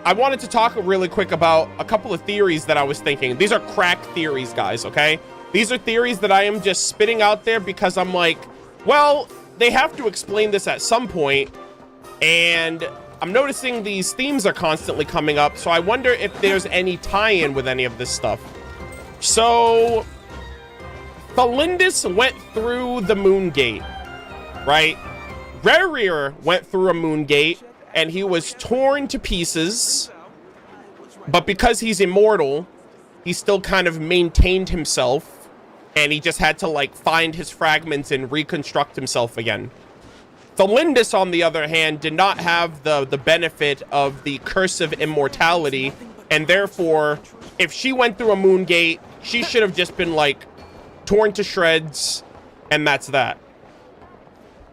I wanted to talk really quick about a couple of theories that I was thinking. These are crack theories, guys, okay? These are theories that I am just spitting out there because I'm like, well, they have to explain this at some point, and I'm noticing these themes are constantly coming up, so I wonder if there's any tie-in with any of this stuff. So, Thalindis went through the moon gate, right? Rerir went through a moon gate, and he was torn to pieces, but because he's immortal, he still kind of maintained himself, and he just had to, like, find his fragments and reconstruct himself again. Thalindis, on the other hand, did not have the benefit of the curse of immortality, and therefore, if she went through a moon gate, she should have just been, like, torn to shreds, and that's that.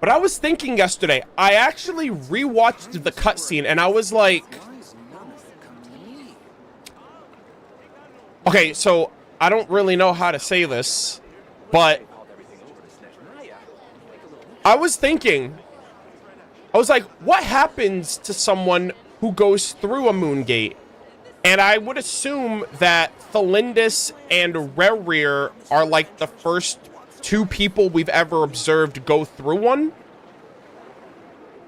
But I was thinking yesterday, I actually rewatched the cutscene, and I was like, okay, so I don't really know how to say this, but I was thinking, I was like, what happens to someone who goes through a moon gate? And I would assume that Thalindis and Rerir are like the first two people we've ever observed go through one.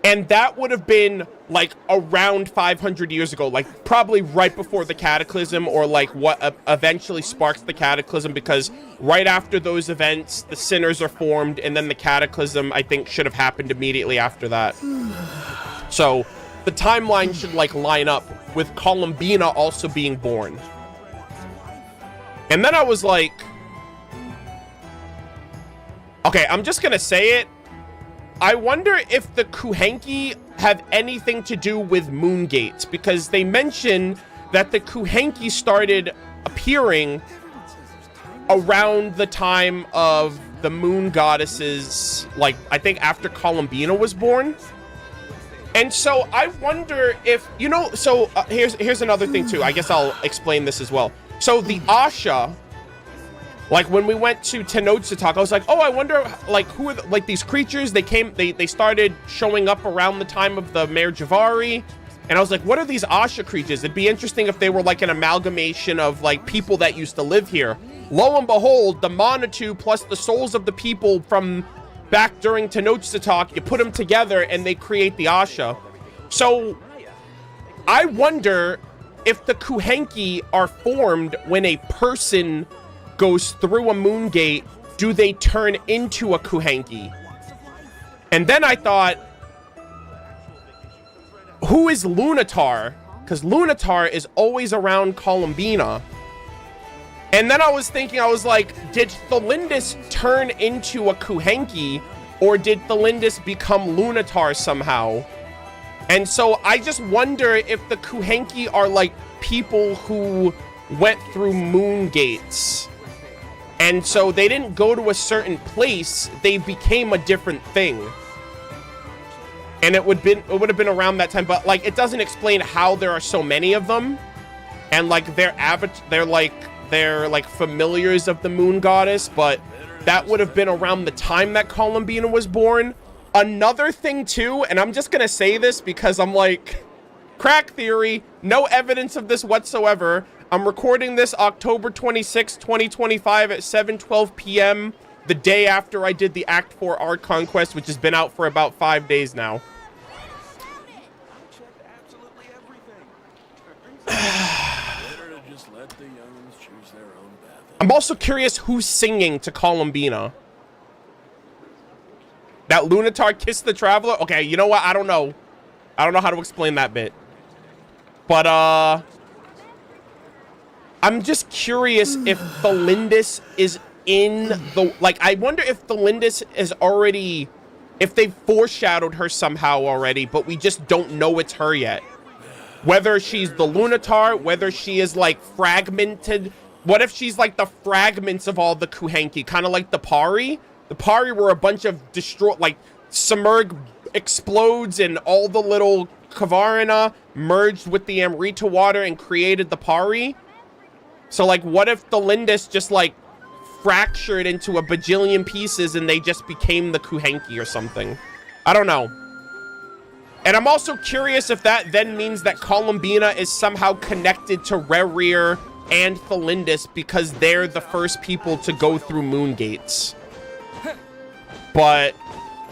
And that would have been like around 500 years ago, like probably right before the Cataclysm, or like what eventually sparks the Cataclysm, because right after those events, the sinners are formed, and then the Cataclysm, I think, should have happened immediately after that. So the timeline should like line up with Colombina also being born. And then I was like, okay, I'm just gonna say it. I wonder if the Kuhenki have anything to do with moon gates, because they mention that the Kuhenki started appearing around the time of the moon goddesses, like I think after Colombina was born. And so I wonder if, you know, so here's another thing too. I guess I'll explain this as well. So the Asha, like when we went to Tenochtitlan, I was like, oh, I wonder, like, who are like these creatures? They started showing up around the time of the Mare Javari, and I was like, what are these Asha creatures? It'd be interesting if they were like an amalgamation of like people that used to live here. Lo and behold, the Manitou plus the souls of the people from back during Tenochtitlan, you put them together and they create the Asha. So I wonder if the Kuhenki are formed when a person goes through a moon gate. Do they turn into a Kuhenki? And then I thought, who is Lunatar? Because Lunatar is always around Colombina. And then I was thinking, I was like, did Thalindis turn into a Kuhenki, or did Thalindis become Lunatar somehow? And so I just wonder if the Kuhenki are like people who went through moon gates. And so they didn't go to a certain place, they became a different thing. And it would have been around that time, but like it doesn't explain how there are so many of them. And like they're like familiars of the moon goddess, but that would have been around the time that Colombina was born. Another thing too, and I'm just gonna say this because I'm like, crack theory, no evidence of this whatsoever. I'm recording this October 26, 2025 at 7:12 p.m. the day after I did the Act 4 Archon Quest, which has been out for about 5 days now. I'm also curious who's singing to Colombina. That Lunatar kissed the Traveler? Okay, you know what? I don't know. I don't know how to explain that bit. But, I'm just curious if Thelindis is in the... Like, I wonder if Thelindis is already... If they've foreshadowed her somehow already, but we just don't know it's her yet. Whether she's the Lunatar, whether she is, like, fragmented... What if she's like the fragments of all the Kuhenki, kind of like the Pari? The Pari were a bunch of like Simurgh explodes and all the little Kavarina merged with the Amrita water and created the Pari. So like, what if the Lindis just like fractured into a bajillion pieces and they just became the Kuhenki or something? I don't know. And I'm also curious if that then means that Colombina is somehow connected to Rerir and Thelindis because they're the first people to go through moon gates. But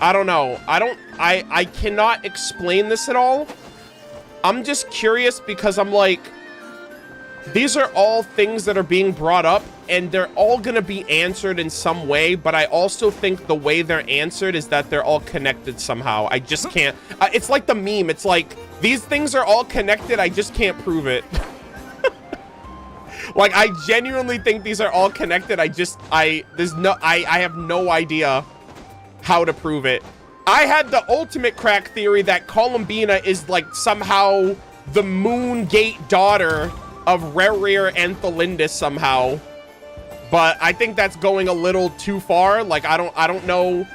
I don't know. I cannot explain this at all. I'm just curious because I'm like, these are all things that are being brought up and they're all going to be answered in some way, but I also think the way they're answered is that they're all connected somehow. I just can't. It's like the meme. It's like, these things are all connected. I just can't prove it. Like, I genuinely think these are all connected. I have no idea how to prove it. I had the ultimate crack theory that Colombina is, like, somehow the Moon Gate daughter of Rerir and Thelindis somehow. But I think that's going a little too far. Like, I don't know.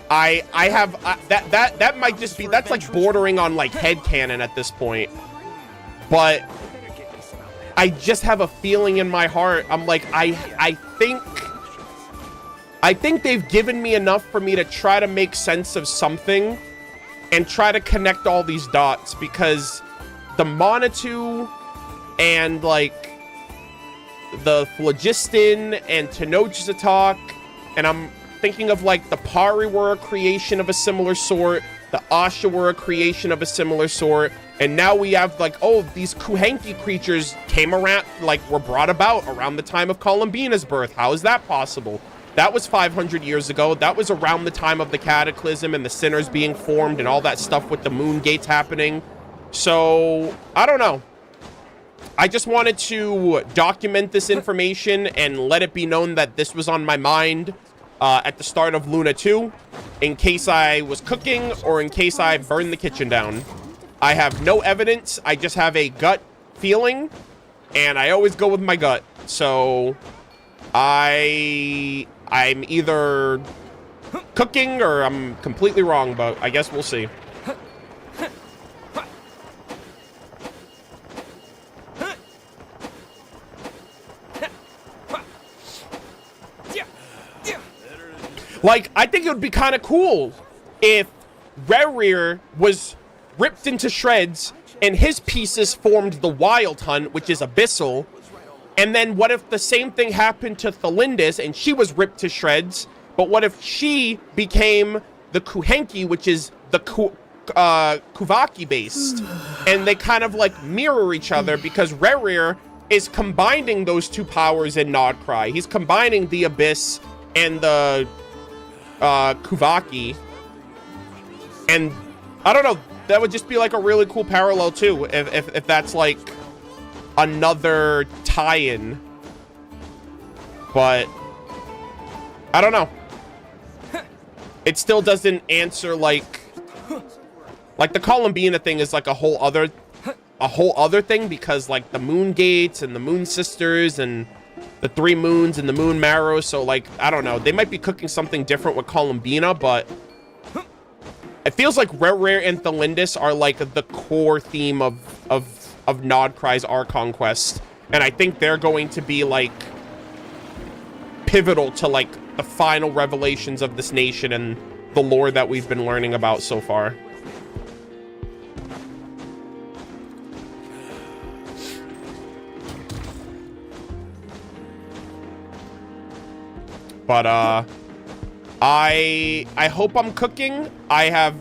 That might just be, that's like bordering on, like, headcanon at this point. But I just have a feeling in my heart. I'm like, I think they've given me enough for me to try to make sense of something and try to connect all these dots, because the Monitu and like the Phlogiston and Tenochtitlan, and I'm thinking of like the Pari were a creation of a similar sort, the Asha were a creation of a similar sort. And now we have like, oh, these Kuhenki creatures came around, like were brought about around the time of Colombina's birth. How is that possible? That was 500 years ago. That was around the time of the Cataclysm and the Sinners being formed and all that stuff with the Moon Gates happening. So, I don't know. I just wanted to document this information and let it be known that this was on my mind at the start of Luna 2, in case I was cooking or in case I burned the kitchen down. I have no evidence. I just have a gut feeling, and I always go with my gut. So I'm either cooking or I'm completely wrong, but I guess we'll see. Like, I think it would be kind of cool if Rerir was ripped into shreds and his pieces formed the Wild Hunt, which is abyssal. And then what if the same thing happened to Thelindis and she was ripped to shreds, but what if she became the Kuhenki, which is the Kuvaki based, and they kind of like mirror each other because Rerir is combining those two powers in Nodcry. He's combining the Abyss and the Kuvaki, and I don't know, that would just be like a really cool parallel too, if that's like another tie-in. But I don't know, it still doesn't answer like Like the Colombina thing is like a whole other thing, because like the moon gates and the moon sisters and the 3 moons and the moon marrow. So like, I don't know, they might be cooking something different with Colombina, but it feels like Rare and Thelindis are like the core theme of Nodcry's Archon Quest. And I think they're going to be like pivotal to like the final revelations of this nation and the lore that we've been learning about so far. But I hope I'm cooking. I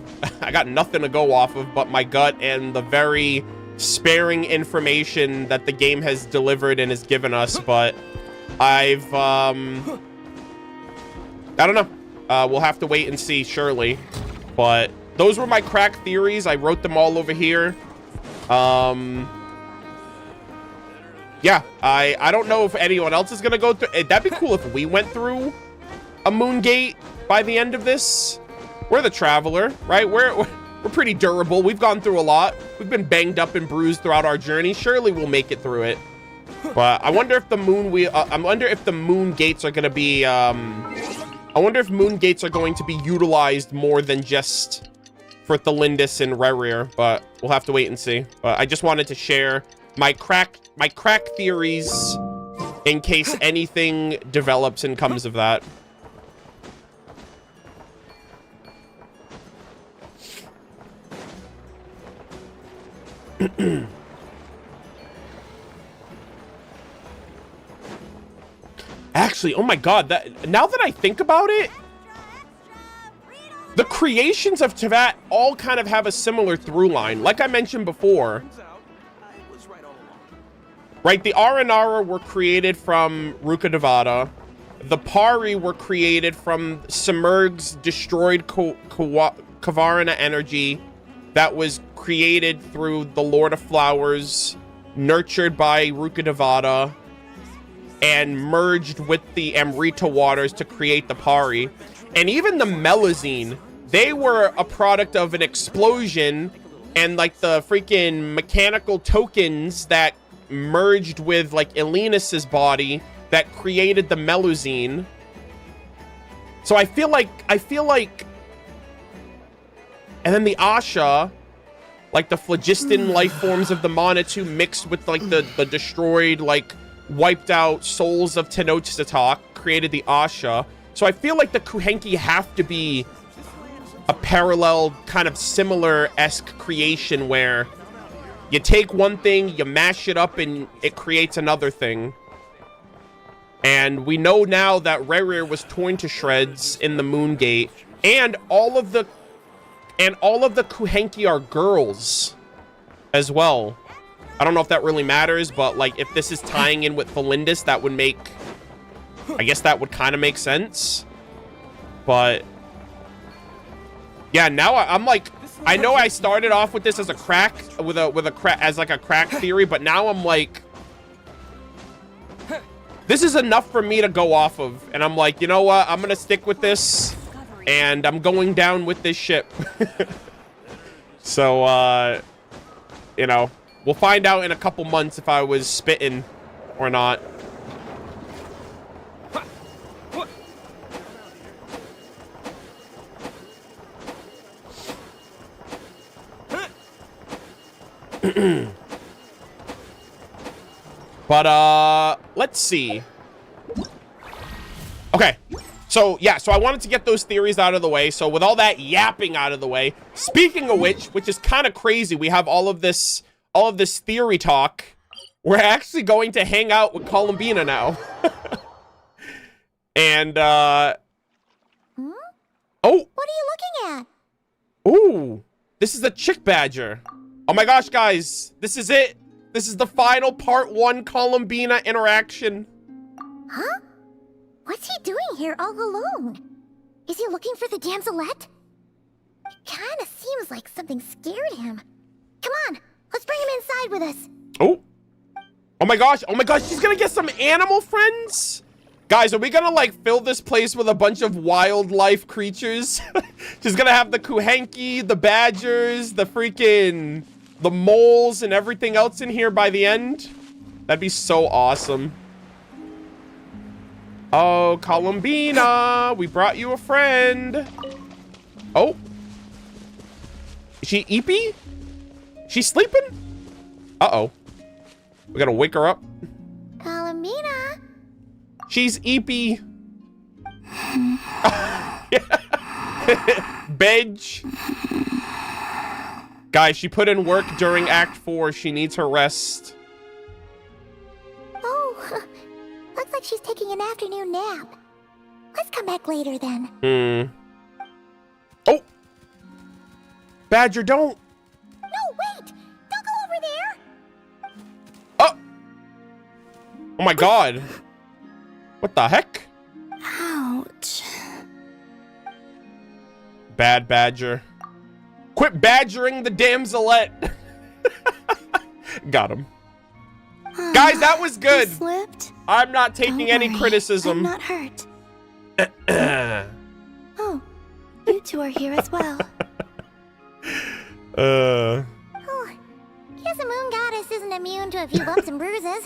got nothing to go off of but my gut and the very sparing information that the game has delivered and has given us. But I don't know. We'll have to wait and see, surely. But those were my crack theories. I wrote them all over here. Yeah, I don't know if anyone else is gonna go through. That'd be cool if we went through a moon gate by the end of this. We're the traveler, right? We're pretty durable. We've gone through a lot. We've been banged up and bruised throughout our journey. Surely we'll make it through it. But I wonder if the moon I wonder if the moon gates are gonna be I wonder if moon gates are going to be utilized more than just for Thelindis and Rerir, but we'll have to wait and see. But I just wanted to share my crack theories in case anything develops and comes of that. Actually, oh my god, now that I think about it, the creations of Teyvat all kind of have a similar through line. Like I mentioned before, Turns out, I was right all along. right? The Aranara were created from Rukkhadevata. The Pari were created from Simurgh's destroyed Kavarana energy that was created through the Lord of Flowers, nurtured by Rukkhadevata, and merged with the Amrita waters to create the Pari. And even the Melazine, they were a product of an explosion and like the freaking mechanical tokens that merged with like Elenus's body that created the Melazine. So I feel like, and then the Asha, like the phlogiston life forms of the Monitu mixed with like the destroyed, like wiped out souls of Tenochtitlan created the Asha. So I feel like the Kuhenki have to be a parallel, kind of similar-esque creation where you take one thing, you mash it up, and it creates another thing. And we know now that Rerir was torn to shreds in the Moon Gate, and all of the Kuhenki are girls as well. I don't know if that really matters, but like if this is tying in with Thelindis, that would make, I guess that would kind of make sense. But yeah, now I'm like, I know I started off with this as a crack as like a crack theory, but now I'm like, this is enough for me to go off of, and I'm like, you know what? I'm gonna stick with this, and I'm going down with this ship. So, you know, we'll find out in a couple months if I was spitting or not. But, let's see. Okay. So, yeah, so I wanted to get those theories out of the way. So, with all that yapping out of the way, speaking of which is kind of crazy, we have all of this theory talk. We're actually going to hang out with Colombina now. And, Oh! What are you looking at? Ooh! This is the chick badger. Oh my gosh, guys. This is it. This is the final part 1 Colombina interaction. Huh? What's he doing here all alone? Is he looking for the damselette? It kinda seems like something scared him. Come on, let's bring him inside with us. Oh. Oh my gosh, she's gonna get some animal friends? Guys, are we gonna like fill this place with a bunch of wildlife creatures? She's gonna have the kuhanki, the badgers, the freaking the moles, and everything else in here by the end. That'd be so awesome. Oh, Colombina, we brought you a friend. Oh, is she eepy? She's sleeping? Uh-oh. We gotta wake her up. Colombina. She's eepy. Bedge. Guys, she put in work during Act 4. She needs her rest. Oh, looks like she's taking an afternoon nap. Let's come back later then. Oh! Badger, don't! No, wait! Don't go over there! Oh! Oh my god. What the heck? Ouch. Bad badger. Quit badgering the damselette. Got him. Guys, that was good. You slipped? I'm not taking any Don't worry, criticism. I'm not hurt. Oh, you two are here as well. Oh, guess a moon goddess isn't immune to a few bumps and bruises.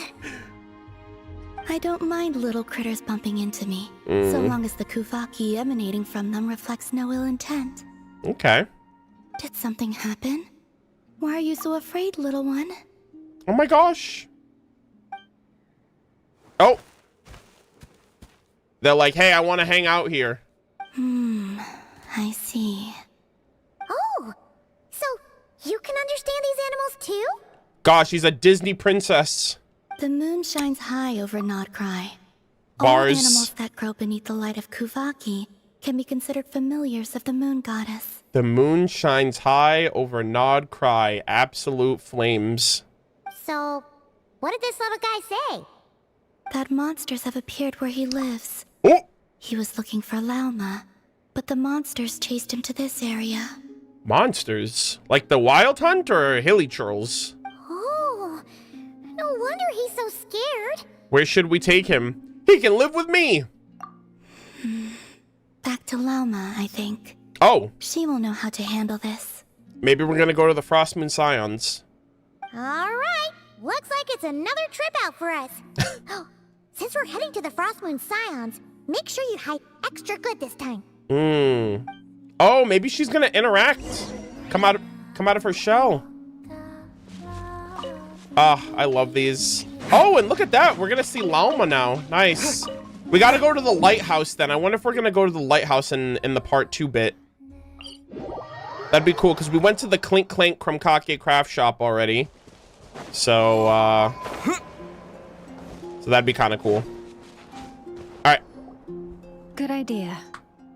I don't mind little critters bumping into me, so long as the kufaki emanating from them reflects no ill intent. Okay. Did something happen? Why are you so afraid, little one? Oh my gosh. Oh. They're like, hey, I want to hang out here. I see. Oh, so you can understand these animals too? Gosh, she's a Disney princess. The moon shines high over Nodcry. Bars. All animals that grow beneath the light of Kuvaki can be considered familiars of the moon goddess. The moon shines high over Nod Cry. Absolute flames. So, what did this little guy say? That monsters have appeared where he lives. Oh! He was looking for Lauma, but the monsters chased him to this area. Monsters? Like the Wild Hunt or Hilly Trolls? Oh, no wonder he's so scared. Where should we take him? He can live with me! Back to Lauma, I think. Oh, She will know how to handle this. maybe we're gonna go to the Frost Moon Scions. Alright, looks like it's another trip out for us. Since we're heading to the Frost Moon Scions, make sure you hide extra good this time. Oh, maybe she's gonna interact. Come out of her shell. Ah, I love these. Oh, and look at that. We're gonna see Lauma now. Nice. We gotta go to the lighthouse then. I wonder if we're gonna go to the lighthouse in the part 2 bit. That'd be cool, because we went to the Clink Clank Krumkake craft shop already. So, so that'd be kind of cool. Alright. Good idea.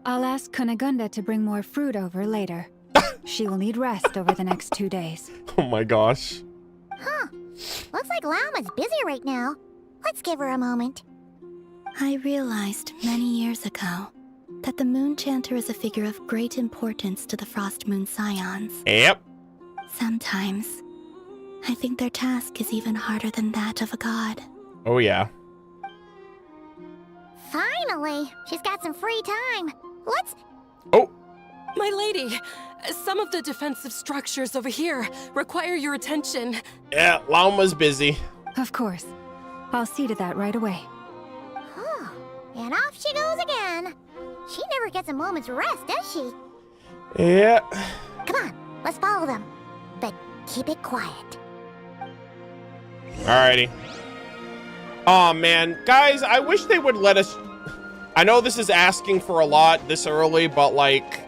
I'll ask Kunigunda to bring more fruit over later. She will need rest over the next 2 days. Oh my gosh. Huh. Looks like Lauma's busy right now. Let's give her a moment. I realized many years ago that the Moon Chanter is a figure of great importance to the Frost Moon Scions. Yep. Sometimes, I think their task is even harder than that of a god. Oh yeah. Finally, she's got some free time. Let's... Oh. My lady, some of the defensive structures over here require your attention. Yeah, Lauma's busy. Of course. I'll see to that right away. Oh, and off she goes again. She never gets a moment's rest, does she? Yeah. Come on, let's follow them. But keep it quiet. Alrighty. Oh man, guys, I wish they would let us... I know this is asking for a lot this early, but like,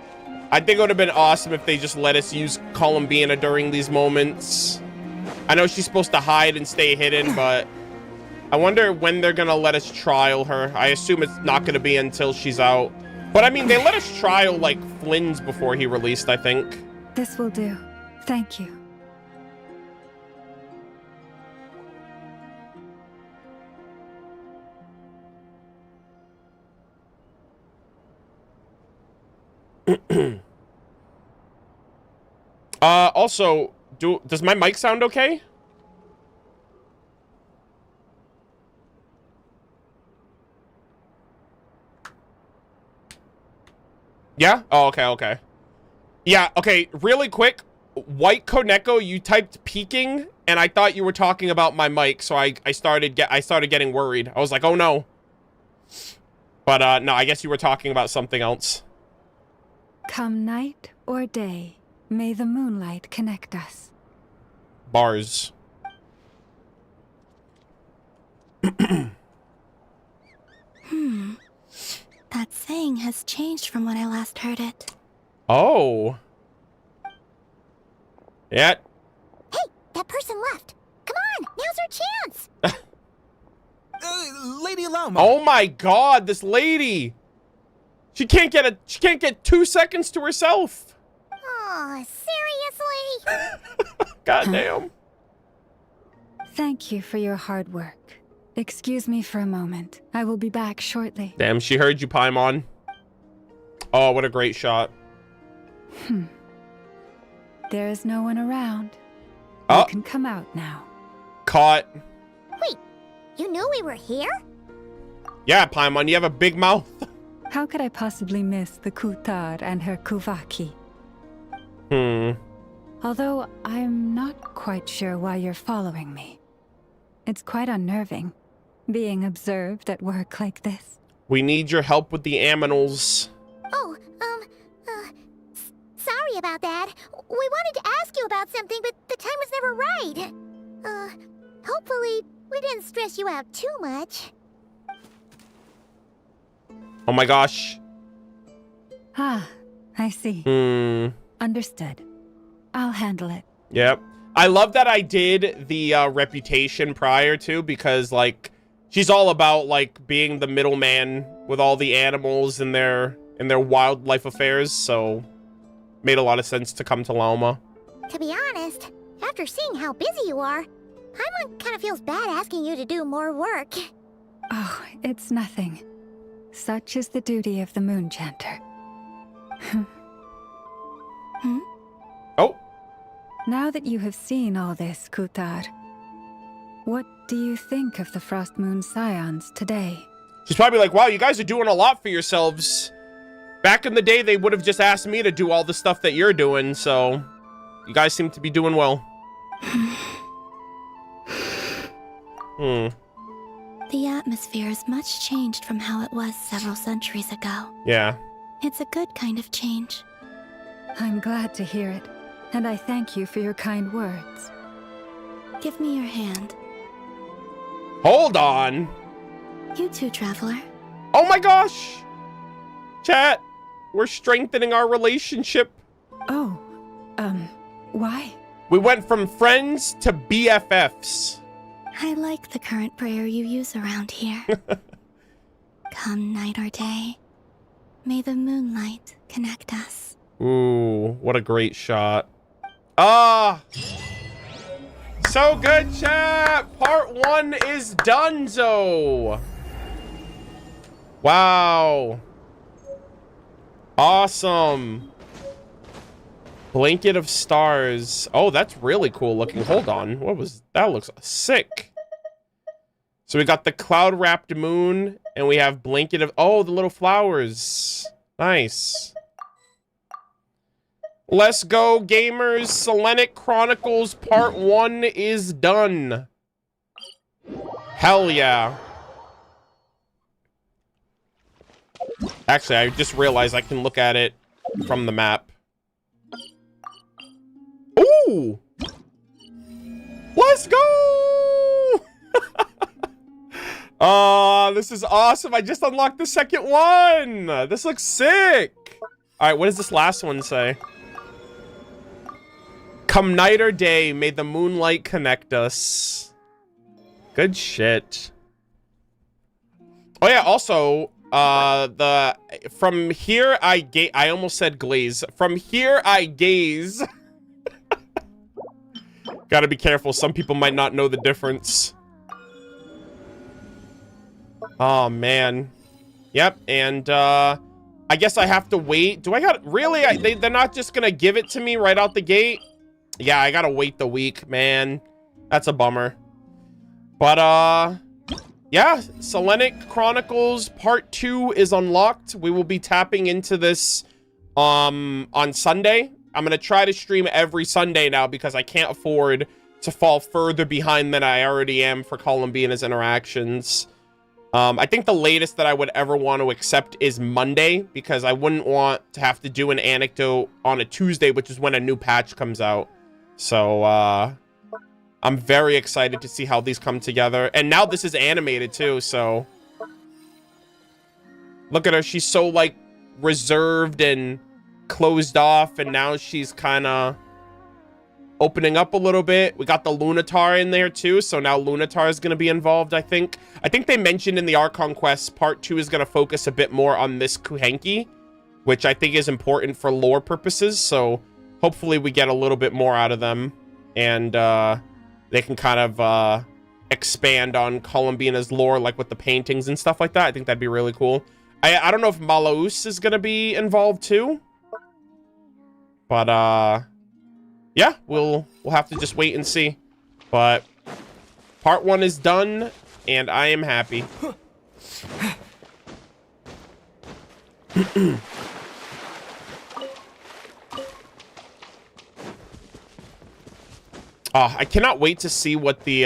I think it would have been awesome if they just let us use Colombina during these moments. I know she's supposed to hide and stay hidden, but I wonder when they're gonna let us trial her. I assume it's not gonna be until she's out. But I mean, they let us trial like Flynn's before he released, I think. This will do. Thank you. Also, does my mic sound okay? Yeah? Oh, okay, okay. Yeah, okay, really quick. White Koneko, you typed peeking, and I thought you were talking about my mic, so I started getting worried. I was like, oh no. But no, I guess you were talking about something else. Come night or day, may the moonlight connect us. Bars. That saying has changed from when I last heard it. Oh. Yeah. Hey, that person left. Come on, now's our chance. Lady Lama. Oh my god, this lady. She can't get 2 seconds to herself. Oh, seriously? God damn. Thank you for your hard work. Excuse me for a moment. I will be back shortly. Damn, she heard you, Paimon. Oh, what a great shot. There is no one around. Oh. You can come out now. Caught. Wait, you knew we were here? Yeah, Paimon, you have a big mouth. How could I possibly miss the Kutar and her Kuvaki? Although I'm not quite sure why you're following me. It's quite unnerving, being observed at work like this. We need your help with the aminals. Oh, sorry about that. We wanted to ask you about something, but the time was never right. Hopefully we didn't stress you out too much. Oh my gosh. Ah, I see. Understood. I'll handle it. Yep. I love that I did the reputation prior to, because like she's all about like being the middleman with all the animals in their wildlife affairs, so made a lot of sense to come to Lauma. To be honest, after seeing how busy you are, Paimon kind of feels bad asking you to do more work. Oh, it's nothing. Such is the duty of the Moon Chanter. Oh. Now that you have seen all this, Kutar, what do you think of the Frost Moon Scions today? She's probably like, wow, you guys are doing a lot for yourselves. Back in the day, they would have just asked me to do all the stuff that you're doing, so you guys seem to be doing well. The atmosphere is much changed from how it was several centuries ago. Yeah. It's a good kind of change. I'm glad to hear it, and I thank you for your kind words. Give me your hand. Hold on. You too, traveler. Oh my gosh. Chat, we're strengthening our relationship. Oh, why? We went from friends to BFFs. I like the current prayer you use around here. Come night or day, may the moonlight connect us. Ooh, what a great shot. Ah! So good, chat! Part 1 is donezo! Wow. Awesome. Blanket of stars. Oh, that's really cool looking. Hold on. What was... That looks sick. So we got the cloud-wrapped moon, and we have blanket of... Oh, the little flowers. Nice. Let's go, gamers. Selenic Chronicles Part 1 is done. Hell yeah. Actually, I just realized I can look at it from the map. Ooh! Let's go! Oh, this is awesome. I just unlocked the second one. This looks sick. All right, what does this last one say? Come night or day, may the moonlight connect us. Good shit. Oh yeah, also, from here I almost said glaze. From here I gaze. Gotta be careful, some people might not know the difference. Oh man. Yep, and I guess I have to wait. Do I got really? They're not just gonna give it to me right out the gate? Yeah, I gotta wait the week, man. That's a bummer. But yeah, Selenic Chronicles Part 2 is unlocked. We will be tapping into this on Sunday. I'm gonna try to stream every Sunday now because I can't afford to fall further behind than I already am for Colombina's interactions. I think the latest that I would ever want to accept is Monday, because I wouldn't want to have to do an anecdote on a Tuesday, which is when a new patch comes out. So I'm very excited to see how these come together. And now this is animated too, so look at her. She's so like reserved and closed off, and now she's kind of opening up a little bit. We got the Lunatar in there too, so now Lunatar is going to be involved, I think. I think they mentioned in the Archon Quest, Part 2 is going to focus a bit more on this Kuhenki, which I think is important for lore purposes, so hopefully we get a little bit more out of them, and they can kind of expand on Colombina's lore, like with the paintings and stuff like that. I think that'd be really cool. I don't know if Malaus is going to be involved too, but yeah, we'll have to just wait and see. But part 1 is done, and I am happy. I cannot wait to see what the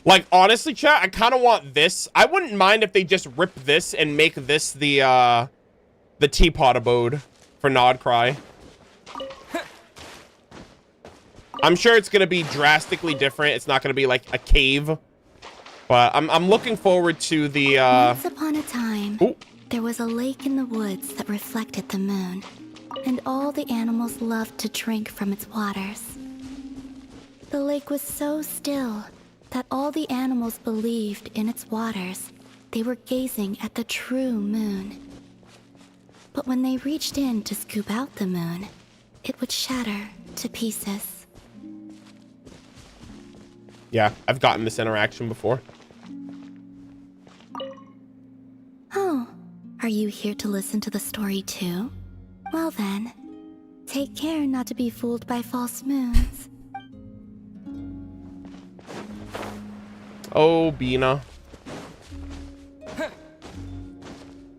like, honestly, chat, I kind of want this. I wouldn't mind if they just rip this and make this the teapot abode for Nodcry. I'm sure it's gonna be drastically different. It's not gonna be like a cave, but I'm looking forward to the Once upon a time, ooh. there was a lake in the woods that reflected the moon, and all the animals loved to drink from its waters. The lake was so still that all the animals believed in its waters they were gazing at the true moon. But when they reached in to scoop out the moon, it would shatter to pieces. Yeah, I've gotten this interaction before. Oh, are you here to listen to the story too? Well then, take care not to be fooled by false moons. Oh, Bina.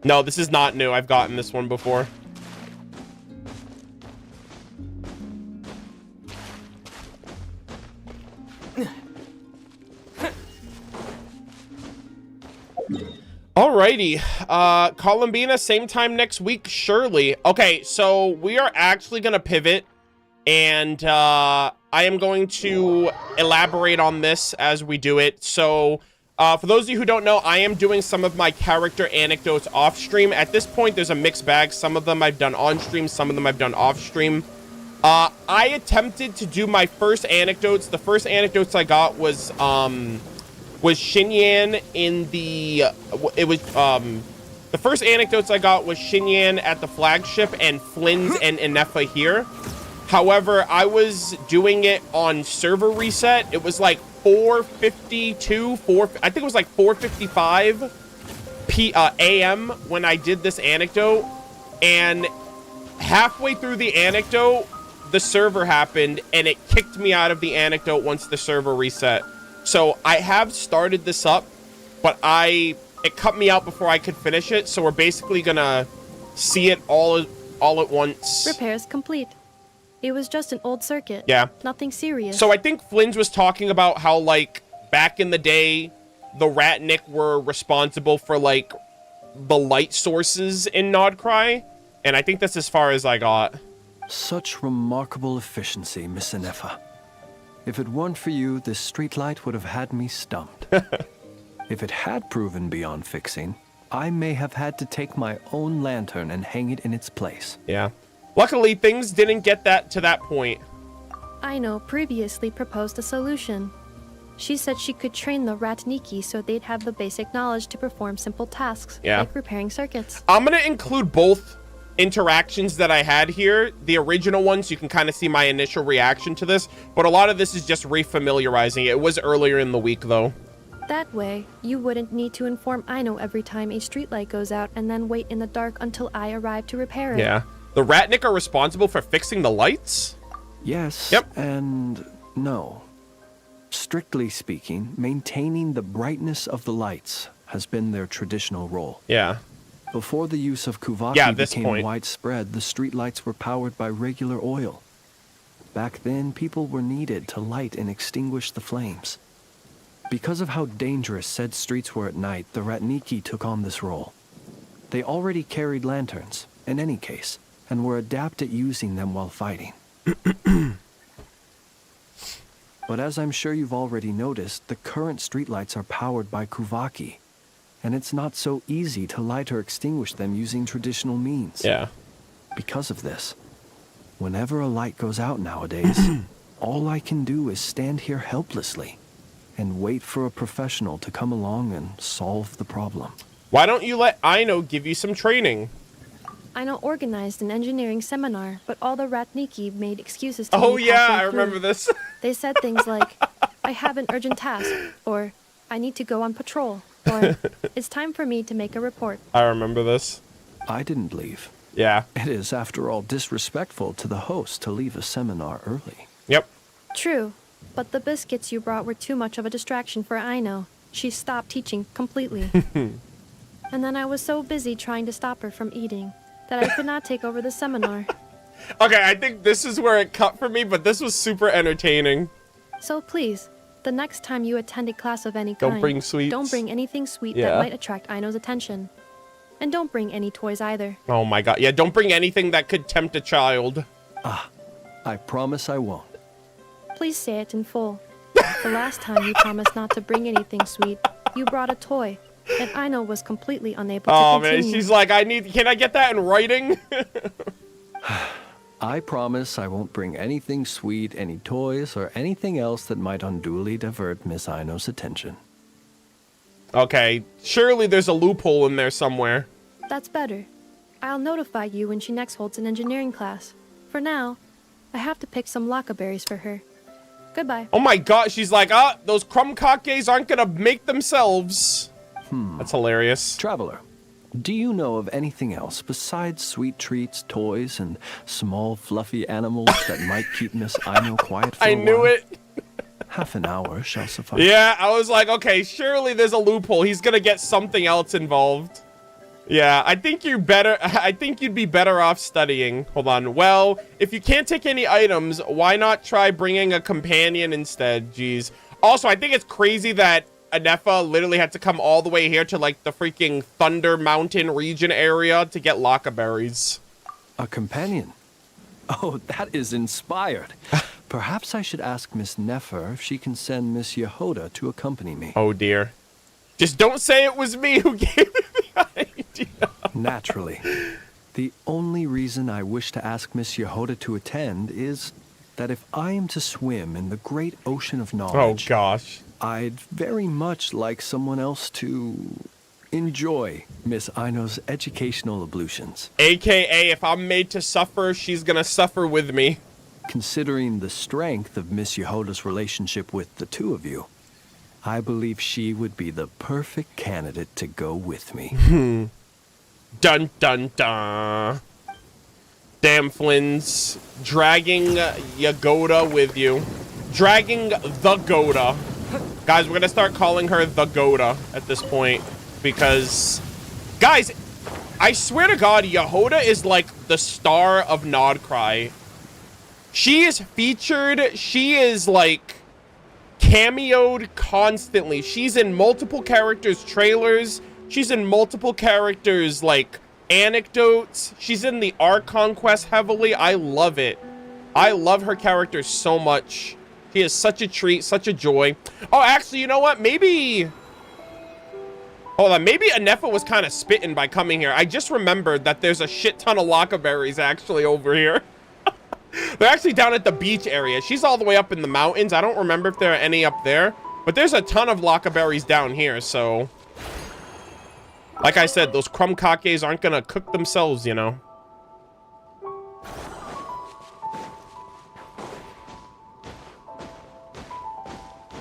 No, this is not new. I've gotten this one before. Alrighty. Colombina, same time next week, surely. Okay, so we are actually going to pivot, and I am going to elaborate on this as we do it. So for those of you who don't know, I am doing some of my character anecdotes off stream. At this point, there's a mixed bag. Some of them I've done on stream, some of them I've done off stream. I attempted to do my first anecdotes. The first anecdotes I got was Xinyan in the the first anecdotes I got was Xinyan at the flagship and Flynn's and Nefer here. However, I was doing it on server reset. It was like 4:52, I think it was like 4:55 a.m. when I did this anecdote, and halfway through the anecdote, the server happened and it kicked me out of the anecdote once the server reset. So I have started this up, but it cut me out before I could finish it. So we're basically gonna see it all at once. Repairs complete. It was just an old circuit. Yeah. Nothing serious. So I think Flynn's was talking about how, like, back in the day, the Ratnik were responsible for, like, the light sources in Nodcry. And I think that's as far as I got. Such remarkable efficiency, Miss Nefer. If it weren't for you, this streetlight would have had me stumped. If it had proven beyond fixing, I may have had to take my own lantern and hang it in its place. Yeah. Luckily, things didn't get to that point. Aino previously proposed a solution. She said she could train the Ratniki so they'd have the basic knowledge to perform simple tasks, like repairing circuits. I'm going to include both interactions that I had here. The original ones, you can kind of see my initial reaction to this, but a lot of this is just refamiliarizing. It was earlier in the week, though. That way, you wouldn't need to inform Aino every time a streetlight goes out and then wait in the dark until I arrive to repair it. Yeah. The Ratnik are responsible for fixing the lights? Yes. Yep. And no. Strictly speaking, maintaining the brightness of the lights. has been their traditional role. Yeah. Before the use of Kuvaki became point. widespread, the streetlights were powered by regular oil. Back then, people were needed to light and extinguish the flames. Because of how dangerous said streets were at night, the Ratniki took on this role. They already carried lanterns, in any case, and were adept at using them while fighting. But as I'm sure you've already noticed, the current streetlights are powered by Kuvaki, and it's not so easy to light or extinguish them using traditional means. Yeah. Because of this, whenever a light goes out nowadays, all I can do is stand here helplessly and wait for a professional to come along and solve the problem. Why don't you let Aino give you some training? Aino organized an engineering seminar, but all the Ratniki made excuses to Oh leave yeah, halfway I through. remember this. They said things like, I have an urgent task, or I need to go on patrol, or it's time for me to make a report. I remember this. I didn't leave. Yeah. It is, after all, disrespectful to the host to leave a seminar early. Yep. True, but the biscuits you brought were too much of a distraction for Aino. She stopped teaching completely. And then I was so busy trying to stop her from eating that I could not take over the seminar. Okay, I think this is where it cut for me, but this was super entertaining. So please, the next time you attend a class of any kind, Don't bring sweets. don't bring anything sweet Yeah. that might attract Aino's attention. And don't bring any toys either. Oh my god. Yeah, don't bring anything that could tempt a child. I promise I won't. Please say it in full. The last time you promised not to bring anything sweet, you brought a toy, and Aino was completely unable Oh to man, continue. she's like, can I get that in writing? I promise I won't bring anything sweet, any toys, or anything else that might unduly divert Miss Aino's attention. Okay, surely there's a loophole in there somewhere. That's better. I'll notify you when she next holds an engineering class. For now, I have to pick some lakaberries for her. Goodbye. Oh my god, she's like, those crumb-kakes aren't gonna make themselves. That's hilarious. Traveler, do you know of anything else besides sweet treats, toys, and small fluffy animals that might keep Miss Aino quiet for a I while? knew it. Half an hour shall suffice. Yeah, I was like, okay, surely there's a loophole. He's gonna get something else involved. Yeah, I think you'd be better off studying. Hold on. Well, if you can't take any items, why not try bringing a companion instead? Jeez. Also, I think it's crazy that Anefa literally had to come all the way here to like the freaking Thunder Mountain region area to get lakaberries. A companion? Oh, that is inspired. Perhaps I should ask Miss Nefer if she can send Miss Yehoda to accompany me. Oh dear. Just don't say it was me who gave you the idea. Naturally. The only reason I wish to ask Miss Yehoda to attend is that if I am to swim in the great ocean of Oh knowledge, gosh. I'd very much like someone else to enjoy Miss Aino's educational ablutions. AKA, if I'm made to suffer, she's gonna suffer with me. Considering the strength of Miss Yehoda's relationship with the two of you, I believe she would be the perfect candidate to go with me. Dun dun dun. Damn Flins. Dragging Yagoda with you. Dragging the Goda. Guys, we're gonna start calling her the Goda at this point. Because, guys, I swear to God, Yehoda is like the star of Nodcry. She is featured. She is like cameoed constantly. She's in multiple characters' trailers. She's in multiple characters' like anecdotes. She's in the Archon Quest heavily. I love it. I love her character so much. She is such a treat, such a joy. Oh, actually, you know what? Maybe... Hold on, maybe Anefa was kind of spitting by coming here. I just remembered that there's a shit ton of lakaberries actually over here. They're actually down at the beach area. She's all the way up in the mountains. I don't remember if there are any up there. But there's a ton of lakaberries down here, so... Like I said, those crumb-kakes aren't gonna cook themselves, you know.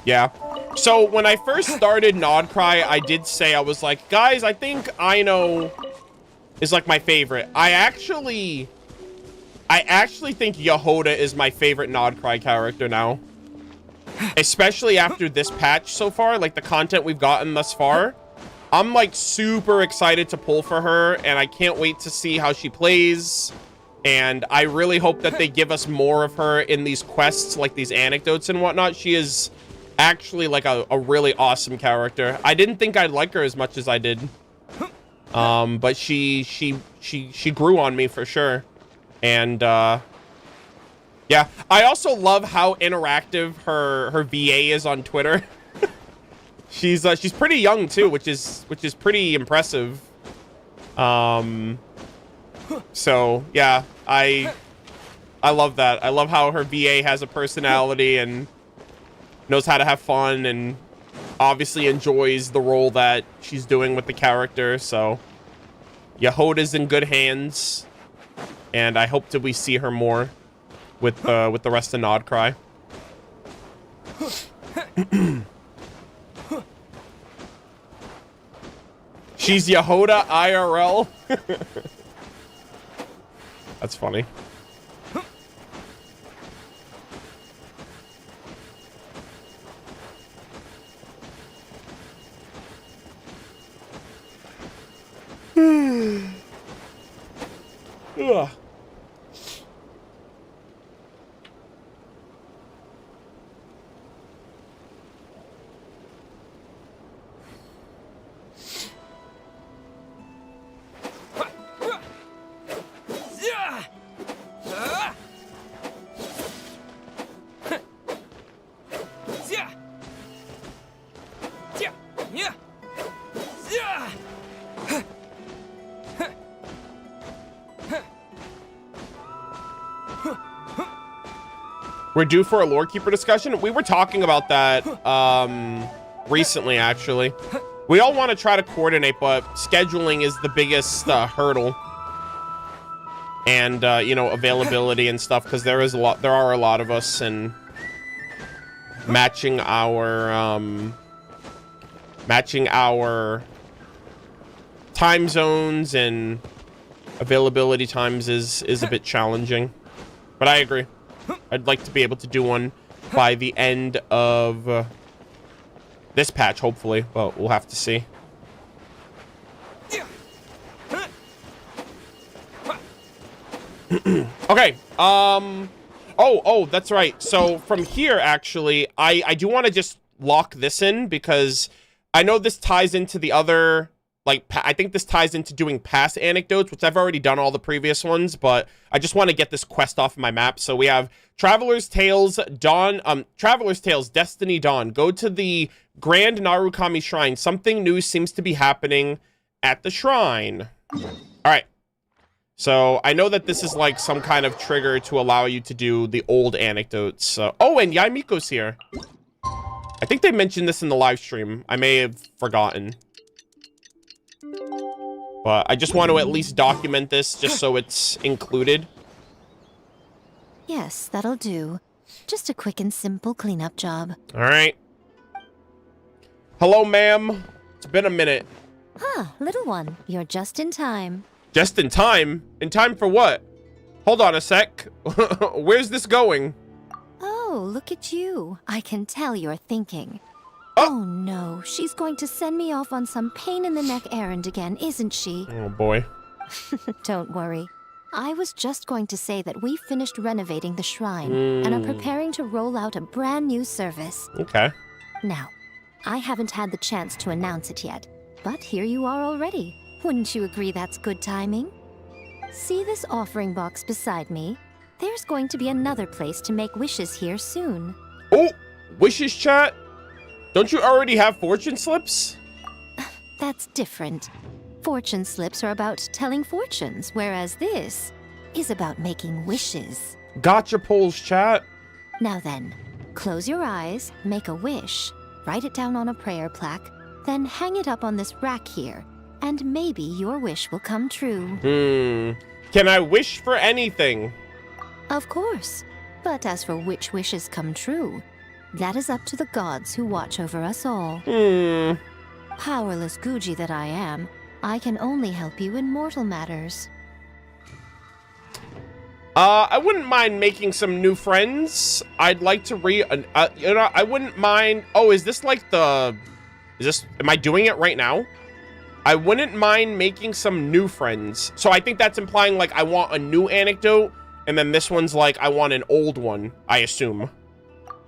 Yeah. So when I first started Nodcry, I did say, I was like, guys, I think Aino is like my favorite. I actually think Yehoda is my favorite Nodcry character now. Especially after this patch so far, like the content we've gotten thus far. I'm like super excited to pull for her, and I can't wait to see how she plays. And I really hope that they give us more of her in these quests, like these anecdotes and whatnot. She is actually like a really awesome character. I didn't think I'd like her as much as I did. But she grew on me for sure. And yeah, I also love how interactive her VA is on Twitter. She's pretty young too, which is pretty impressive. So yeah, I love that. I love how her VA has a personality and knows how to have fun, and obviously enjoys the role that she's doing with the character. So Yehoda's in good hands, and I hope that we see her more with the rest of Nodcry. She's Yehoda IRL. That's funny. Ugh. We're due for a lore keeper discussion. We were talking about that recently, actually. We all want to try to coordinate, but scheduling is the biggest hurdle, and you know, availability and stuff, because there are a lot of us, and matching our time zones and availability times is a bit challenging. But I agree. I'd like to be able to do one by the end of this patch, hopefully, but we'll have to see. Okay. Oh, that's right. So from here, actually, I do want to just lock this in, because I know this ties into the other, like, I think this ties into doing past anecdotes, which I've already done all the previous ones, but I just want to get this quest off of my map. So we have Traveler's Tales Traveler's Tales Destiny Dawn. Go to the Grand Narukami Shrine. Something new seems to be happening at the shrine. All right. So I know that this is like some kind of trigger to allow you to do the old anecdotes. Oh, and Yaimiko's here. I think they mentioned this in the live stream. I may have forgotten. But I just want to at least document this just so it's included. Yes, that'll do. Just a quick and simple cleanup job. All right. Hello, ma'am. It's been a minute. Ah, little one, you're just in time. Just in time? In time for what? Hold on a sec. Where's this going? Oh, look at you. I can tell you're thinking. Oh no, she's going to send me off on some pain-in-the-neck errand again, isn't she? Oh boy. Don't worry. I was just going to say that we finished renovating the shrine and are preparing to roll out a brand new service. Okay. Now, I haven't had the chance to announce it yet, but here you are already. Wouldn't you agree that's good timing? See this offering box beside me? There's going to be another place to make wishes here soon. Oh, wishes, chat? Don't you already have fortune slips? That's different. Fortune slips are about telling fortunes, whereas this is about making wishes. Gotcha polls, chat. Now then, close your eyes, make a wish, write it down on a prayer plaque, then hang it up on this rack here, and maybe your wish will come true. Can I wish for anything? Of course. But as for which wishes come true, that is up to the gods who watch over us all. Powerless Guji that I am, I can only help you in mortal matters. I wouldn't mind making some new friends. I'd like to I wouldn't mind. Oh, is this like am I doing it right now? I wouldn't mind making some new friends. So I think that's implying like I want a new anecdote, and then this one's like I want an old one, I assume.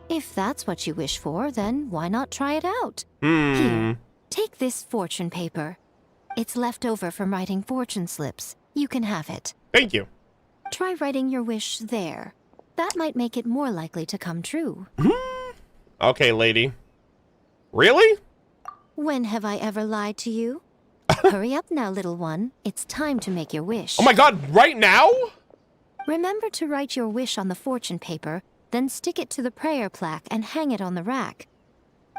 If that's what you wish for, then why not try it out? Hmm. Here, take this fortune paper. It's left over from writing fortune slips. You can have it. Thank you. Try writing your wish there. That might make it more likely to come true. Okay, lady. Really? When have I ever lied to you? Hurry up now, little one. It's time to make your wish. Oh my god, right now? Remember to write your wish on the fortune paper, then stick it to the prayer plaque and hang it on the rack.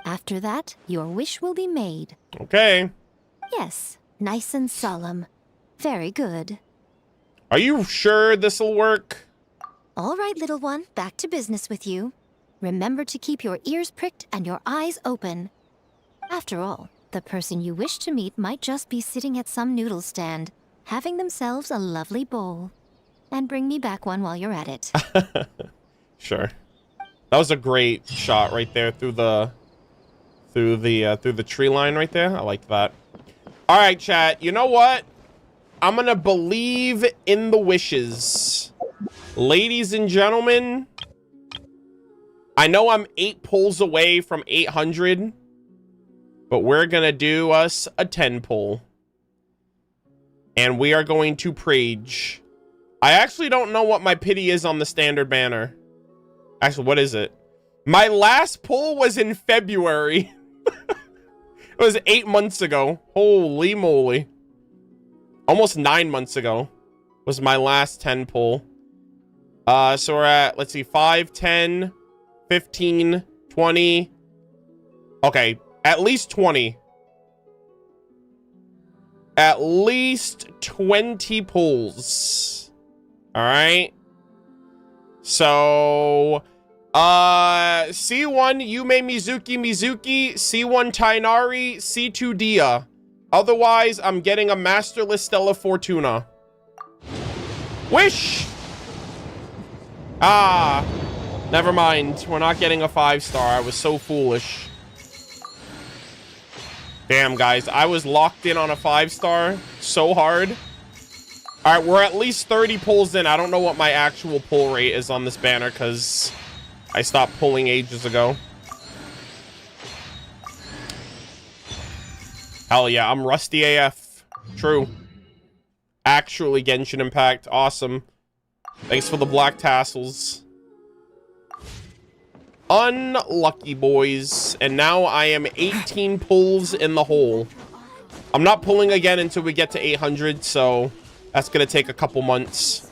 After that, your wish will be made. Okay. Yes, nice and solemn. Very good. Are you sure this'll work? All right, little one, back to business with you. Remember to keep your ears pricked and your eyes open. After all, the person you wish to meet might just be sitting at some noodle stand, having themselves a lovely bowl. And bring me back one while you're at it. Sure. That was a great shot right there through the tree line right there. I like that. All right, chat. You know what? I'm gonna believe in the wishes. Ladies and gentlemen, I know I'm 8 pulls away from 800, but we're gonna do us a 10 pull. And we are going to Prage. I actually don't know what my pity is on the standard banner. Actually, what is it? My last pull was in February. It was 8 months ago. Holy moly. Almost 9 months ago was my last 10 pull. So we're at, let's see, 5, 10, 15, 20. Okay, at least 20. At least 20 pulls. All right. So, C1 Yume Mizuki, C1 Tainari, C2 Dia. Otherwise, I'm getting a Masterless Stella Fortuna. Wish! Ah, never mind. We're not getting a 5-star. I was so foolish. Damn, guys. I was locked in on a 5-star so hard. All right, we're at least 30 pulls in. I don't know what my actual pull rate is on this banner because I stopped pulling ages ago. Hell yeah, I'm rusty AF. True. Actually, Genshin Impact. Awesome. Thanks for the black tassels. Unlucky, boys. And now I am 18 pulls in the hole. I'm not pulling again until we get to 800, so that's going to take a couple months.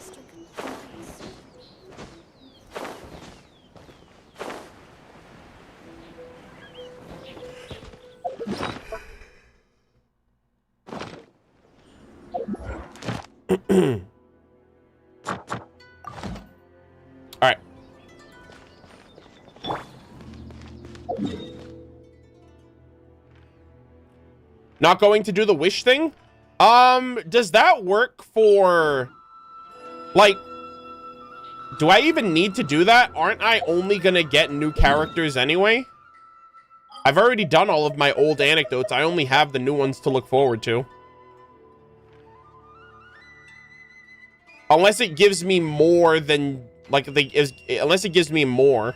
All right. Not going to do the wish thing? Does that work for, like, do I even need to do that? Aren't I only gonna get new characters anyway? I've already done all of my old anecdotes. I only have the new ones to look forward to. Unless it gives me more than, like, unless it gives me more.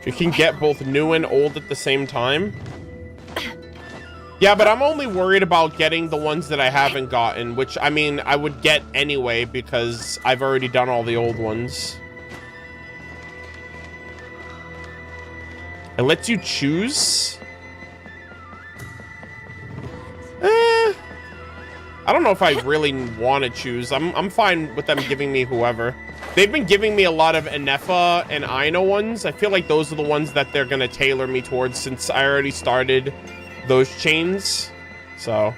You can get both new and old at the same time. Yeah, but I'm only worried about getting the ones that I haven't gotten, which, I mean, I would get anyway because I've already done all the old ones. It lets you choose? I don't know if I really want to choose. I'm fine with them giving me whoever. They've been giving me a lot of Nefer and Aino ones. I feel like those are the ones that they're going to tailor me towards since I already started those chains. So.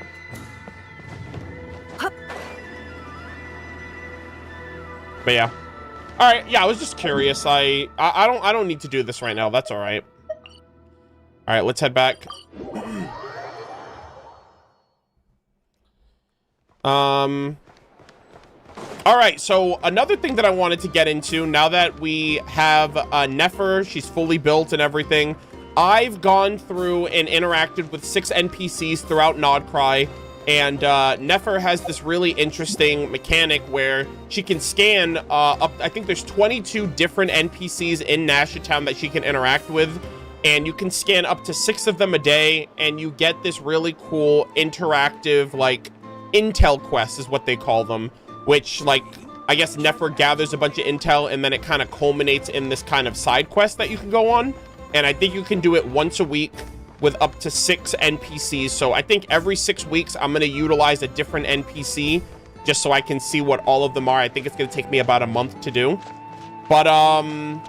But yeah. All right. Yeah, I was just curious. I don't need to do this right now. That's all right. All right, let's head back. All right, so another thing that I wanted to get into, now that we have Nefer, she's fully built and everything, I've gone through and interacted with 6 NPCs throughout Nodcry, and Nefer has this really interesting mechanic where she can scan up, I think there's 22 different NPCs in Nasha Town that she can interact with, and you can scan up to 6 of them a day, and you get this really cool interactive, like, intel quest is what they call them, which, like, I guess Nefer gathers a bunch of intel, and then it kind of culminates in this kind of side quest that you can go on. And I think you can do it once a week with up to 6 NPCs. So I think every 6 weeks, I'm going to utilize a different NPC just so I can see what all of them are. I think it's going to take me about a month to do. But, I'm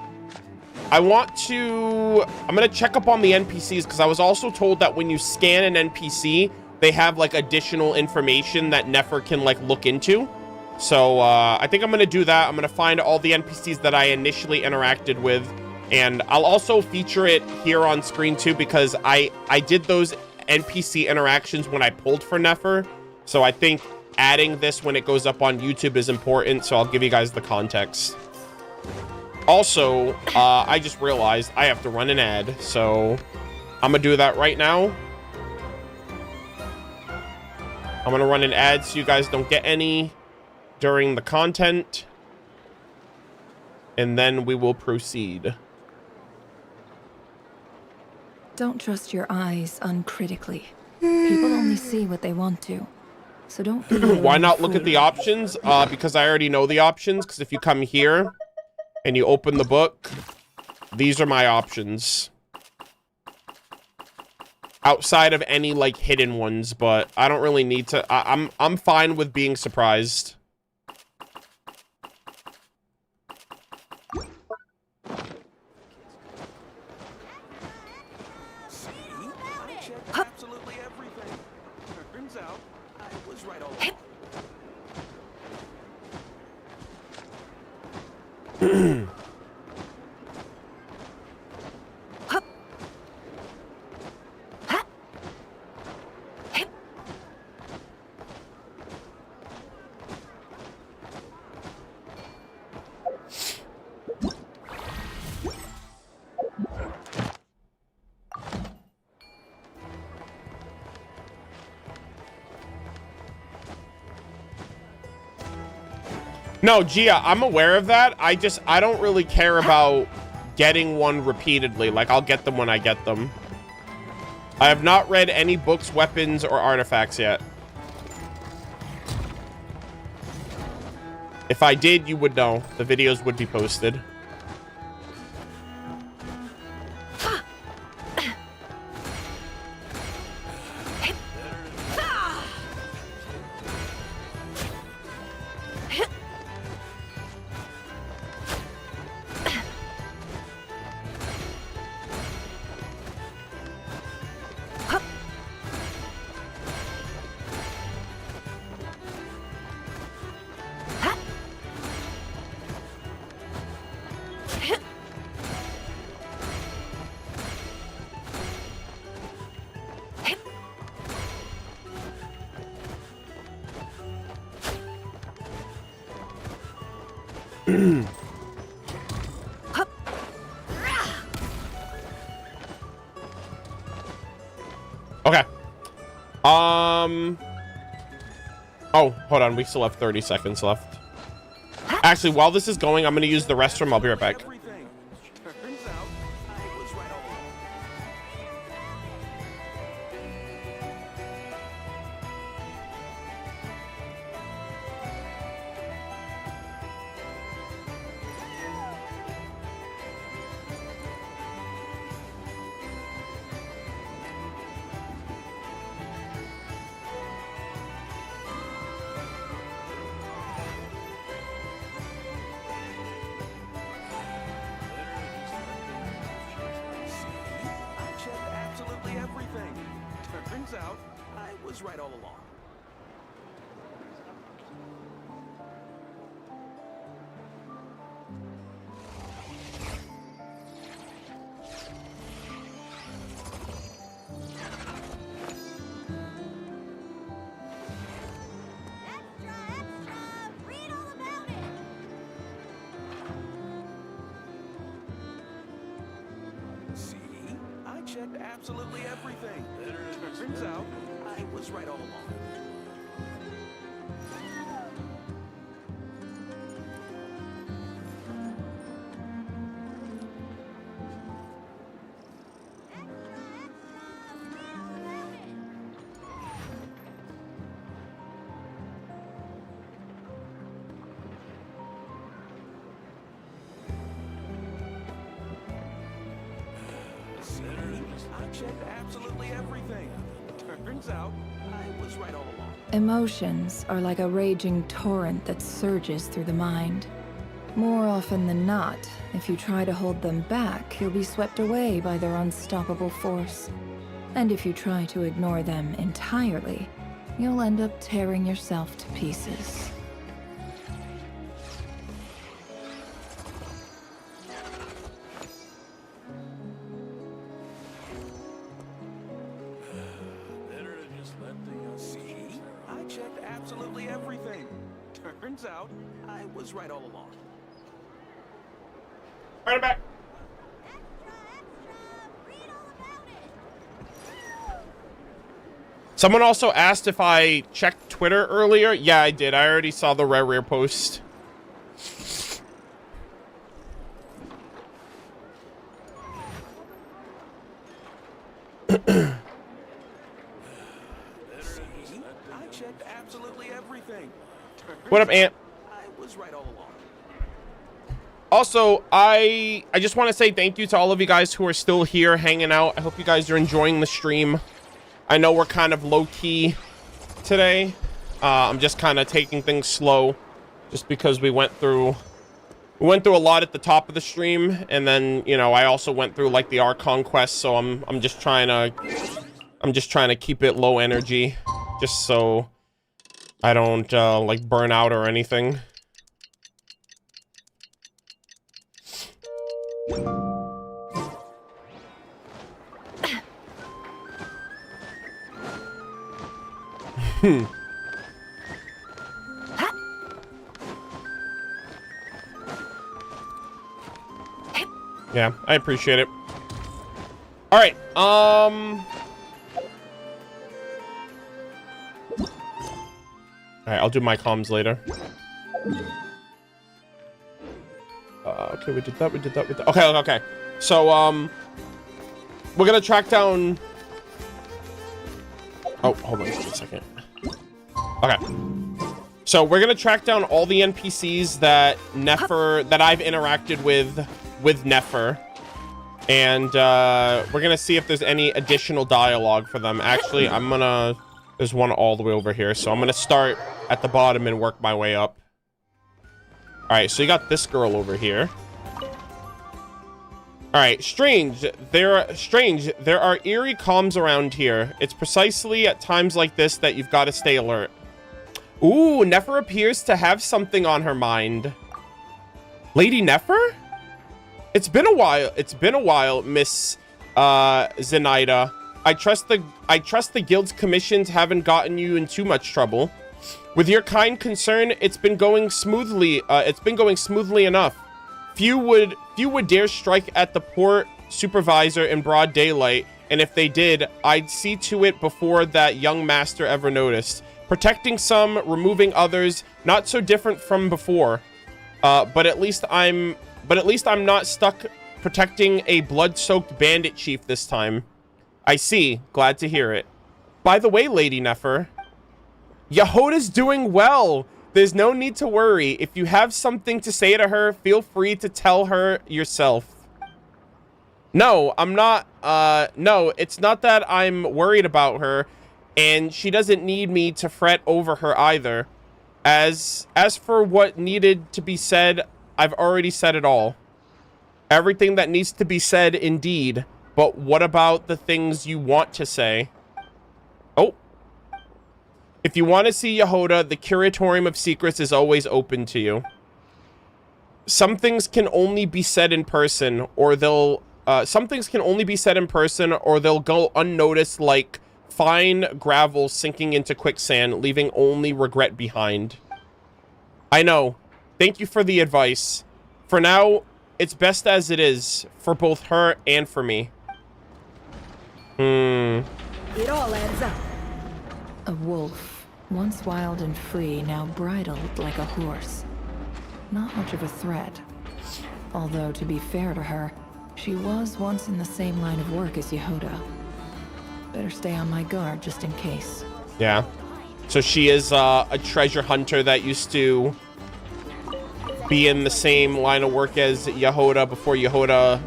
going to check up on the NPCs, because I was also told that when you scan an NPC, they have, like, additional information that Nefer can, like, look into. So, I think I'm going to do that. I'm going to find all the NPCs that I initially interacted with, and I'll also feature it here on screen, too, because I did those NPC interactions when I pulled for Nefer, so I think adding this when it goes up on YouTube is important, so I'll give you guys the context. Also, I just realized I have to run an ad, so I'm going to do that right now. I'm going to run an ad so you guys don't get any during the content, and then we will proceed. Don't trust your eyes uncritically. People only see what they want to. So don't be Why not look at the options? Because I already know the options, because if you come here and you open the book, these are my options. Outside of any, like, hidden ones, but I don't really need to. I'm fine with being surprised. See? I checked absolutely everything. Turns out, I was right all along. No, Gia, I'm aware of that. I don't really care about getting one repeatedly. Like, I'll get them when I get them. I have not read any books, weapons, or artifacts yet. If I did, you would know. The videos would be posted. Okay. Oh, hold on. We still have 30 seconds left. Actually, while this is going, I'm going to use the restroom. I'll be right back. Everything. Turns out, I was right all along. Turns out, I was right all along. absolutely everything. Turns out, I was right all along. I checked absolutely everything. Turns out, I was right all along. Emotions are like a raging torrent that surges through the mind. More often than not, if you try to hold them back, you'll be swept away by their unstoppable force. And if you try to ignore them entirely, you'll end up tearing yourself to pieces. See? I checked absolutely everything. Turns out, I was right all along. Right back. Someone also asked if I checked Twitter earlier. Yeah, I did. I already saw the rare post. I checked absolutely everything. What up, Ant? I was right all along. Also, I just want to say thank you to all of you guys who are still here hanging out. I hope you guys are enjoying the stream. I know we're kind of low-key today. I'm just kind of taking things slow just because we went through a lot at the top of the stream, and then, you know, I also went through like the Archon Quest, so I'm just trying to keep it low energy just so I don't like burn out or anything. Yeah, I appreciate it. All right, I'll do my comms later. Okay, we did that. Okay. So, we're gonna track down... Oh, hold on just a second. Okay. So, we're gonna track down all the NPCs that I've interacted with Nefer. And, we're gonna see if there's any additional dialogue for them. Actually, there's one all the way over here, so I'm gonna start at the bottom and work my way up. Alright, so you got this girl over here. Alright, strange. There are eerie calms around here. It's precisely at times like this that you've got to stay alert. Ooh, Nefer appears to have something on her mind. Lady Nefer? It's been a while, Miss Zenaida. I trust the guild's commissions haven't gotten you in too much trouble. With your kind concern, it's been going smoothly enough. Few would dare strike at the poor supervisor in broad daylight, and if they did, I'd see to it before that young master ever noticed. Protecting some, removing others, not so different from before. But at least I'm not stuck protecting a blood-soaked bandit chief this time. I see. Glad to hear it. By the way, Lady Nefer, Yehoda's doing well. There's no need to worry. If you have something to say to her, feel free to tell her yourself. No, I'm not. No, it's not that I'm worried about her, and she doesn't need me to fret over her either. As for what needed to be said, I've already said it all. Everything that needs to be said, indeed. But what about the things you want to say? Oh. If you want to see Yehoda, the Curatorium of Secrets is always open to you. Some things can only be said in person, or they'll go unnoticed like fine gravel sinking into quicksand, leaving only regret behind. I know. Thank you for the advice. For now, it's best as it is, for both her and for me. Hmm. It all adds up. A wolf, once wild and free, now bridled like a horse. Not much of a threat. Although, to be fair to her, she was once in the same line of work as Yehoda. Better stay on my guard just in case. Yeah. So she is a treasure hunter that used to be in the same line of work as Yehoda before Yehoda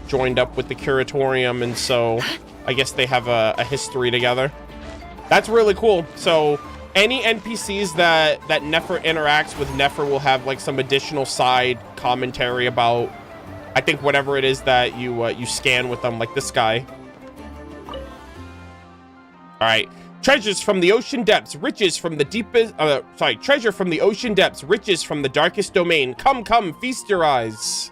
joined up with the Curatorium, and so I guess they have a history together. That's really cool. So any NPCs that Nefer interacts with, Nefer will have like some additional side commentary about, I think, whatever it is that you scan with them, like this guy. All right. Treasures from the ocean depths, riches from the deepest, treasure from the ocean depths, riches from the darkest domain. Come, come, feast your eyes.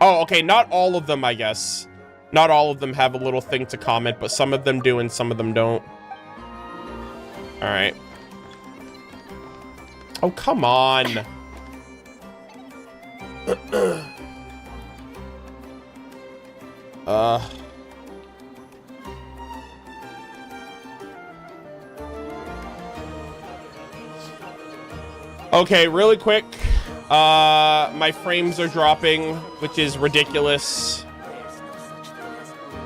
Oh, okay, not all of them, I guess. Not all of them have a little thing to comment, but some of them do and some of them don't. All right. Oh, come on. Okay, really quick. My frames are dropping, which is ridiculous.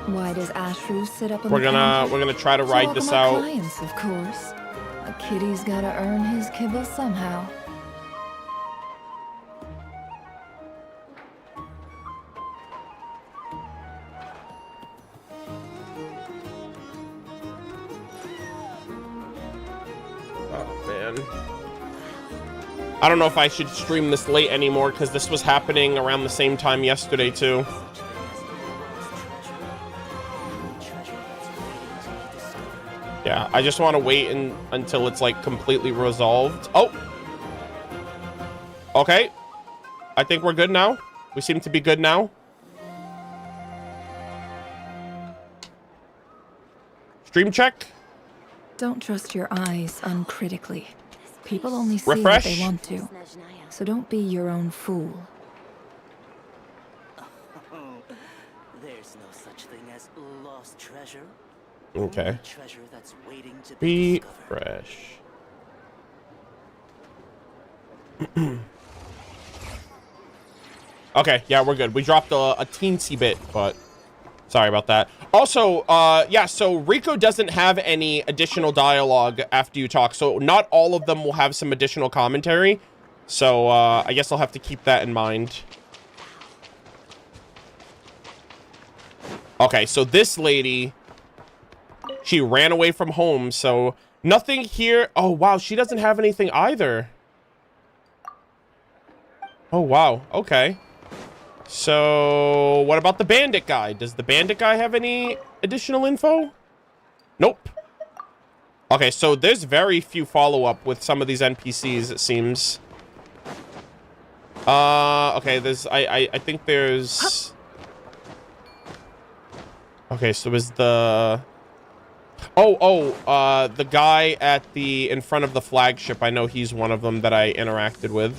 Why does Ashru sit up on We're the counter? gonna try to To ride this welcome our out. clients, of course. A kitty's gotta earn his kibble somehow. Oh, man. I don't know if I should stream this late anymore, because this was happening around the same time yesterday, too. Yeah, I just want to wait until it's, like, completely resolved. Oh! Okay. I think we're good now. We seem to be good now. Stream check. Don't trust your eyes uncritically. People only see Refresh. what they want to. So don't be your own fool. There's no such thing as lost treasure. Okay. Only treasure that's waiting to be discovered. Refresh. Okay, yeah, we're good. We dropped a teensy bit, but sorry about that. Also, yeah, so Rico doesn't have any additional dialogue after you talk, so not all of them will have some additional commentary. So, I guess I'll have to keep that in mind. Okay, so this lady, she ran away from home, so nothing here. Oh, wow, she doesn't have anything either. Oh, wow, okay. So, what about the bandit guy? Does the bandit guy have any additional info? Nope. Okay, so there's very few follow-up with some of these NPCs, it seems. Okay, there's... I think there's... Okay, so is the... the guy at the... in front of the flagship. I know he's one of them that I interacted with.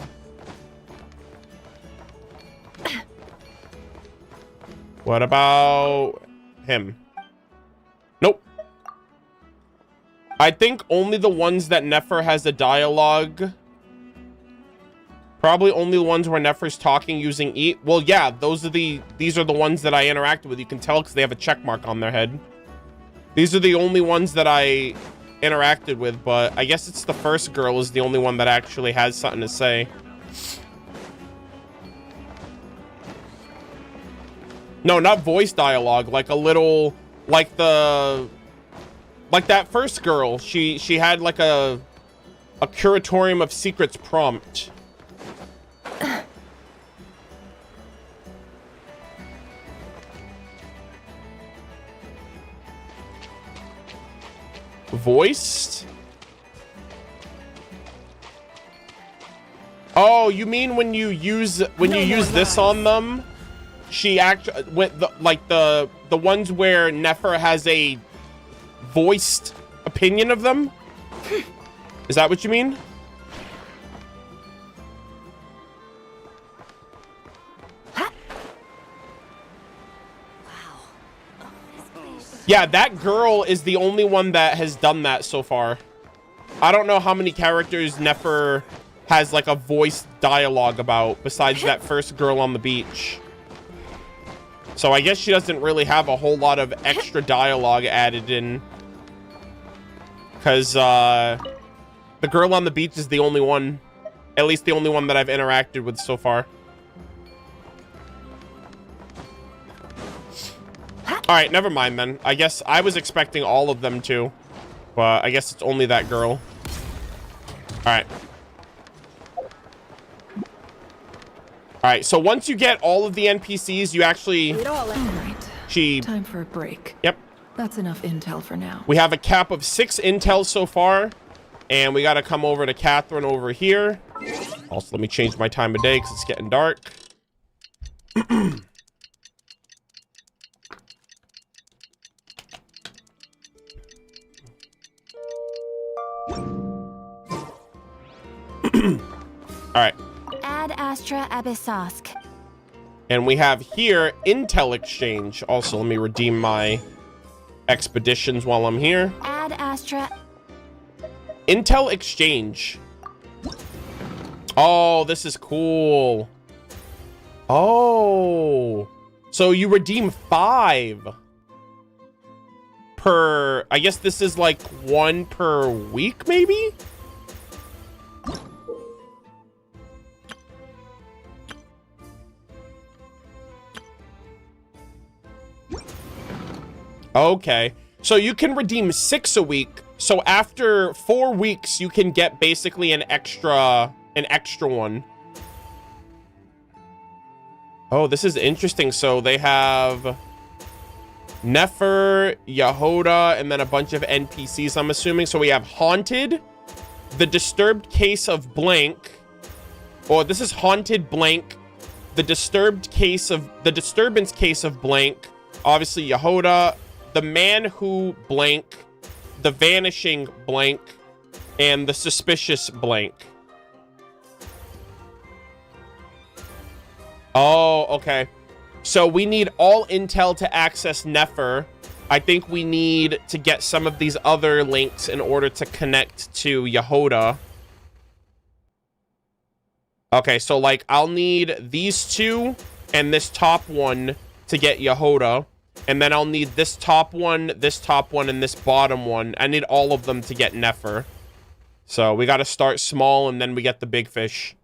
What about him? Nope. I think only the ones that Nefer has a dialogue. Probably only the ones where Nefer's talking using eat. Well, yeah, these are the ones that I interacted with. You can tell because they have a check mark on their head. These are the only ones that I interacted with, but I guess it's the first girl is the only one that actually has something to say. No, not voice dialogue, like a little, like that first girl. She had like a Curatorium of Secrets prompt. Voiced? Oh, you mean when you use this on them? She with the ones where Nefer has a voiced opinion of them? Is that what you mean? Yeah, that girl is the only one that has done that so far. I don't know how many characters Nefer has like a voice dialogue about besides that first girl on the beach. So I guess she doesn't really have a whole lot of extra dialogue added in. Because the girl on the beach is the only one, at least the only one that I've interacted with so far. All right, never mind then. I guess I was expecting all of them to, but I guess it's only that girl. All right. All right, so once you get all of the NPCs, you actually... All right. Time for a break. Yep. That's enough intel for now. We have a cap of 6 intel so far, and we got to come over to Catherine over here. Also, let me change my time of day because it's getting dark. All right. Ad Astra Abyssosk. And we have here Intel Exchange. Also, let me redeem my expeditions while I'm here. Ad Astra. Intel Exchange. Oh, this is cool. Oh. So you redeem 5 per... I guess this is like 1 per week, maybe? Okay, so you can redeem 6 a week. So after 4 weeks, you can get basically an extra one. Oh, this is interesting. So they have Nefer, Yehoda, and then a bunch of NPCs, I'm assuming. So we have Haunted, the Disturbed Case of Blank. Oh, this is Haunted Blank, the Disturbance Case of Blank. Obviously, Yehoda, the Man Who Blank, the Vanishing Blank, and the Suspicious Blank. Oh, okay. So we need all intel to access Nefer. I think we need to get some of these other links in order to connect to Yehoda. Okay, so like I'll need these 2 and this top one to get Yehoda. And then I'll need this top one, and this bottom one. I need all of them to get Nefer. So we got to start small, and then we get the big fish.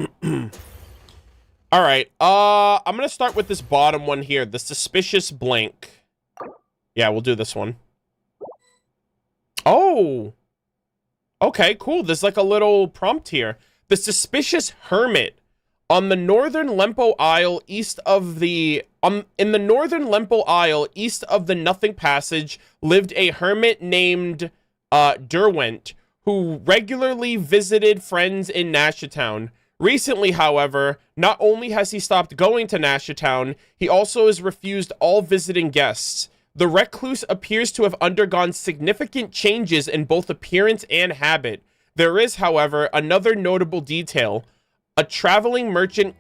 All right. I'm going to start with this bottom one here. The Suspicious Blank. Yeah, we'll do this one. Oh. Okay, cool. There's like a little prompt here. The Suspicious Hermit. On the northern Lempo Isle, east of the Nothing Passage, lived a hermit named Derwent, who regularly visited friends in Nashatown. Recently, however, not only has he stopped going to Nashatown, he also has refused all visiting guests. The recluse appears to have undergone significant changes in both appearance and habit. There is, however, another notable detail. A traveling merchant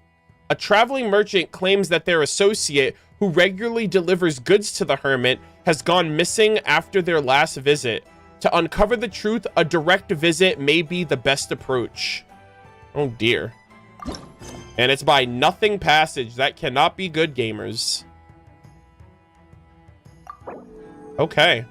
claims that their associate, who regularly delivers goods to the hermit, has gone missing after their last visit. To uncover the truth, a direct visit may be the best approach. Oh dear. And it's by Nothing Passage. That cannot be good, gamers. Okay.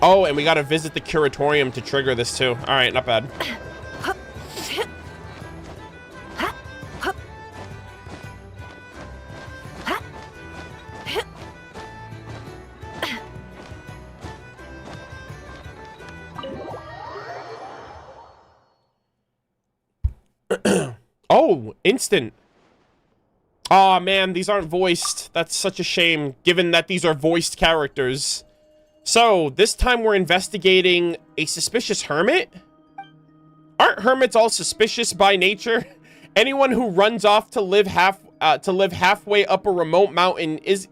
Oh, and we gotta visit the curatorium to trigger this too. All right, not bad. Oh, instant. Aw, man, these aren't voiced. That's such a shame, given that these are voiced characters. So, this time we're investigating a suspicious hermit? Aren't hermits all suspicious by nature? Anyone who runs off to live halfway up a remote mountain is,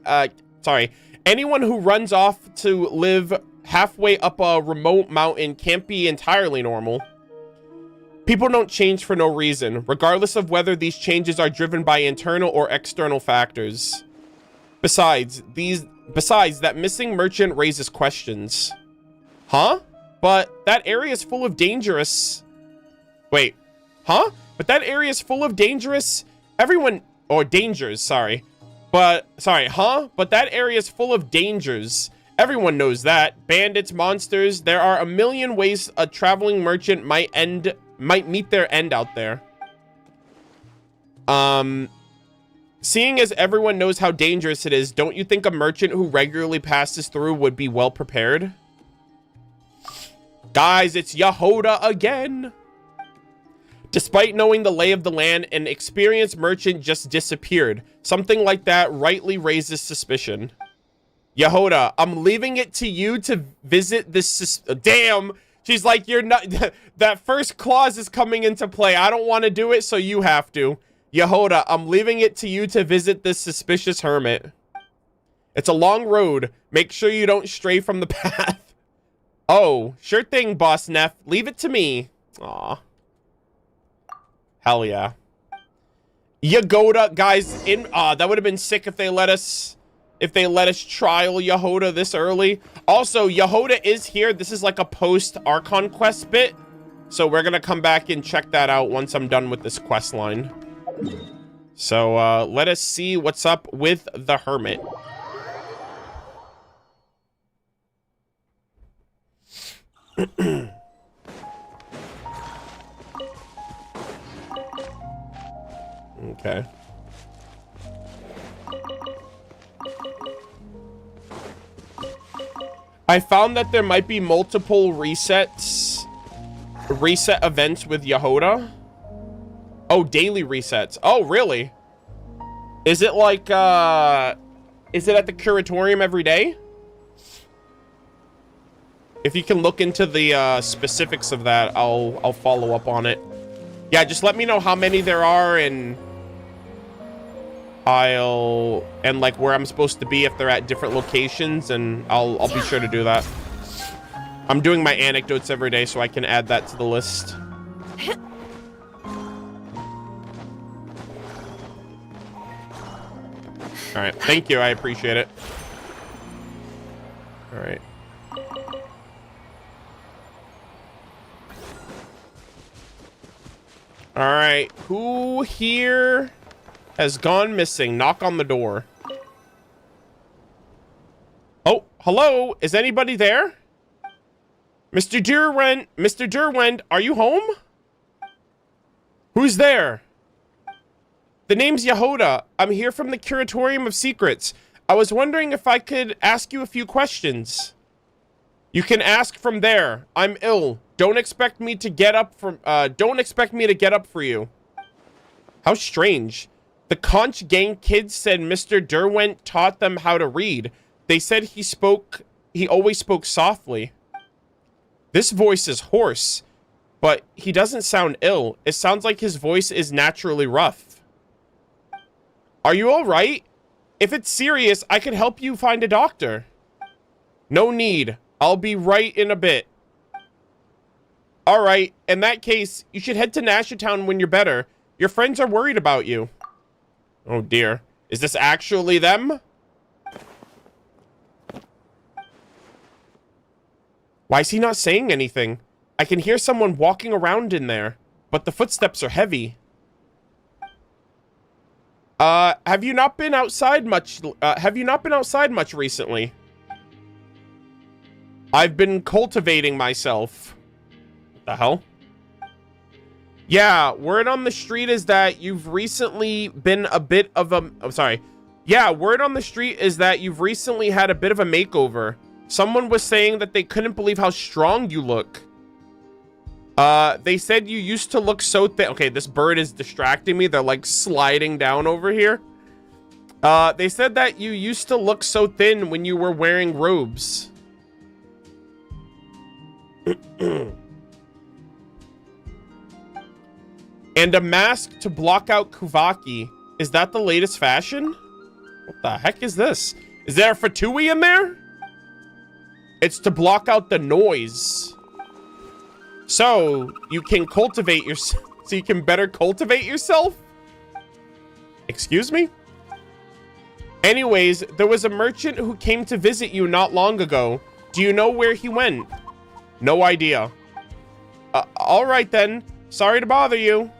anyone who runs off to live halfway up a remote mountain can't be entirely normal. People don't change for no reason, regardless of whether these changes are driven by internal or external factors. Besides, that missing merchant raises questions. Huh? But that area is full of dangerous... Wait. Huh? But that area is full of dangerous... Everyone... Or dangers, sorry. But... Sorry, huh? But that area is full of dangers. Everyone knows that. Bandits, monsters... There are a million ways a traveling merchant might meet their end out there. Seeing as everyone knows how dangerous it is, don't you think a merchant who regularly passes through would be well prepared? Guys, it's Yehoda again. Despite knowing the lay of the land, an experienced merchant just disappeared. Something like that rightly raises suspicion. Yehoda, I'm leaving it to you to visit this... Damn! She's like, you're not... That first clause is coming into play. I don't want to do it, so you have to. Yehoda, I'm leaving it to you to visit this suspicious hermit. It's a long road. Make sure you don't stray from the path. Oh, sure thing, Boss Neff. Leave it to me. Aw. Hell yeah. Yehoda, guys, that would have been sick if they let us trial Yehoda this early. Also, Yehoda is here. This is like a post Archon Quest bit. So we're gonna come back and check that out once I'm done with this quest line. So let us see what's up with the hermit. Okay. I found that there might be multiple reset events with Yehoda. Oh, daily resets. Oh, really? Is it like, is it at the curatorium every day? If you can look into the specifics of that, I'll follow up on it. Yeah, just let me know how many there are, and like where I'm supposed to be if they're at different locations, and I'll be sure to do that. I'm doing my anecdotes every day, so I can add that to the list. All right, thank you. I appreciate it. All right. All right, who here has gone missing? Knock on the door. Oh, hello? Is anybody there? Mr. Derwent, are you home? Who's there? The name's Yehoda. I'm here from the Curatorium of Secrets. I was wondering if I could ask you a few questions. You can ask from there. I'm ill. Don't expect me to get up for you. How strange. The Conch Gang kids said Mr. Derwent taught them how to read. They said he always spoke softly. This voice is hoarse, but he doesn't sound ill. It sounds like his voice is naturally rough. Are you all right? If it's serious, I could help you find a doctor. No need. I'll be right in a bit. All right. In that case, you should head to Nashatown when you're better. Your friends are worried about you. Oh, dear. Is this actually them? Why is he not saying anything? I can hear someone walking around in there, but the footsteps are heavy. Have you not been outside much? Recently? I've been cultivating myself. What the hell? Yeah, word on the street is that you've recently been a bit of a... I'm sorry. Yeah, word on the street is that you've recently had a bit of a makeover. Someone was saying that they couldn't believe how strong you look. They said you used to look so thin. Okay, this bird is distracting me. They're like sliding down over here. They said that you used to look so thin when you were wearing robes. And a mask to block out Kuvaki. Is that the latest fashion? What the heck is this? Is there a Fatui in there? It's to block out the noise. So you can cultivate your, so you can better cultivate yourself? Excuse me? Anyways, there was a merchant who came to visit you not long ago. Do you know where he went? No idea. All right then. Sorry to bother you.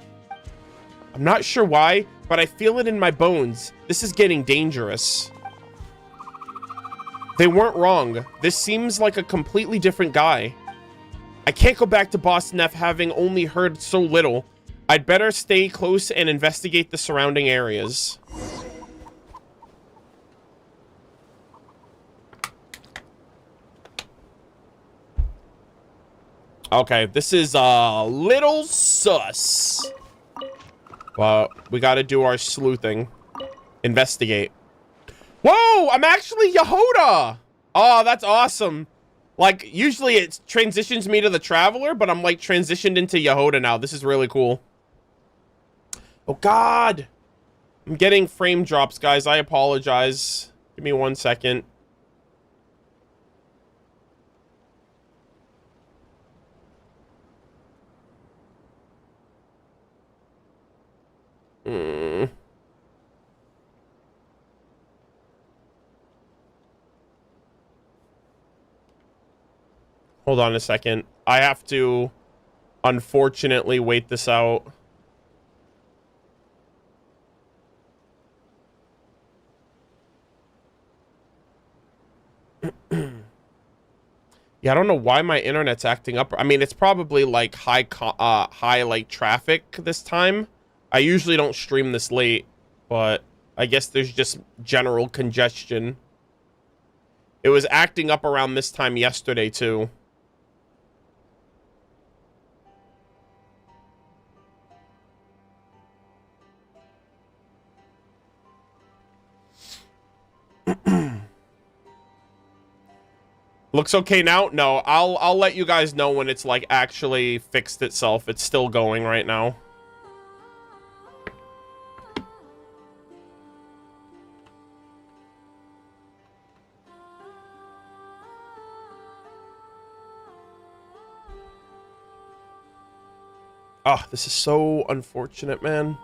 I'm not sure why, but I feel it in my bones. This is getting dangerous. They weren't wrong. This seems like a completely different guy. I can't go back to Boss Neff having only heard so little. I'd better stay close and investigate the surrounding areas. Okay, this is a little sus. Well, we gotta do our sleuthing. Investigate. Whoa, I'm actually Yehoda! Oh, that's awesome. Like, usually it transitions me to the Traveler, but I'm, like, transitioned into Yehoda now. This is really cool. Oh, God! I'm getting frame drops, guys. I apologize. Give me 1 second. Hold on a second. I have to, unfortunately, wait this out. Yeah, I don't know why my internet's acting up. I mean, it's probably like high like traffic this time. I usually don't stream this late, but I guess there's just general congestion. It was acting up around this time yesterday too. Looks okay now? No, I'll let you guys know when it's like actually fixed itself. It's still going right now. Oh, this is so unfortunate, man.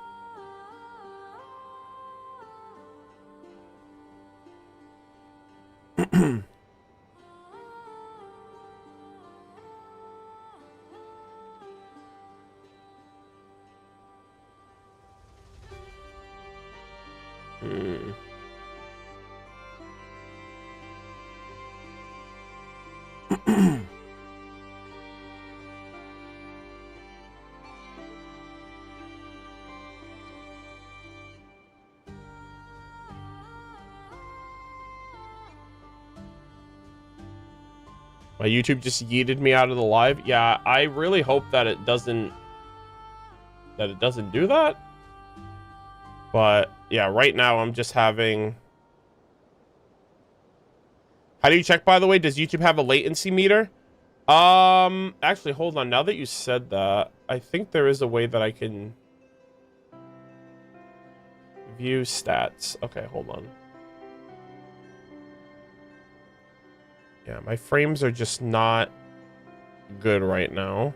My YouTube just yeeted me out of the live. Yeah, I really hope that it doesn't do that. But yeah, right now I'm just having. How do you check, by the way? Does YouTube have a latency meter? Actually, hold on. Now that you said that, I think there is a way that I can view stats. Okay, hold on. Yeah, my frames are just not good right now.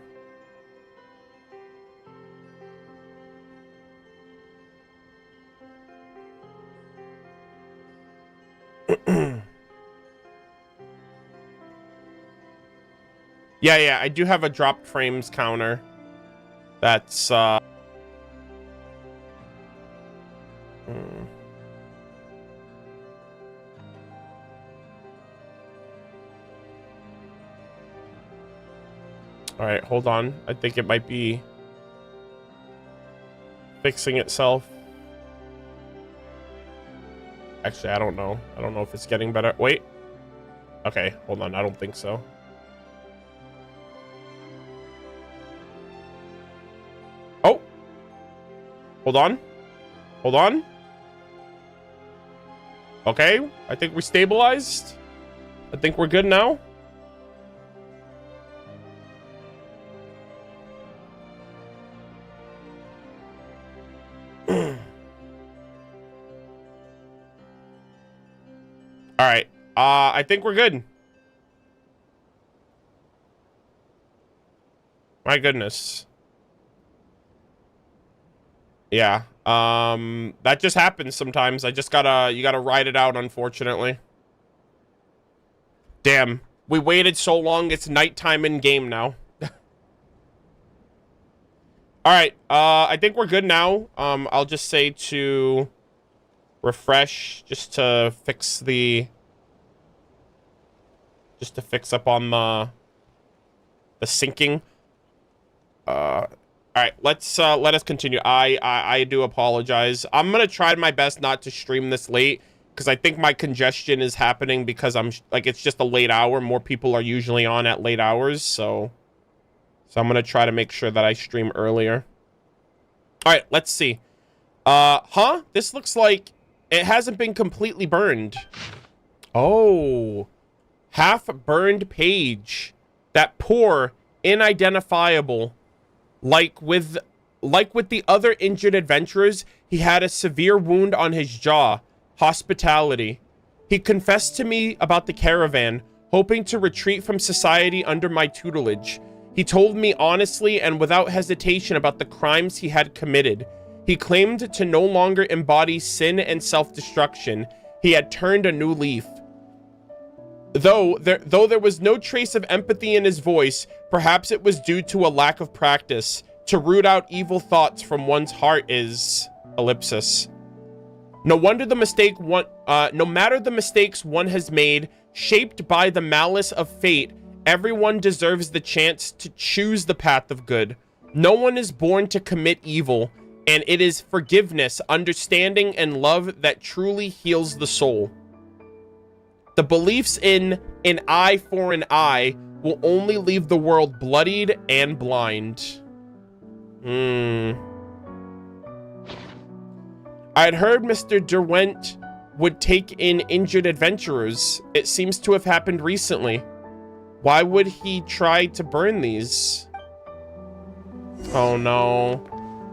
Yeah, I do have a dropped frames counter. That's All right, hold on. I think it might be fixing itself. Actually, I don't know. I don't know if it's getting better. Wait. Okay, hold on. I don't think so. Oh. Hold on. Hold on. Okay, I think we're stabilized. I think we're good now. All right. I think we're good. My goodness. Yeah. That just happens sometimes. You gotta ride it out, unfortunately. Damn. We waited so long, it's nighttime in game now. Alright, I think we're good now. I'll just say to refresh just to fix the... Just to fix up on the syncing. Alright, let us continue. I do apologize. I'm gonna try my best not to stream this late, because I think my congestion is happening because it's just a late hour. More people are usually on at late hours, so I'm gonna try to make sure that I stream earlier. Alright, let's see. This looks like it hasn't been completely burned. Oh. Half-burned page. That poor, inidentifiable. Like with the other injured adventurers, he had a severe wound on his jaw. Hospitality. He confessed to me about the caravan, hoping to retreat from society under my tutelage. He told me honestly and without hesitation about the crimes he had committed. He claimed to no longer embody sin and self-destruction. He had turned a new leaf. Though there was no trace of empathy in his voice, perhaps it was due to a lack of practice. To root out evil thoughts from one's heart is... ellipsis. No matter the mistakes one has made, shaped by the malice of fate, everyone deserves the chance to choose the path of good. No one is born to commit evil, and it is forgiveness, understanding, and love that truly heals the soul. The beliefs in an eye for an eye will only leave the world bloodied and blind. I'd heard Mr. Derwent would take in injured adventurers. It seems to have happened recently. Why would he try to burn these? Oh no.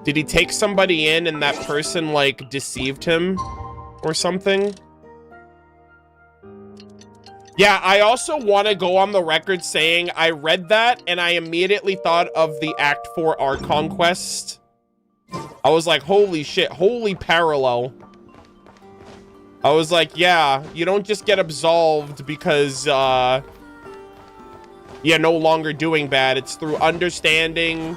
Did he take somebody in and that person, like, deceived him or something? Yeah, I also want to go on the record saying I read that and I immediately thought of the Act 4 Archon Quest. I was like, holy shit, holy parallel. I was like, yeah, you don't just get absolved because, you're no longer doing bad. It's through understanding,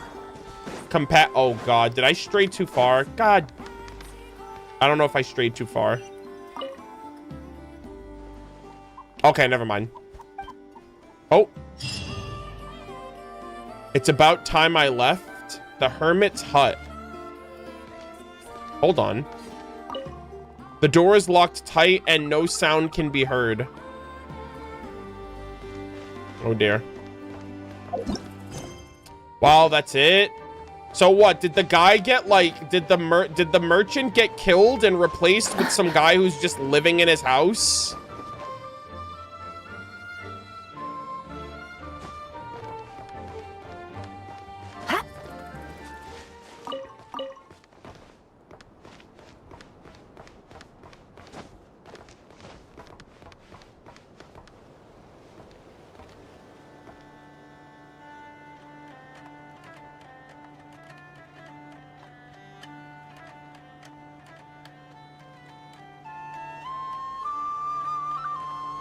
oh god, did I stray too far? God. I don't know if I strayed too far. Okay, never mind. Oh. It's about time I left the hermit's hut. Hold on. The door is locked tight and no sound can be heard. Oh dear. Wow, that's it? So what, did the guy get like, did the merchant get killed and replaced with some guy who's just living in his house?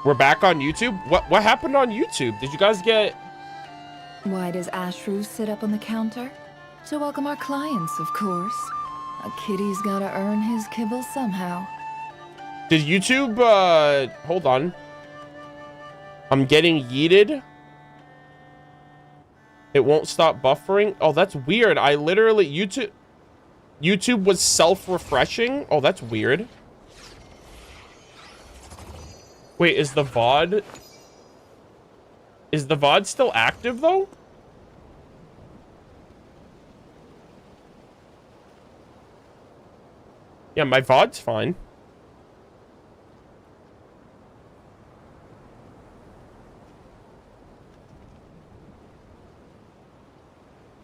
We're back on YouTube? What happened on YouTube? Did you guys get... Why does Ashru sit up on the counter? To welcome our clients, of course. A kitty's gotta earn his kibble somehow. Did YouTube, hold on. I'm getting yeeted. It won't stop buffering. Oh, that's weird. I literally, YouTube was self-refreshing. Oh, that's weird. Wait, is the VOD still active, though? Yeah, my VOD's fine.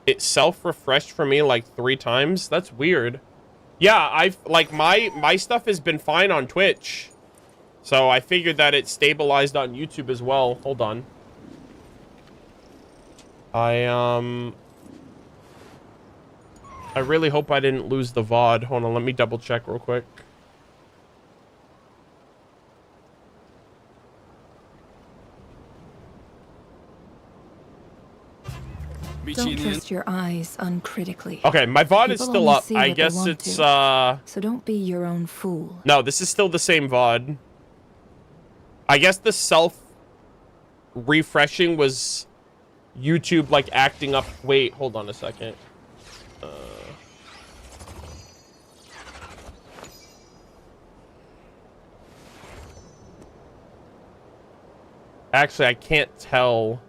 It self-refreshed for me like 3 times. That's weird. Yeah, my stuff has been fine on Twitch. So I figured that it stabilized on YouTube as well. Hold on. I really hope I didn't lose the VOD. Hold on, let me double check real quick. Don't trust your eyes uncritically. Okay, my VOD is People still only up. see I what they guess want it's to. So don't be your own fool. No, this is still the same VOD. I guess the self-refreshing was YouTube, like, acting up. Wait, hold on a second. Actually, I can't tell.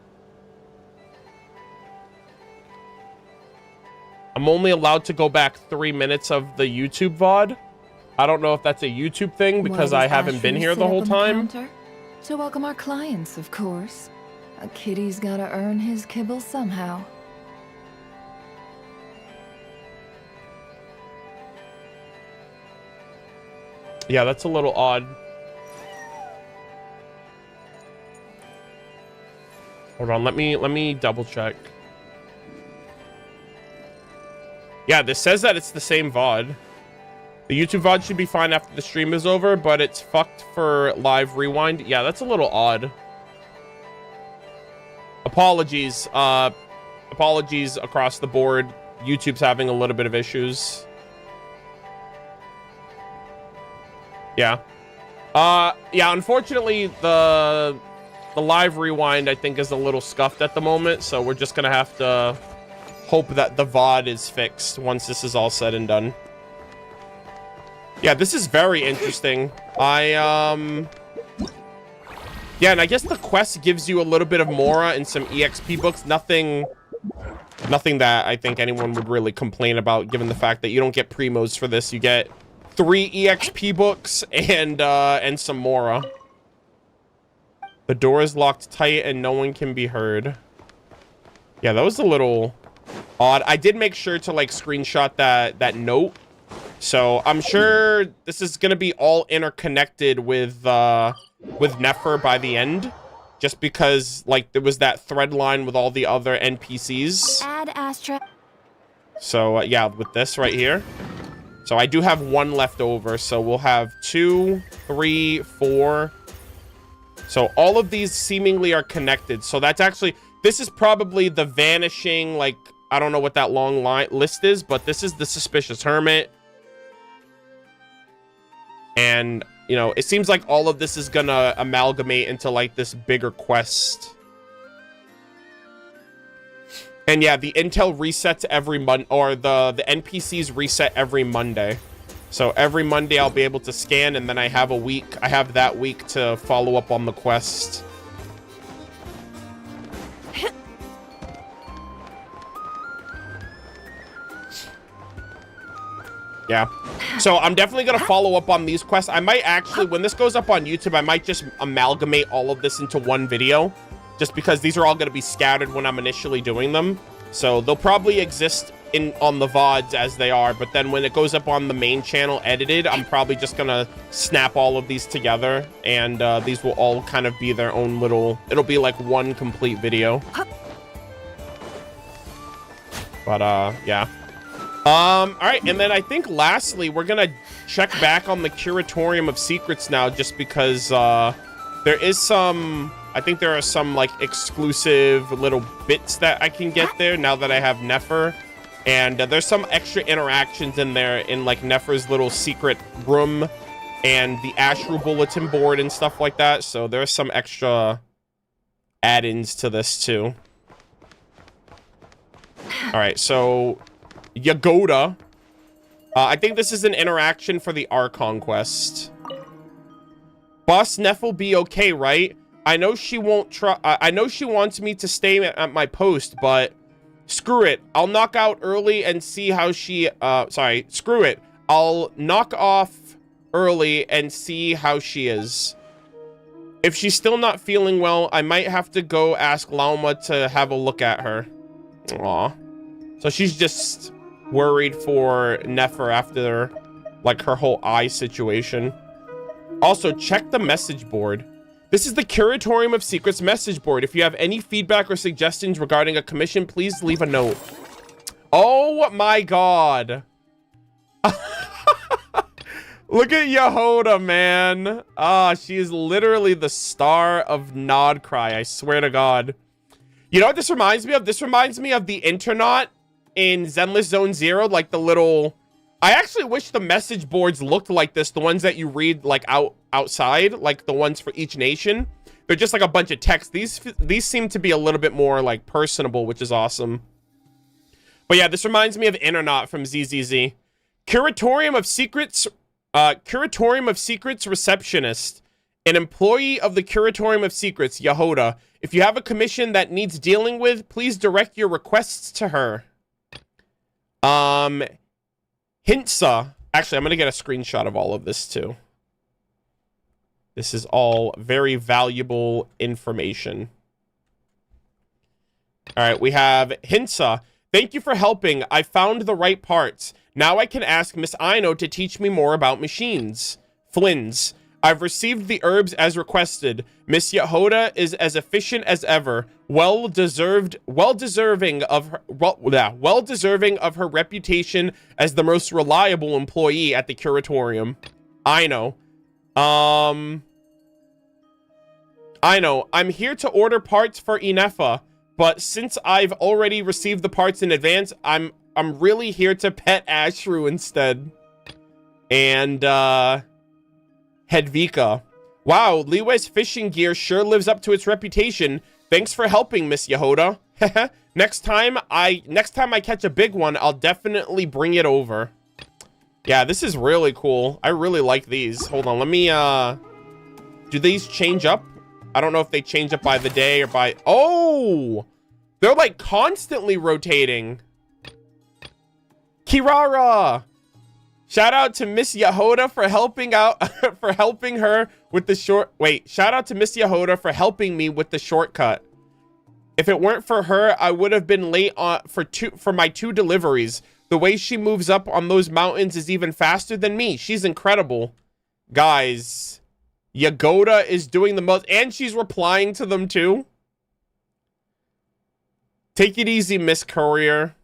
I'm only allowed to go back 3 minutes of the YouTube VOD. I don't know if that's a YouTube thing because I haven't been here the whole time. To welcome our clients, of course. A kitty's gotta earn his kibble somehow. Yeah, that's a little odd. Hold on, let me double check. Yeah, this says that it's the same VOD. The YouTube VOD should be fine after the stream is over, but it's fucked for live rewind. Yeah, that's a little odd. Apologies. Apologies across the board. YouTube's having a little bit of issues. Yeah. Yeah, unfortunately, the live rewind, I think, is a little scuffed at the moment, so we're just gonna have to hope that the VOD is fixed once this is all said and done. Yeah, this is very interesting. Yeah, and I guess the quest gives you a little bit of Mora and some EXP books. Nothing that I think anyone would really complain about, given the fact that you don't get primos for this. You get 3 EXP books and some Mora. The door is locked tight and no one can be heard. Yeah, that was a little odd. I did make sure to, like, screenshot that note. So I'm sure this is gonna be all interconnected with Nefer by the end, just because, like, there was that thread line with all the other NPCs. Add Astra. So yeah, with this right here. So I do have 1 left over. So we'll have 2, 3, 4. So all of these seemingly are connected. So that's actually, this is probably the vanishing, like, I don't know what that long list is, but this is the Suspicious Hermit. And, you know, it seems like all of this is gonna amalgamate into, like, this bigger quest. And yeah, the intel resets every month, or the NPCs reset every Monday. So every Monday I'll be able to scan, and then I have that week to follow up on the quest. Yeah. So I'm definitely going to follow up on these quests. I might actually, when this goes up on YouTube, I might just amalgamate all of this into one video, just because these are all going to be scattered when I'm initially doing them. So they'll probably exist on the VODs as they are, but then when it goes up on the main channel edited, I'm probably just going to snap all of these together, and these will all kind of be their own little, it'll be like one complete video. But yeah. All right, and then I think lastly, we're gonna check back on the Curatorium of Secrets now, just because there is some, I think there are some, like, exclusive little bits that I can get there now that I have Nefer, and there's some extra interactions in there in, like, Nefer's little secret room and the Ashru bulletin board and stuff like that. So there's some extra add-ins to this too. All right, so Yagoda. I think this is an interaction for the Archon Quest. Boss Neff will be okay, right? I know she won't try. I know she wants me to stay at my post, but screw it. I'll knock out early and see how she. Sorry, screw it. I'll knock off early and see how she is. If she's still not feeling well, I might have to go ask Lauma to have a look at her. Aw. So she's just worried for Nefer after, like, her whole eye situation. Also, check the message board. This is the Curatorium of Secrets message board. If you have any feedback or suggestions regarding a commission, please leave a note. Oh my god. Look at Yehoda, man. Ah, she is literally the star of Nod Cry. I swear to God. You know what this reminds me of? This reminds me of the Internaut in Zenless Zone Zero, like the little... I actually wish the message boards looked like this, the ones that you read like outside, like the ones for each nation. They're just like a bunch of text. These seem to be a little bit more like personable, which is awesome. But yeah, this reminds me of Internaut from ZZZ. Curatorium of Secrets receptionist. An employee of the Curatorium of Secrets, Yehoda. If you have a commission that needs dealing with, please direct your requests to her. Hintsa. Actually, I'm going to get a screenshot of all of this too. This is all very valuable information. All right, we have Hintsa. Thank you for helping. I found the right parts. Now I can ask Miss Aino to teach me more about machines. Flynn's. I've received the herbs as requested. Miss Yehoda is as efficient as ever. Well deserving of her reputation as the most reliable employee at the curatorium. I know. I'm here to order parts for Nefer, but since I've already received the parts in advance, I'm really here to pet Ashru instead. And Hedvika. Wow, Liwe's fishing gear sure lives up to its reputation. Thanks for helping, Miss Yehoda. Next time I catch a big one, I'll definitely bring it over. Yeah, this is really cool. I really like these. Hold on, let me do these change up? I don't know if they change up by the day or by... Oh! They're like constantly rotating. Kirara! Shout out to Miss Yehoda for helping her with the short... Wait, shout out to Miss Yehoda for helping me with the shortcut. If it weren't for her, I would have been late for my 2 deliveries. The way she moves up on those mountains is even faster than me. She's incredible. Guys, Yagoda is doing the most, and she's replying to them too. Take it easy, Miss Courier.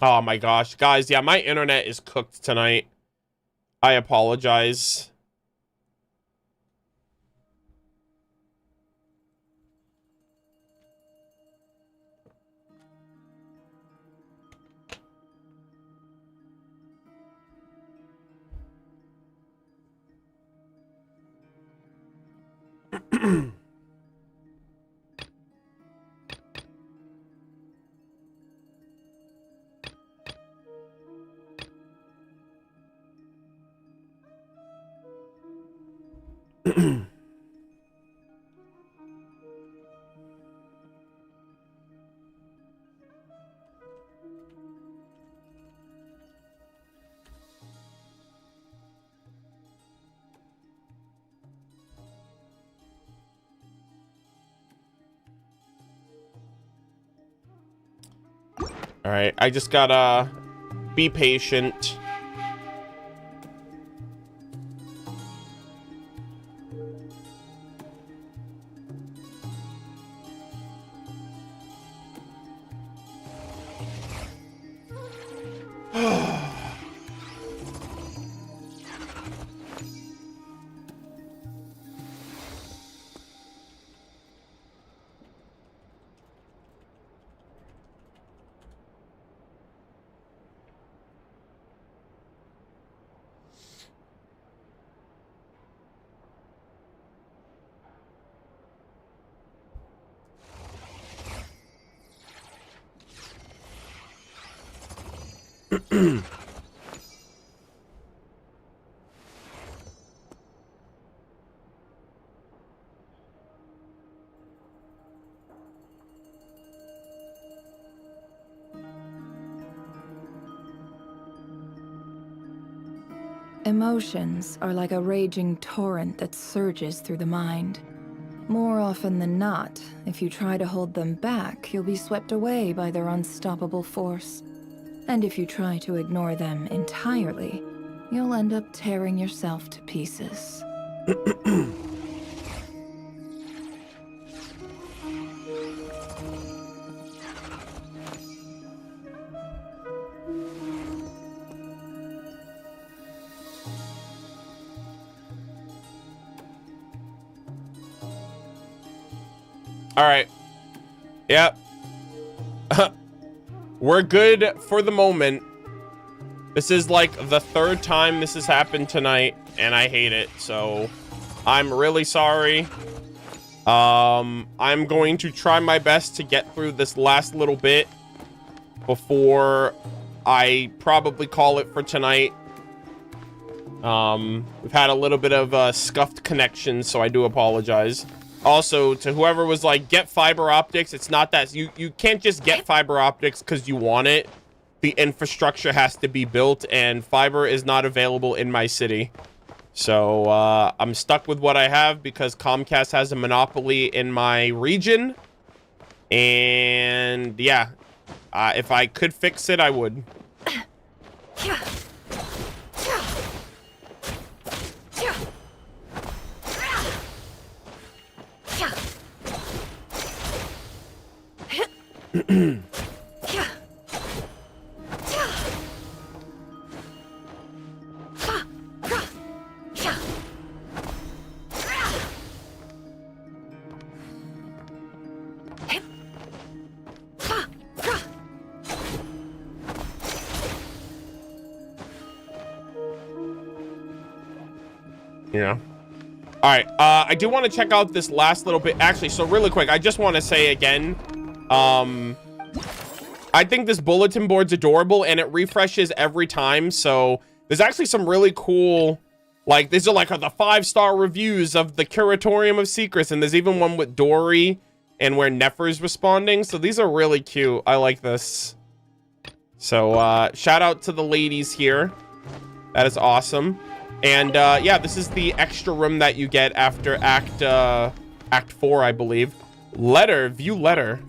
Oh my gosh, guys, yeah, my internet is cooked tonight. I apologize. All right, I just gotta be patient. Emotions are like a raging torrent that surges through the mind. More often than not, if you try to hold them back, you'll be swept away by their unstoppable force. And if you try to ignore them entirely, you'll end up tearing yourself to pieces. All right. Yep. We're good for the moment. This is like the third time this has happened tonight, and I hate it. So I'm really sorry. I'm going to try my best to get through this last little bit before I probably call it for tonight. We've had a little bit of a scuffed connection, so I do apologize. Also, to whoever was like, get fiber optics, it's not that you can't just get fiber optics because you want it. The infrastructure has to be built, and fiber is not available in my city. So I'm stuck with what I have because Comcast has a monopoly in my region. And yeah, if I could fix it, I would. Yeah. All right. I do want to check out this last little bit. Actually, so really quick, I just want to say again, I think this bulletin board's adorable and it refreshes every time. So there's actually some really cool, like, these are like the 5-star reviews of the Curatorium of Secrets. And there's even one with Dory and where Nefer's responding. So these are really cute. I like this. So shout out to the ladies here. That is awesome. And yeah, this is the extra room that you get after Act 4, I believe. Letter, view letter.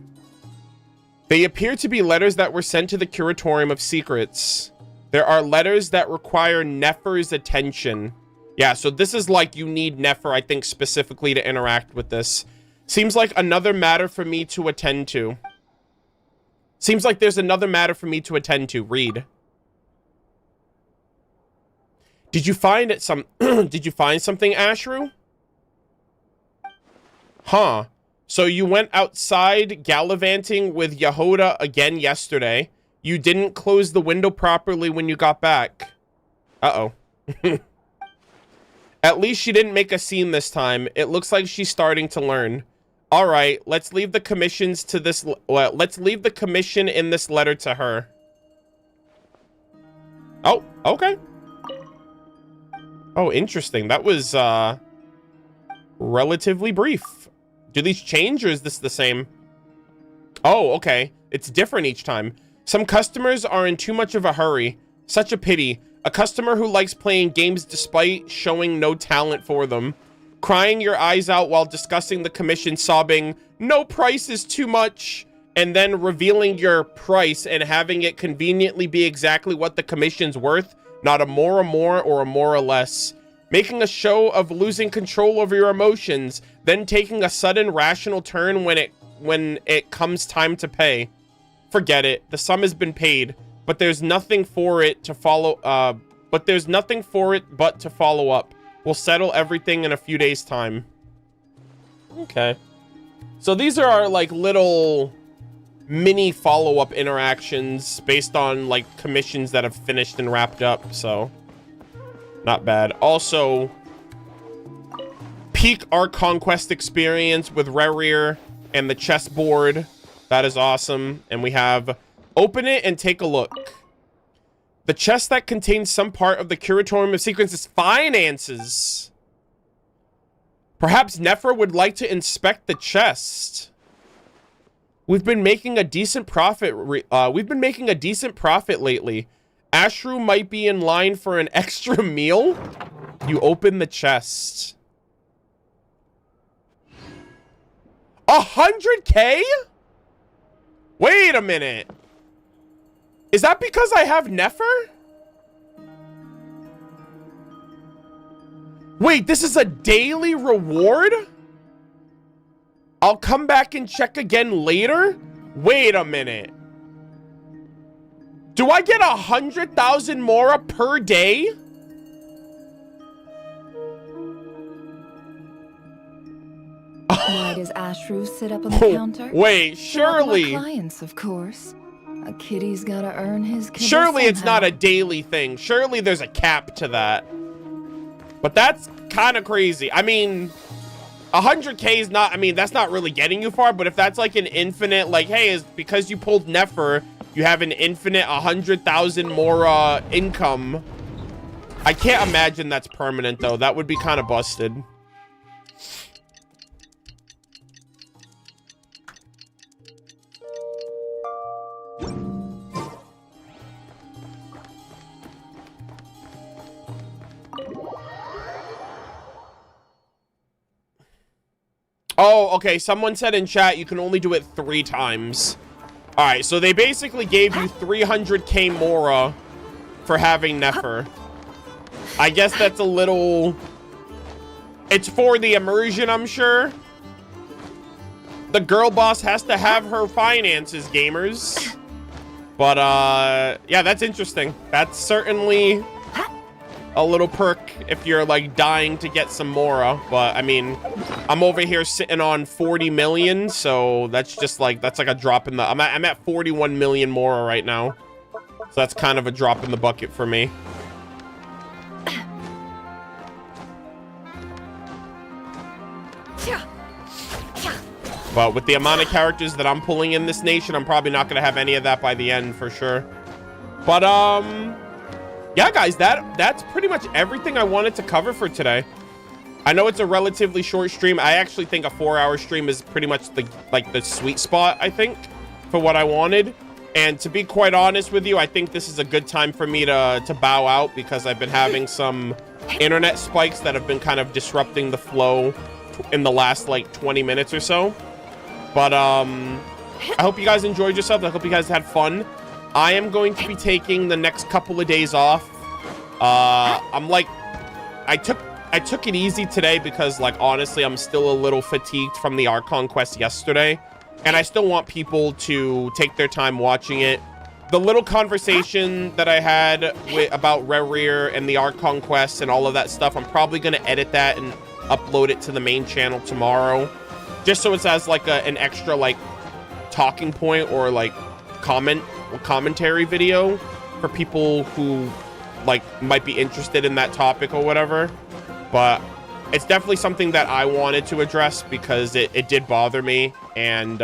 They appear to be letters that were sent to the Curatorium of Secrets. There are letters that require Nefer's attention. Yeah, so this is like you need Nefer, I think, specifically to interact with this. Seems like another matter for me to attend to. Seems like there's another matter for me to attend to. Read. Did you find it did you find something, Ashru? Huh. So you went outside gallivanting with Yehuda again yesterday. You didn't close the window properly when you got back. Uh-oh. At least she didn't make a scene this time. It looks like she's starting to learn. All right, let's leave the commissions to this. Well, let's leave the commission in this letter to her. Oh, okay. Oh, interesting. That was relatively brief. Do these change or is this the same? Oh, okay. It's different each time. Some customers are in too much of a hurry. Such a pity. A customer who likes playing games despite showing no talent for them. Crying your eyes out while discussing the commission, sobbing, "No price is too much," and then revealing your price and having it conveniently be exactly what the commission's worth, not a more or a more or less. Making a show of losing control over your emotions, then taking a sudden rational turn when it comes time to pay. Forget it. The sum has been paid, but there's nothing for it to follow. But to follow up. We'll settle everything in a few days' time. Okay. So these are our like little mini follow-up interactions based on like commissions that have finished and wrapped up. So not bad. Also, peak Archon Quest experience with Rerir and the chessboard. That is awesome. And we have open it and take a look. The chest that contains some part of the Curatorium of Secrets' finances. Perhaps Nefer would like to inspect the chest. We've been making a decent profit. Lately. Ashru might be in line for an extra meal. You open the chest. 100K? Wait a minute. Is that because I have Nefer? Wait, this is a daily reward? I'll come back and check again later? Wait a minute. Do I get 100,000 Mora per day? Why does Ashru sit up on the counter? Wait, surely. My clients, of course. A kitty's gotta earn his kibble Surely it's somehow. not a daily thing. Surely there's a cap to that. But that's kind of crazy. I mean, 100K is not, I mean, that's not really getting you far, but if that's like an infinite, like, hey, is because you pulled Nefer, you have an infinite 100,000 more income. I can't imagine that's permanent, though. That would be kind of busted. Oh, okay. Someone said in chat you can only do it 3 times. All right, so they basically gave you 300K Mora for having Nefer. I guess that's a little... It's for the immersion, I'm sure. The girl boss has to have her finances, gamers. But, yeah, that's interesting. That's certainly a little perk if you're, like, dying to get some Mora. But, I mean, I'm over here sitting on 40 million, so that's just, like, that's like a drop in the... I'm at 41 million Mora right now. So that's kind of a drop in the bucket for me. But with the amount of characters that I'm pulling in this nation, I'm probably not going to have any of that by the end for sure. But, yeah, guys, that's pretty much everything I wanted to cover for today. I know it's a relatively short stream. I actually think a 4-hour stream is pretty much the sweet spot, I think, for what I wanted. And to be quite honest with you, I think this is a good time for me to bow out because I've been having some internet spikes that have been kind of disrupting the flow in the last, like, 20 minutes or so. But, I hope you guys enjoyed yourselves. I hope you guys had fun. I am going to be taking the next couple of days off. I'm like, I took it easy today because, like, honestly, I'm still a little fatigued from the Archon Quest yesterday. And I still want people to take their time watching it. The little conversation that I had about Rerir and the Archon Quest and all of that stuff, I'm probably going to edit that and upload it to the main channel tomorrow. Just so it's as, like, an extra, like, talking point or, like, commentary video for people who, like, might be interested in that topic or whatever. But it's definitely something that I wanted to address because it did bother me. And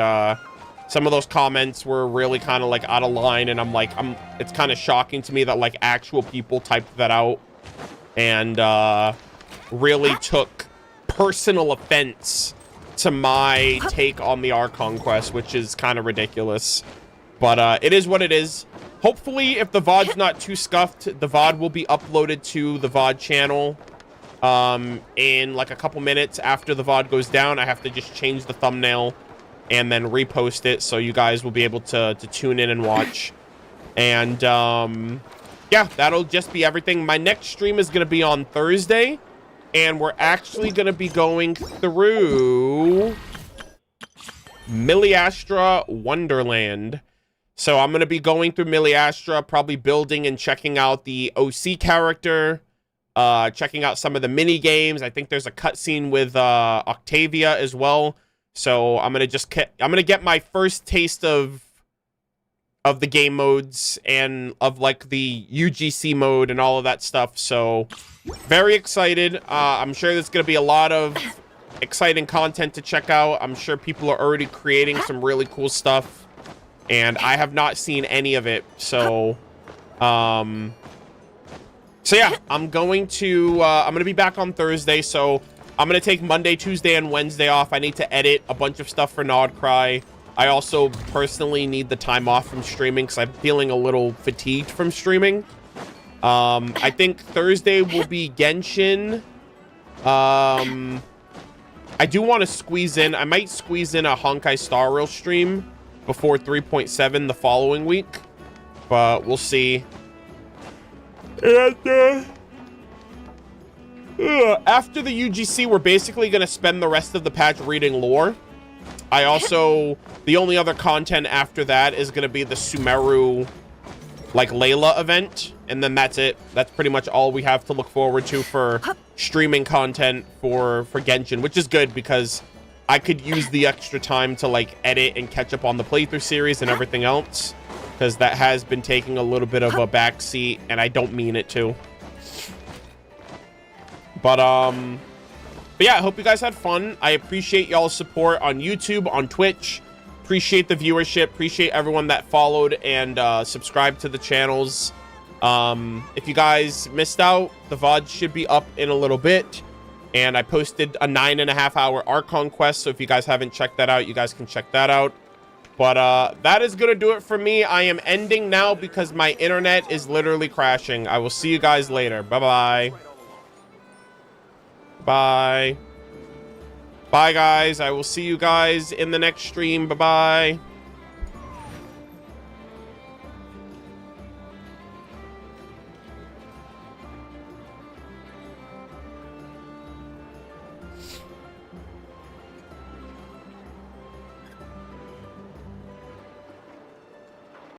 some of those comments were really kind of, like, out of line. And I'm like, it's kind of shocking to me that, like, actual people typed that out and really took personal offense to my take on the Archon Quest, which is kind of ridiculous. But it is what it is. Hopefully, if the VOD's not too scuffed, the VOD will be uploaded to the VOD channel in like a couple minutes after the VOD goes down. I have to just change the thumbnail and then repost it so you guys will be able to tune in and watch. And yeah, that'll just be everything. My next stream is going to be on Thursday. And we're actually going to be going through Miliastra Wonderland. So I'm going to be going through Miliastra, probably building and checking out the OC character, checking out some of the mini games. I think there's a cutscene with Octavia as well. So I'm going to get my first taste of the game modes and of, like, the UGC mode and all of that stuff. So very excited. I'm sure there's going to be a lot of exciting content to check out. I'm sure people are already creating some really cool stuff, and I have not seen any of it. So yeah, I'm going to be back on Thursday. So I'm going to take Monday, Tuesday, and Wednesday off. I need to edit a bunch of stuff for Nodcry. I also personally need the time off from streaming because I'm feeling a little fatigued from streaming. I think Thursday will be Genshin. I do want to squeeze in. I might squeeze in a Honkai Star Rail stream before 3.7 the following week. But we'll see. And, After the UGC, we're basically going to spend the rest of the patch reading lore. I also, the only other content after that is going to be the Sumeru, like, Layla event. And then that's it. That's pretty much all we have to look forward to for streaming content for Genshin, which is good because I could use the extra time to, like, edit and catch up on the playthrough series and everything else. Because that has been taking a little bit of a backseat, and I don't mean it to. But yeah, I hope you guys had fun. I appreciate y'all's support on YouTube, on Twitch. Appreciate the viewership. Appreciate everyone that followed and subscribed to the channels. If you guys missed out, the VOD should be up in a little bit. And I posted a 9.5-hour Archon Quest, so if you guys haven't checked that out, you guys can check that out. But that is going to do it for me. I am ending now because my internet is literally crashing. I will see you guys later. Bye-bye. Bye. Bye, guys. I will see you guys in the next stream. Bye-bye.